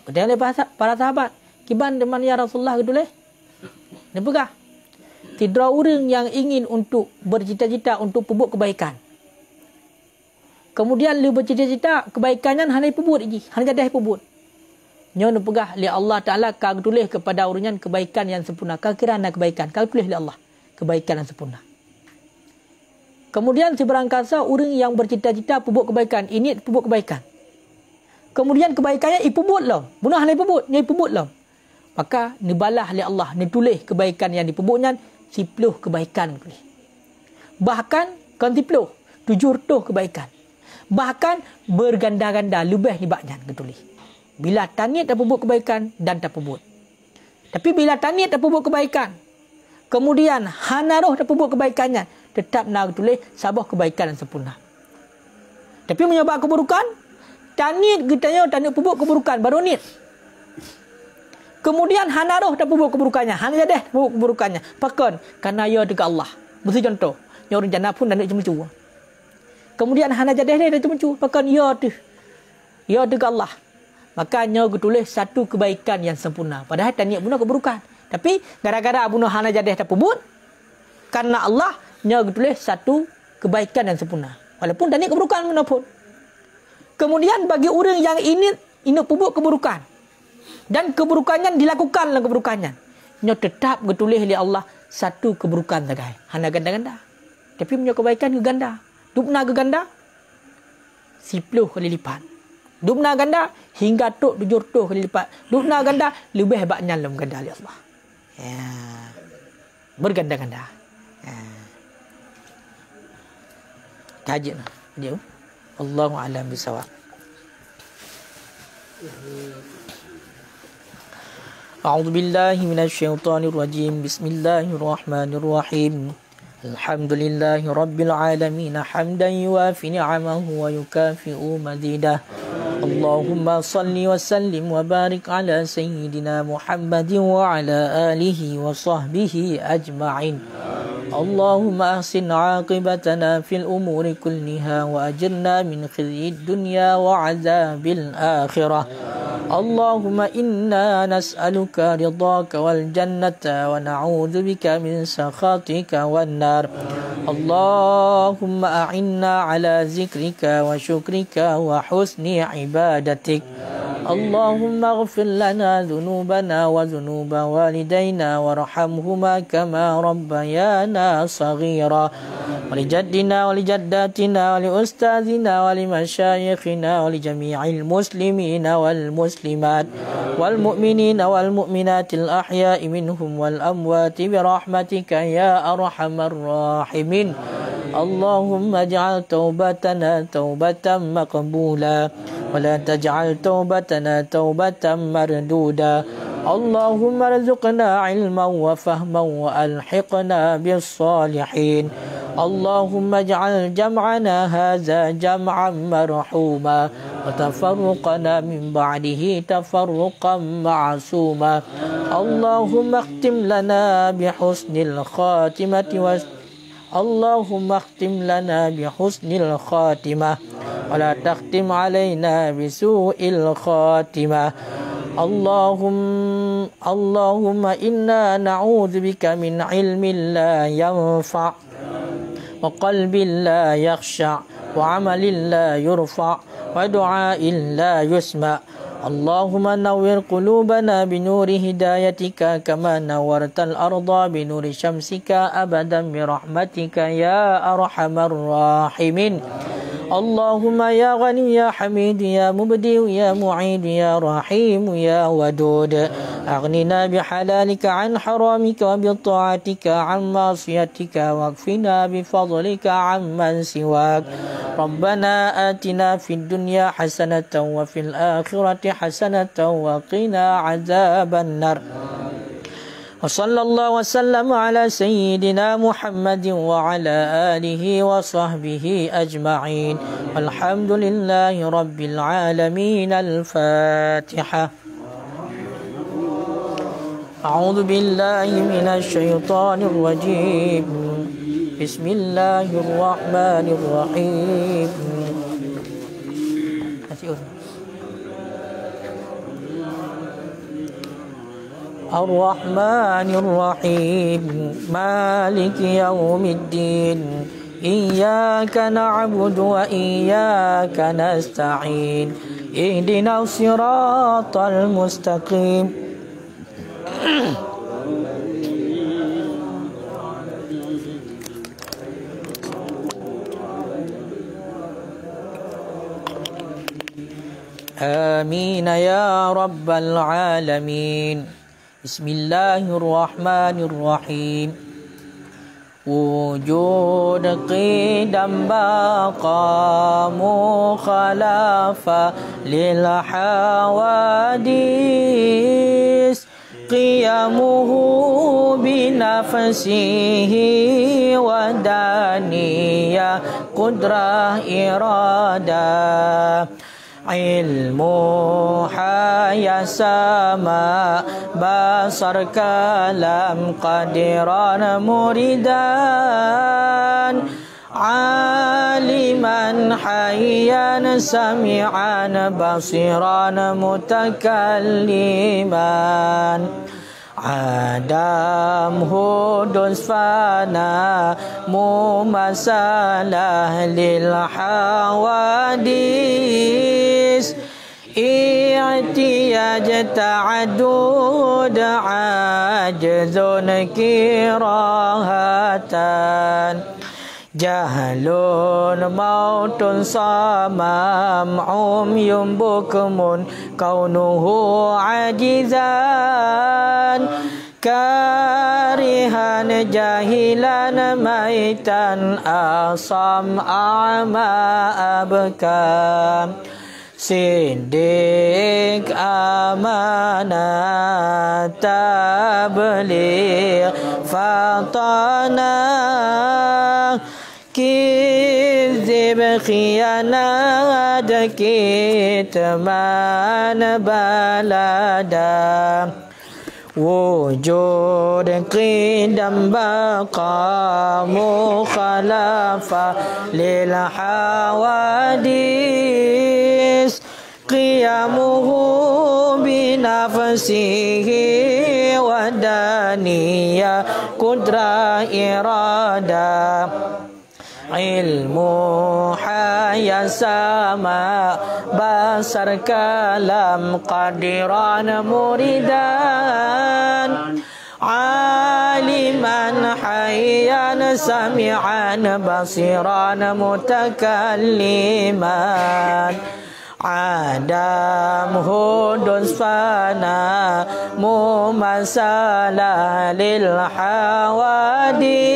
Kata oleh para sahabat, kiban deman ya Rasulullah getulih? Dia pegah. Tidak orang yang ingin untuk bercita-cita untuk perbuat kebaikan. Kemudian lu bercita-cita kebaikannya hanya perbuat lagi. Hanya jadi perbuat. Nyon pegah li Allah Ta'ala kau tulis kepada orangnya kebaikan yang sempurna. Kau kira nak kebaikan. Kau tulis li Allah. Kebaikan yang sempurna. Kemudian seberang kasa orang yang bercita-cita perbuat kebaikan. Ini perbuat kebaikan. Kemudian kebaikannya iperbuat lah. Bunuh hanya iperbuat. Dia iperbuat lah. Maka nibalah li Allah. Ni tulis kebaikan yang diperbuatnya. 10 kebaikan. Bahkan kan 10. 70 kebaikan. Bahkan berganda-ganda. Lebih nibaknya ketulis. Bila taniat tak perbuat kebaikan dan tak perbuat. Tapi bila taniat tak perbuat kebaikan. Kemudian hanaruh tak perbuat kebaikannya. Tetap nak tulis sabah kebaikan yang sempurna. Tapi menyebab keburukan. Taniat kitanya taniat perbuat keburukan. Baru niat. Kemudian hanaruh tak perbuat keburukannya. Hana jadah perbuat keburukannya. Pakon. Kerana ia dekat Allah. Mesti contoh. Yang orang jana pun dah nak cuma-cuma. Kemudian hana jadah dia dah cuma-cuma. Pakon ia tu. Ia dekat Allah. Makanya aku tulis satu kebaikan yang sempurna. Padahal taniat bunuh keburukan. Tapi gara-gara bunuh hana jadah tak perbuat. Karena Allah. Nya aku tulis satu kebaikan yang sempurna. Walaupun taniat keburukan pun. Kemudian bagi orang yang ini perbuat keburukan. Dan keburukannya dilakukan dalam keburukannya. Nya tetap getulis oleh Allah satu keburukan sagai. Hana ganda-ganda. Tapi punya kebaikan ke ganda. Dupna ke ganda 10 kali lipat. Dubna ganda hingga tok 700 kali lipat. Dubna ganda lebih hebatnya dalam ganda oleh Allah. Ya. Berganda-ganda. Ya. Kaji nah. Dia. Allahu a'lam bisawab. A'udzu billahi minasyaitonir rajim. Bismillahirrahmanirrahim. Alhamdulillahi rabbil alamin hamdan yuwafi ni'amahu wa yukafi'u mazidah. Allahumma salli wa sallim wa barik ala sayyidina Muhammadin wa ala alihi wa sahbihi ajma'in. Allahumma ahsin 'aqibatana fil umuri kulliha wa ajirna min khizyid dunya wa 'adzabil akhirah. Allahumma inna nas'aluka ridhaka wal jannata wa na'udzu bika min sakhatika wan nar. Allahumma a'inna ala zikrika wa syukrika wa husni ibadatik. Allahumma ighfir lana dhunubana wa dhunuba walidayna warhamhuma kama rabbayana saghira. ولجدنا ولجداتنا ولأستاذنا ولمشايخنا ولجميع المسلمين والمسلمات والمؤمنين والمؤمنات الأحياء منهم والأموات برحمتك يا أرحم الراحمين. اللهم اجعل توبتنا توبة مقبولة ولا تجعل توبتنا توبة مردودة. اللهم ارزقنا علما وفهما وألحقنا بالصالحين. اللهم اجعل جمعنا هذا جمعا مرحوما وتفرقنا من بعده تفرقا معصوما. اللهم اختم لنا بحسن الخاتمة اللهم اختم لنا بحسن الخاتمة ولا تختم علينا بسوء الخاتمة. اللهم إنا نعوذ بك من علم لا ينفع وقلب لا يخشع وعمل لا يرفع ودعاء لا يسمع. اللهم نور قلوبنا بنور هدايتك كما نورت الأرض بنور شمسك أبدا برحمتك يا أرحم الراحمين. اللهم يا غني يا حميد يا مبدئ يا معيد يا رحيم يا ودود أغننا بحلالك عن حرامك وبطاعتك عن معصيتك واكفنا بفضلك عمن سواك. ربنا آتنا في الدنيا حسنة وفي الآخرة حسنة وقنا عذاب النار. وصلى الله وسلم على سيدنا محمد وعلى آله وصحبه أجمعين والحمد لله رب العالمين. الفاتحة. أعوذ بالله من الشيطان الرجيم. بسم الله الرحمن الرحيم. الرحمن الرحيم مالك يوم الدين إياك نعبد وإياك نستعين اهدنا الصراط المستقيم. آمين يا رب العالمين. بسم الله الرحمن الرحيم. وجود قدم بقى مخالفة للحوادث قيامه بنفسه ودانية قدرة إرادة ilmu haya sama basar kalam qadiran muridan aliman hayyan sami'an basiran mutakalliman Adam hudus fana mumasalah lil hawadis i'tiyaj ta'adud ajzun kirahatan jahlun mautun samam umyum bukmun kaunuhu ajizan karihan jahilan maitan asam a'ma abkam Siddiq amanah tabligh fatana kizib khianat kitman balada wujud qidam baqa mukhalafa lil hawadis qiyamuhu binafsihi wadaniya kudra irada ilmu haya sama basar kalam qadiran muridan aliman hayyan sami'an basiran mutakalliman adam hudun fana mumasala lil hawadis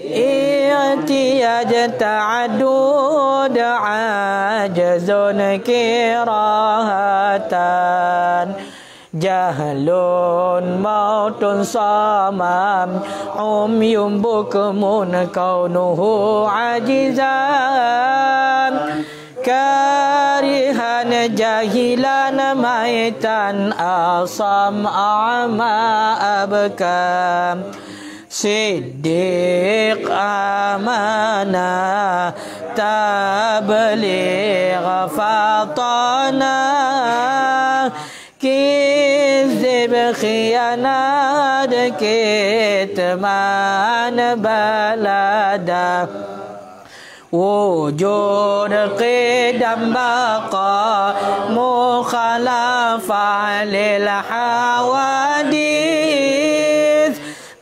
i'tiyaj ta'adud ajzun kirahatan jahlun mautun samam umyum bukmun kaunuhu ajizan karihan jahilan maitan asam a'ma abkam Siddiq amanah tabligh fatana kizib khianat kitman balada wujud qidam baqa mukhalafa lil hawadis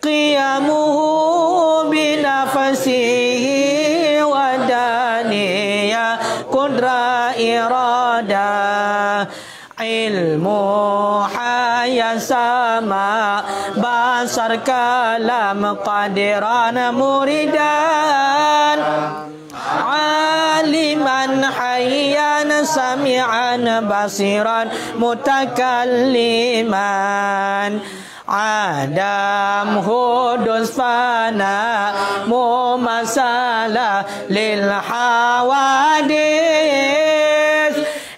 qiyamuhu binafsihi wadaniya kudra irada ilmu haya sama basar kalam qadiran muridan aliman hayyan sami'an basiran mutakalliman adam hudus fana mumasala lil hawadis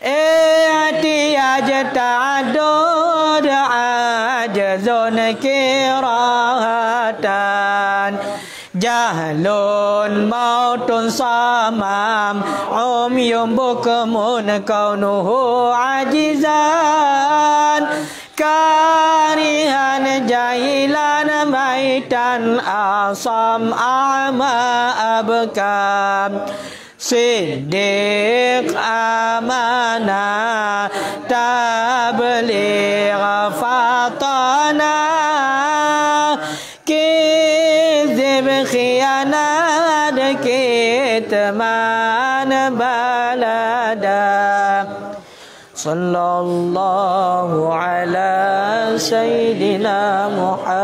i'tiyaj ta'adud ajzun kirahatan jahlun mautun samam umyum bukmun kaunuhu ajizan karihan jahilan maitan asam a'ma abkam Siddiq amanah tabligh fatana kizib khianat kitman balada sallallahu ala sayyidina Muhammad